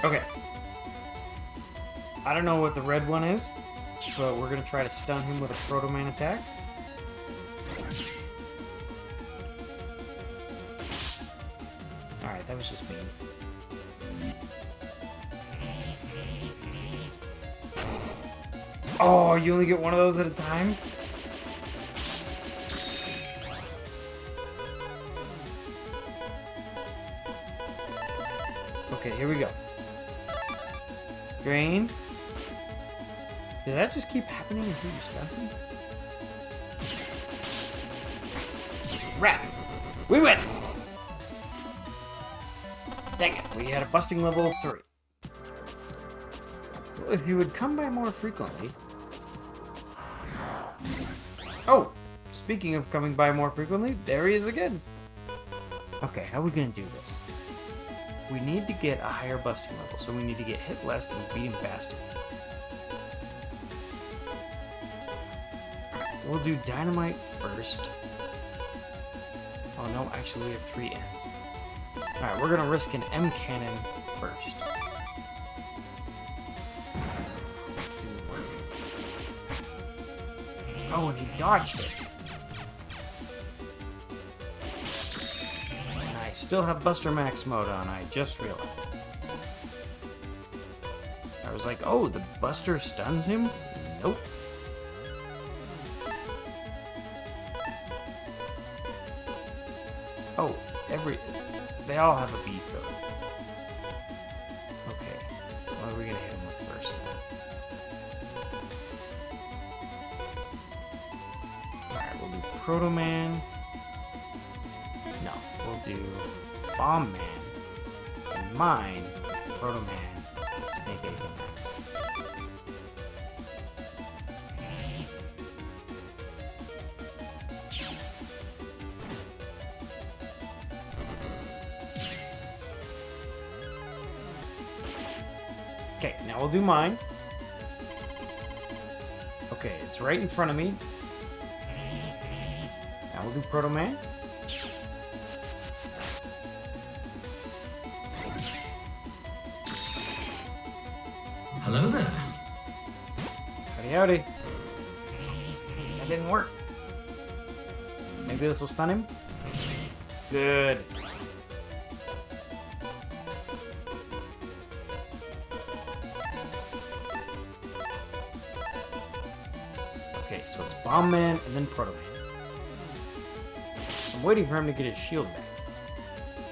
Okay. I don't know what the red one is, but we're going to try to stun him with a Proto Man attack. Alright, that was just mean. Oh, you only get one of those at a time? Okay, here we go. Drain. Did that just keep happening until you stun him? Rat! We win! Dang it, we had a busting level of 3. Well, if you would come by more frequently... Oh! Speaking of coming by more frequently, there he is again! Okay, how are we gonna do this? We need to get a higher busting level, so we need to get hit less and beat him faster. We'll do dynamite first. Oh no, actually we have 3 ends. Alright, we're gonna risk an M cannon first. Oh, and he dodged it. And I still have Buster Max mode on, I just realized. I was like, oh, the Buster stuns him? Nope. Oh, they all have a beat though. Okay, what are we gonna hit him with first then? Alright, we'll do Proto Man. No, we'll do Bomb Man. And mine, Proto Man, Snake Agent Man. Okay, now we'll do mine. Okay, it's right in front of me. Now we'll do Proto Man. Hello there. Howdy howdy. That didn't work. Maybe this will stun him? Good. Okay, so it's Bomb Man and then Proto Man. I'm waiting for him to get his shield back.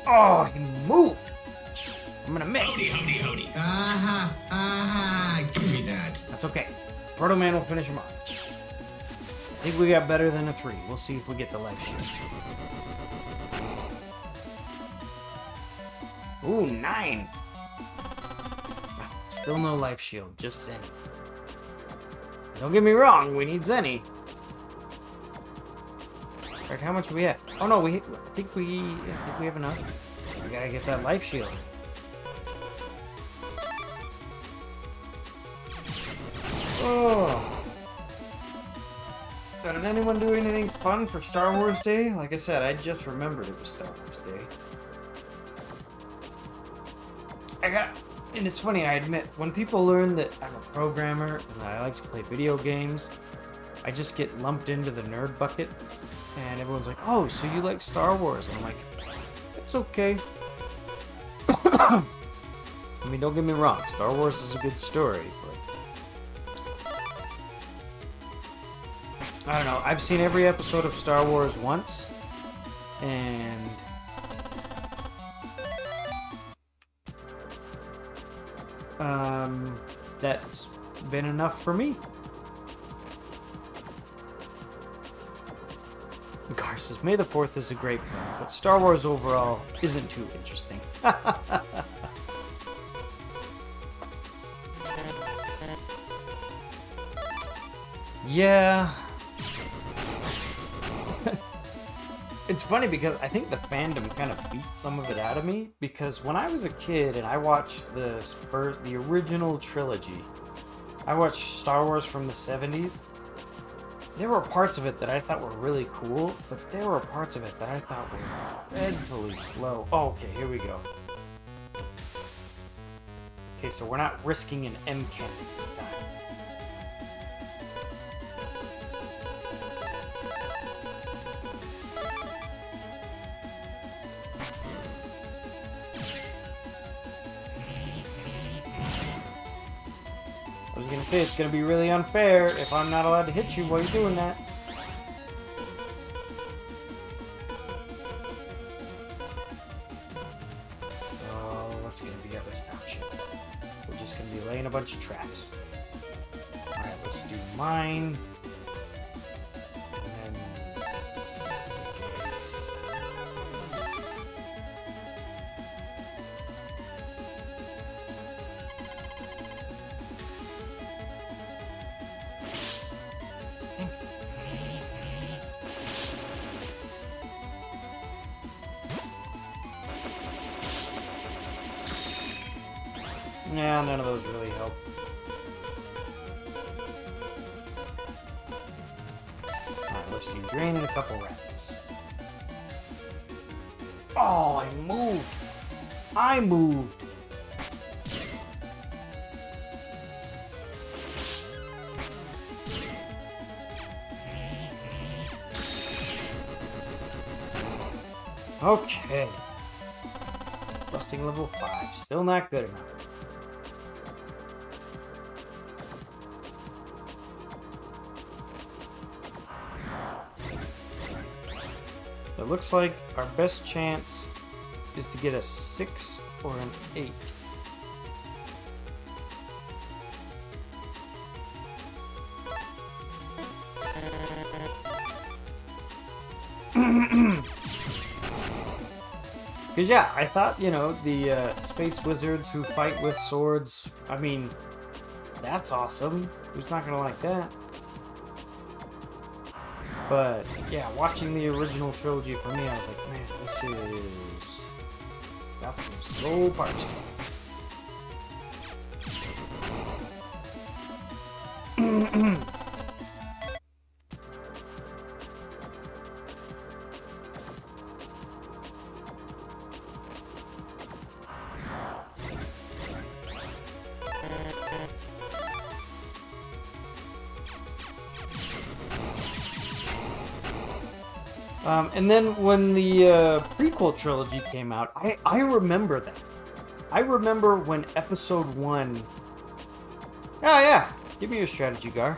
Oh, he moved! I'm gonna miss. Howdy. Aha, aha, give me that. That's okay. Proto Man will finish him off. I think we got better than a 3. We'll see if we get the life shield. Ooh, 9! Still no life shield, just Zenny. Don't get me wrong, we need Zenny. Alright, how much do we have? Oh no, I think we have enough. We gotta get that life shield. Oh. So did anyone do anything fun for Star Wars Day? Like I said, I just remembered it was Star Wars Day. And it's funny, I admit, when people learn that I'm a programmer and that I like to play video games, I just get lumped into the nerd bucket. And everyone's like, oh, so you like Star Wars? And I'm like, it's okay. I mean, don't get me wrong, Star Wars is a good story, but I don't know, I've seen every episode of Star Wars once, and that's been enough for me. Gar says, May the 4th is a great film, but Star Wars overall isn't too interesting. Yeah. It's funny because I think the fandom kind of beat some of it out of me, because when I was a kid and I watched the original trilogy, I watched Star Wars from the 70s. There were parts of it that I thought were really cool, but there were parts of it that I thought were dreadfully slow. Oh, okay, here we go. Okay, so we're not risking an M cannon this time. I was gonna say it's gonna be really unfair if I'm not allowed to hit you while you're doing that. Oh, what's gonna be our best option? We're just gonna be laying a bunch of traps. Alright, let's do mine. And then Snake. Yeah, none of those really helped. Alright, let's do drain and a couple rapids. Oh, I moved! I moved! Okay. Busting level 5. Still not good enough. It looks like our best chance is to get a 6 or an 8. Because, yeah, I thought, you know, the space wizards who fight with swords, I mean, that's awesome. Who's not gonna like that? But, yeah, watching the original trilogy for me, I was like, man, this is... got some slow parts. And then when the prequel trilogy came out, I remember that. I remember when episode 1... Oh, yeah. Give me your strategy, Gar.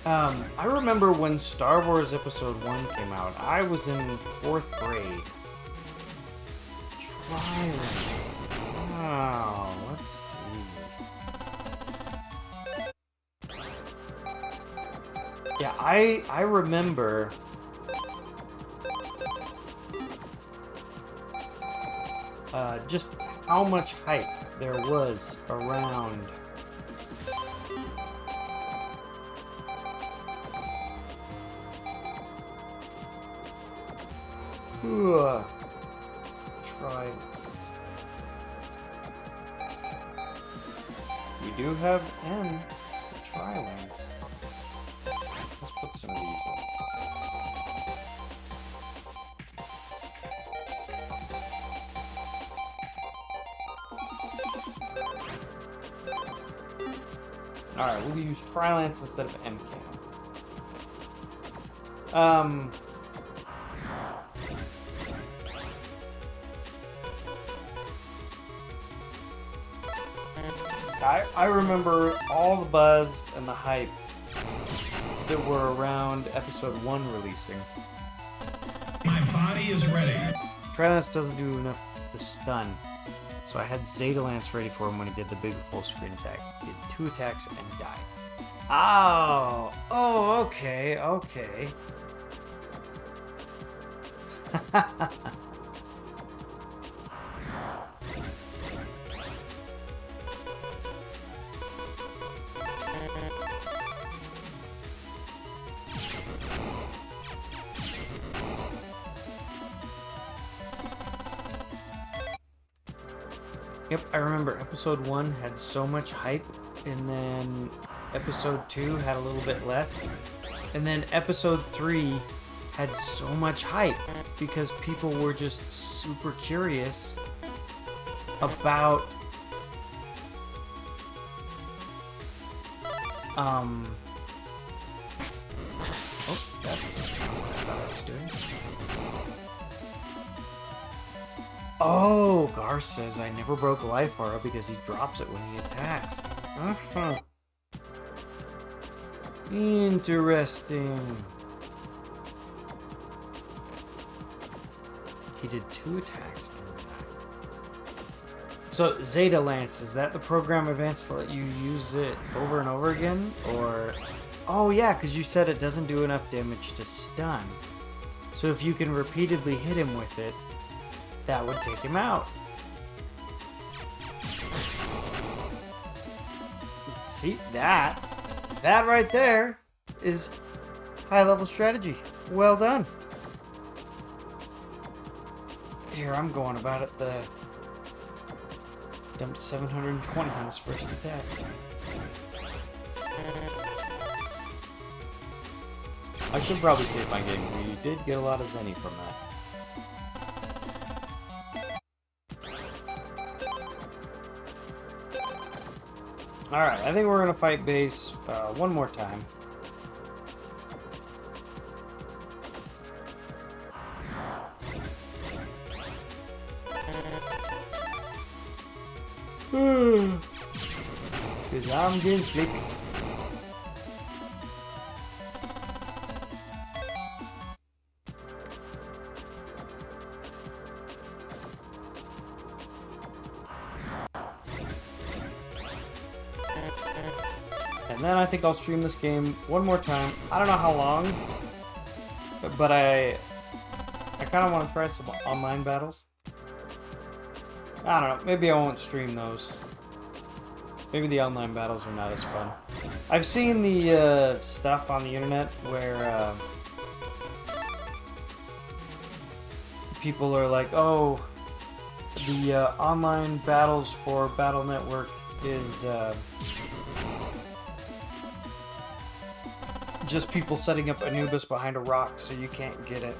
I remember when Star Wars episode 1 came out. I was in 4th grade. Trilands. Wow. Let's see. Yeah, I remember... just how much hype there was around Trilands. We do have N for Trilands. Let's put some of these in. Alright, we'll use Trilance instead of M-Cannon. I remember all the buzz and the hype that were around episode 1 releasing. My body is ready. Trilance doesn't do enough to stun, so I had Zeta Lance ready for him when he did the big full screen attack. He did 2 attacks and died. Oh, okay. Yep, I remember episode 1 had so much hype, and then episode 2 had a little bit less, and then episode 3 had so much hype because people were just super curious about oh, that's what I thought I was doing. Oh, Gar says I never broke Life Aura because he drops it when he attacks. Uh-huh. Interesting. He did 2 attacks and died. So, Zeta Lance, is that the program advance to let you use it over and over again? Or... Oh yeah, because you said it doesn't do enough damage to stun. So if you can repeatedly hit him with it, that would take him out. See, that right there is high-level strategy. Well done. Here, I'm going about it the... Dumped 720 on his first attack. I should probably save my game. We did get a lot of Zenny from that. Alright, I think we're going to fight base one more time. Because I'm getting sleepy. And then I think I'll stream this game one more time. I don't know how long, but I kind of want to try some online battles. I don't know. Maybe I won't stream those. Maybe the online battles are not as fun. I've seen the stuff on the internet where people are like, "Oh, the online battles for Battle Network is just people setting up Anubis behind a rock so you can't get it."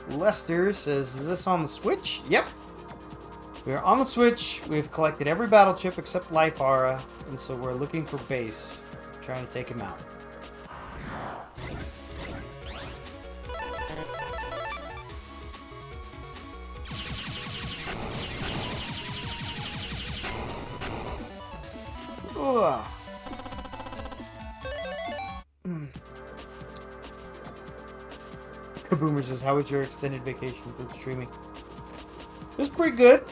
Lester says, "Is this on the Switch?" Yep. We are on the Switch. We've collected every battle chip except Life Aura, and so we're looking for base, trying to take him out. Ugh. Kaboomer says, "How was your extended vacation for streaming?" It was pretty good.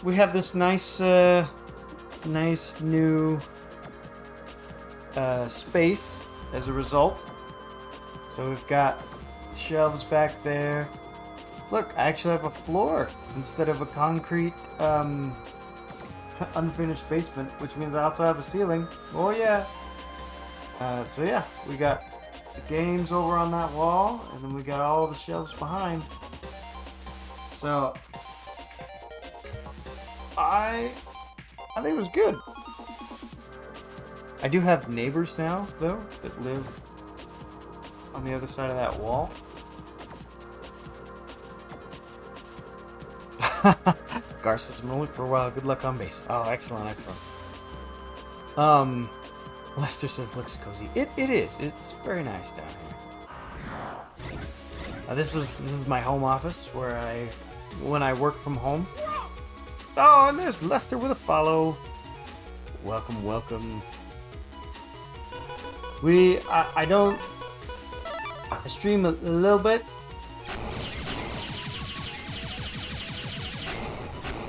We have this nice new space as a result. So we've got shelves back there. Look, I actually have a floor instead of a concrete unfinished basement, which means I also have a ceiling. Oh yeah. So yeah, we got the games over on that wall, and then we got all the shelves behind. So I think it was good. I do have neighbors now, though, that live on the other side of that wall. Gar says, "I'm only for a while. Good luck on base." Oh, excellent, excellent. Lester says, "Looks cozy." It is. It's very nice down here. This is my home office where when I work from home. Oh, and there's Lester with a follow. Welcome, welcome. I don't stream a little bit.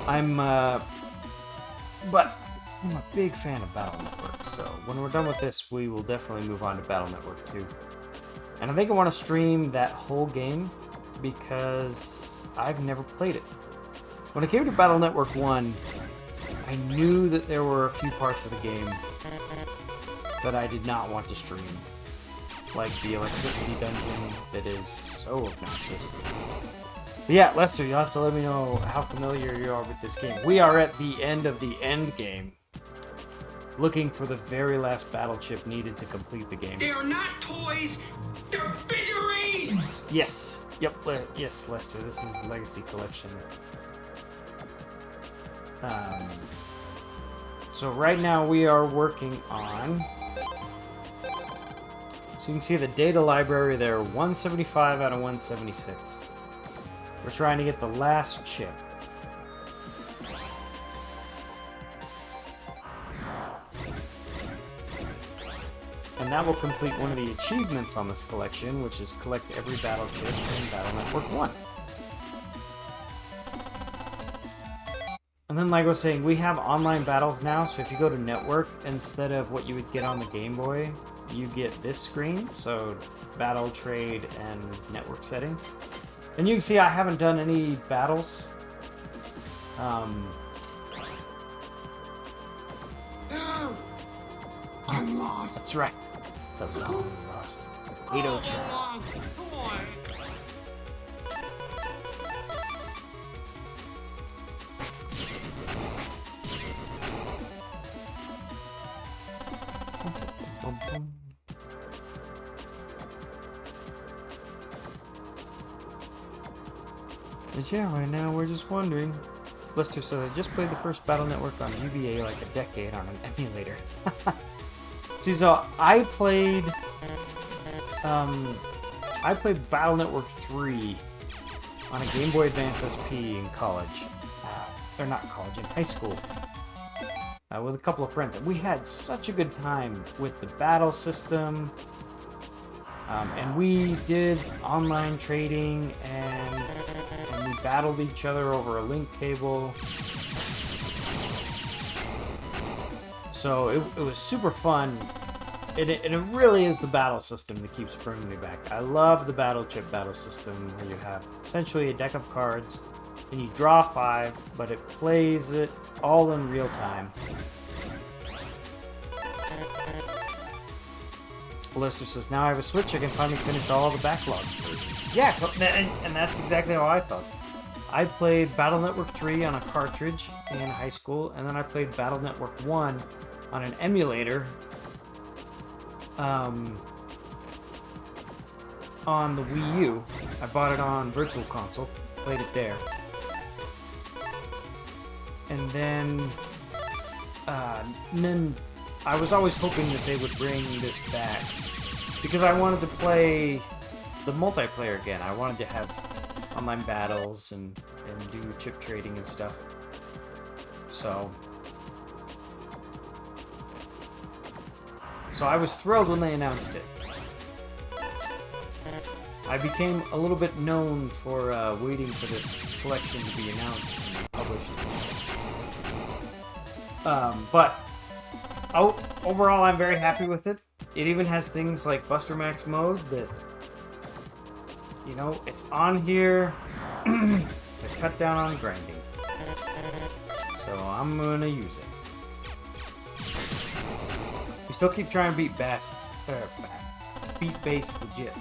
But I'm a big fan of Battle Network, so when we're done with this, we will definitely move on to Battle Network 2. And I think I want to stream that whole game because I've never played it. When it came to Battle Network 1, I knew that there were a few parts of the game that I did not want to stream. Like the electricity dungeon that is so obnoxious. But yeah, Lester, you'll have to let me know how familiar you are with this game. We are at the end of the end game, looking for the very last battle chip needed to complete the game. They are not toys, they're figurines! Yes. Yep. Yes, Lester, this is the Legacy Collection. So right now we are working on... So you can see the data library there, 175 out of 176. We're trying to get the last chip. And that will complete one of the achievements on this collection, which is collect every battle chip in Battle Network 1. And then, like I was saying, we have online battles now, so if you go to Network, instead of what you would get on the Game Boy, you get this screen, so Battle, Trade, and Network Settings. And you can see I haven't done any battles. I'm lost. That's right. The long lost. 802. But yeah, right now we're just wondering. Lester says, I just played the first Battle Network on GBA like a decade on an emulator. See, so I played Battle Network 3 on a Game Boy Advance SP in college. Or not college, in high school. with a couple of friends. We had such a good time with the battle system. And we did online trading, and we battled each other over a link cable. So it was super fun. And it really is the battle system that keeps bringing me back. I love the battle chip battle system, where you have essentially a deck of cards, and you draw 5, but it plays it all in real time. Lester says, now I have a Switch, I can finally finish all the backlog versions. Yeah, and that's exactly how I felt. I played Battle Network 3 on a cartridge in high school, and then I played Battle Network 1 on an emulator on the Wii U. I bought it on Virtual Console, played it there. And then I was always hoping that they would bring this back, because I wanted to play the multiplayer again. I wanted to have online battles and do chip trading and stuff. So I was thrilled when they announced it. I became a little bit known for waiting for this collection to be announced and published. But overall, I'm very happy with it. It even has things like Buster Max mode that, you know, it's on here to cut down on grinding. So I'm gonna use it. We still keep trying to beat Bass legit.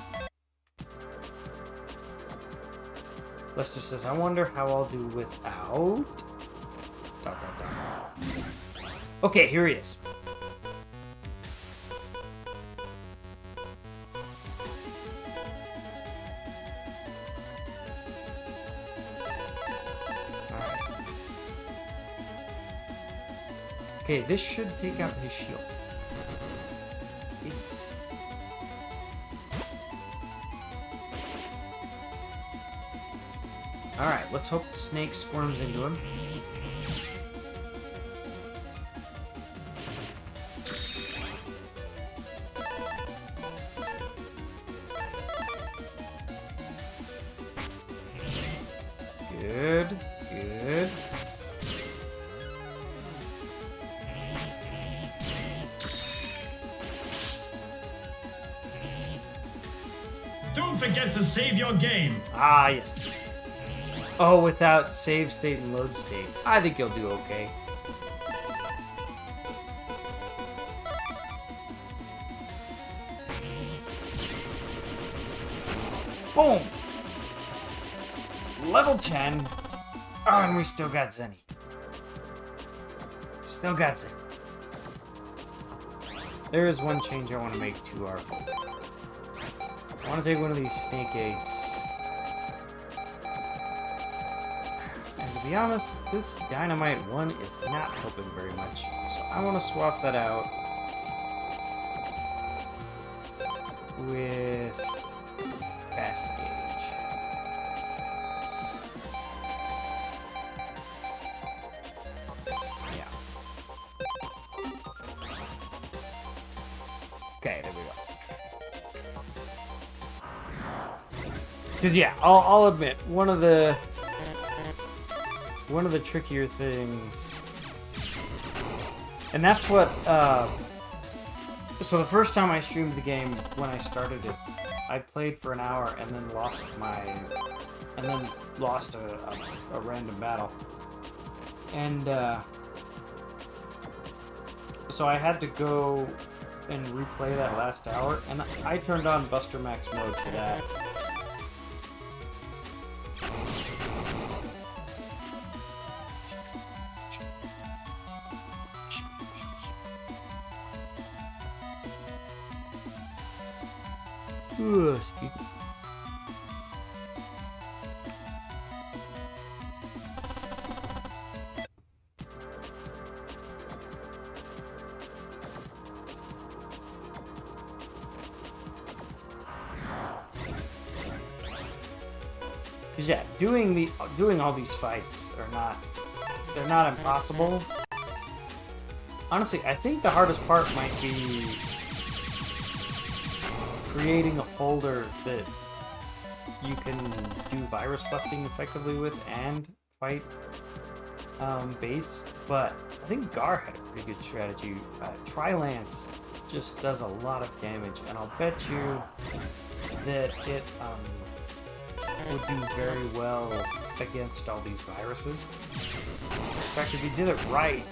Lester says, I wonder how I'll do without... ... Okay, here he is. Alright. Okay, this should take out his shield. Alright, let's hope the snake squirms into him. Good, good. Don't forget to save your game. Ah, yes. Oh, without save state and load state. I think you'll do okay. Boom! Level 10. Oh, and we still got Zenny. Still got Zenny. There is one change I want to make to our folder. I want to take one of these snake eggs. And to be honest, this Dynamite one is not helping very much. So I want to swap that out with Fast Gauge. Yeah. Okay, there we go. Because yeah, I'll admit, one of the trickier things, and that's what. So the first time I streamed the game, when I started it, I played for an hour and then lost a random battle, and so I had to go and replay that last hour, and I turned on Buster Max mode for that. Ooh, excuse me. Cause yeah, doing all these fights are not impossible. Honestly, I think the hardest part might be creating a folder that you can do virus busting effectively with and fight base. But I think Gar had a pretty good strategy. Tri-Lance just does a lot of damage, and I'll bet you that it would do very well against all these viruses. In fact, if you did it right,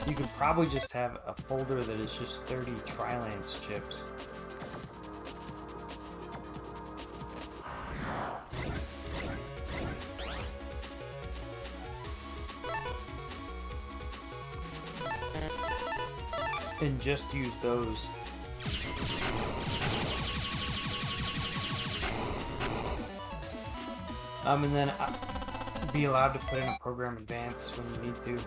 you could probably just have a folder that is just 30 Tri-Lance chips. And just use those. And then be allowed to put in a program advance when you need to.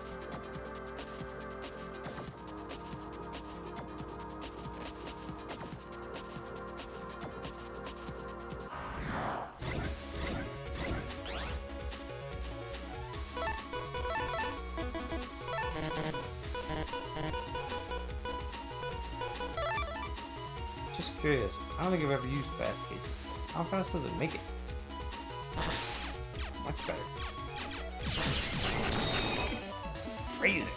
Just curious, I don't think I've ever used Fast Gate. How fast does it make it? Much better. Crazy.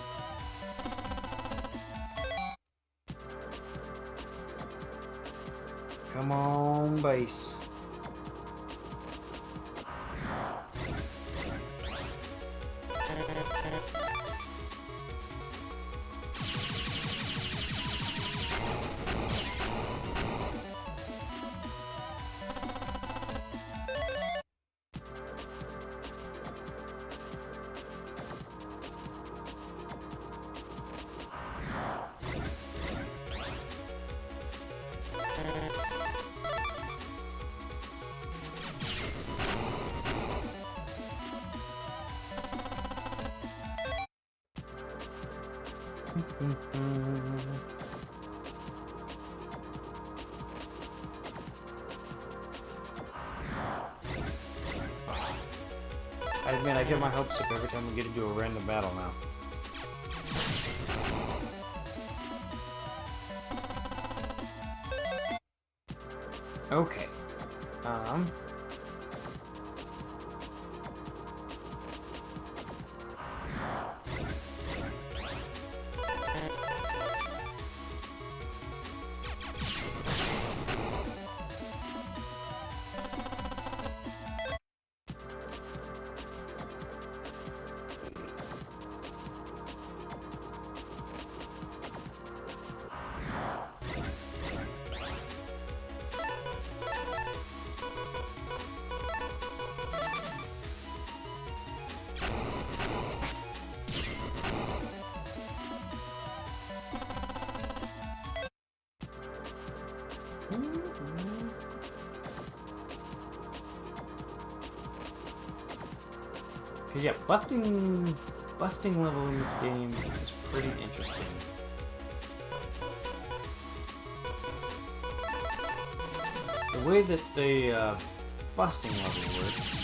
Come on, base. I admit, I get my hopes up every time we get into a random battle now. Okay. Cause yeah, busting level in this game is pretty interesting. The way that the busting level works.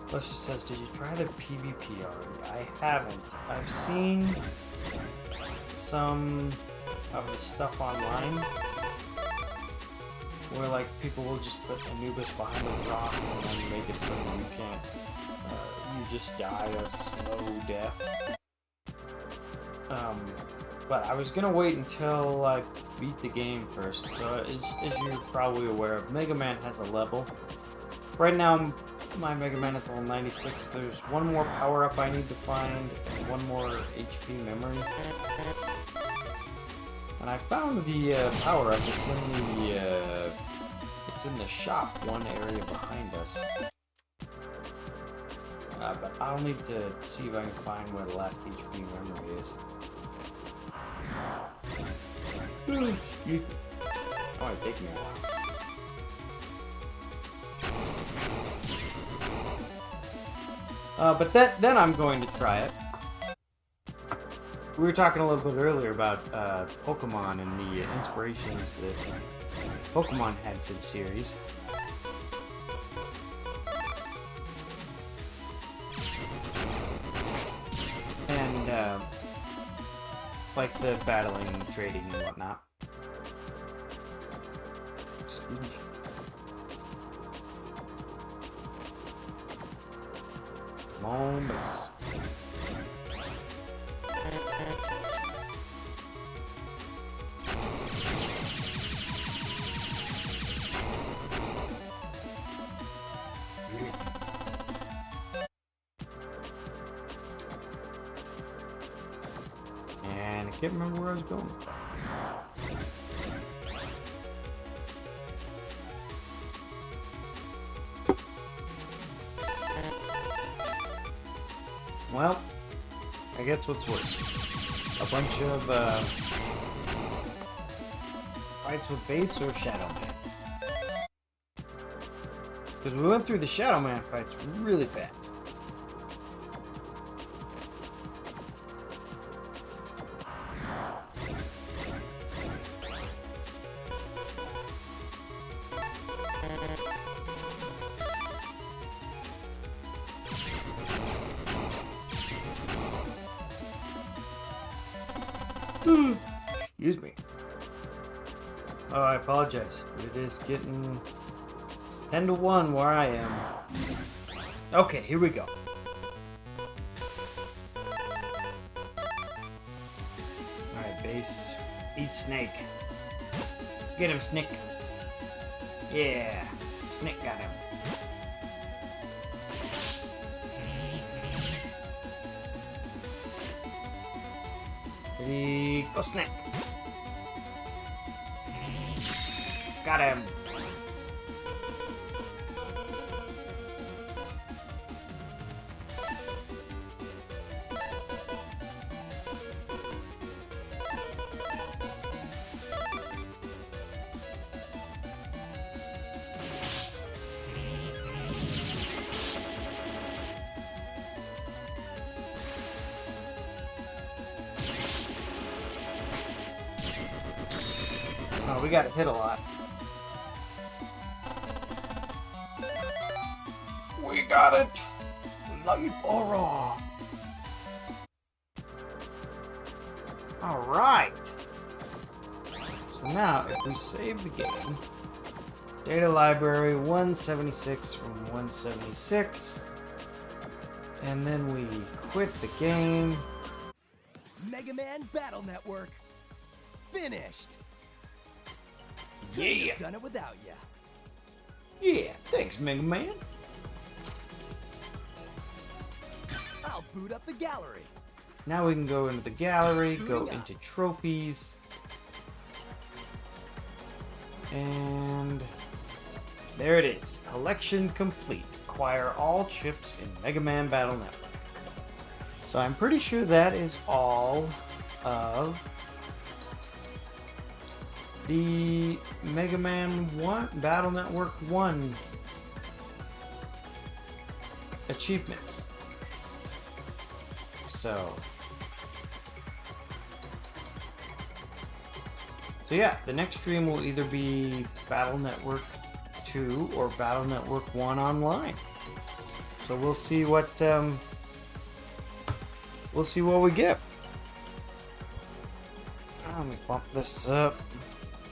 Plus it says, did you try the PvP already? I haven't. I've seen some of the stuff online where like people will just put Anubis behind a rock and then make it so you can't, you just die a slow death. But I was gonna wait until I beat the game first. So as you're probably aware of, Mega Man has a level. Right now, my Mega Man is level 96. There's one more power-up I need to find, and one more HP memory. And I found the power-up. It's in the shop, one area behind us. But I'll need to see if I can find where the last HP memory is. Excuse me. Oh, it takes me a while. But then I'm going to try it. we were talking a little bit earlier about Pokemon and the inspirations that Pokemon had for the series. And like the battling, trading, and whatnot. Excuse me. Come on, base. And I can't remember where I was going. Well, I guess what's worse. A bunch of fights with Base or Shadow Man. Because we went through the Shadow Man fights really fast. Excuse me. Oh, I apologize. It is getting... It's 10 to 1 where I am. Okay, here we go. Alright, Base. Eat Snake. Get him, Snake. Yeah. Snake got him. Ready, go Snake. Got him. Oh, we got hit a lot. We got it! Light aura! Alright! So now, if we save the game, data library 176 from 176, and then we quit the game. Mega Man Battle Network. Finished! Yeah! Done it without ya. Yeah, thanks, Mega Man. I'll boot up the gallery. Now we can go into the gallery, go Booting up. into trophies, and there it is. Collection complete. Acquire all chips in Mega Man Battle Network. So I'm pretty sure that is all of the Mega Man 1 Battle Network 1 achievements. So yeah, the next stream will either be Battle Network 2 or Battle Network 1 online. So we'll see what we get. Let me bump this up.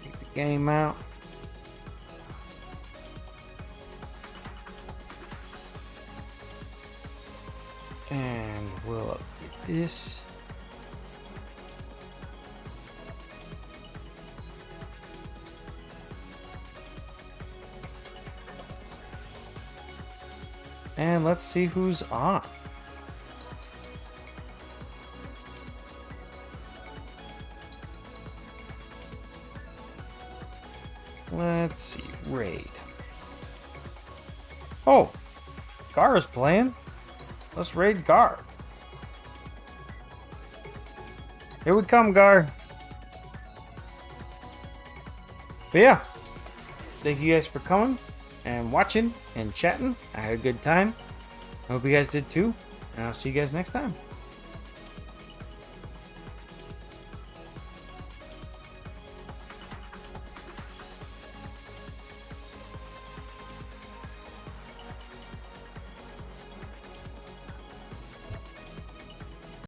Take the game out. And we'll update this. And let's see who's on. Let's see, raid. Oh, Gar is playing. Let's raid Gar. Here we come, Gar. But yeah, thank you guys for coming and watching and chatting. I had a good time. I hope you guys did too. And I'll see you guys next time.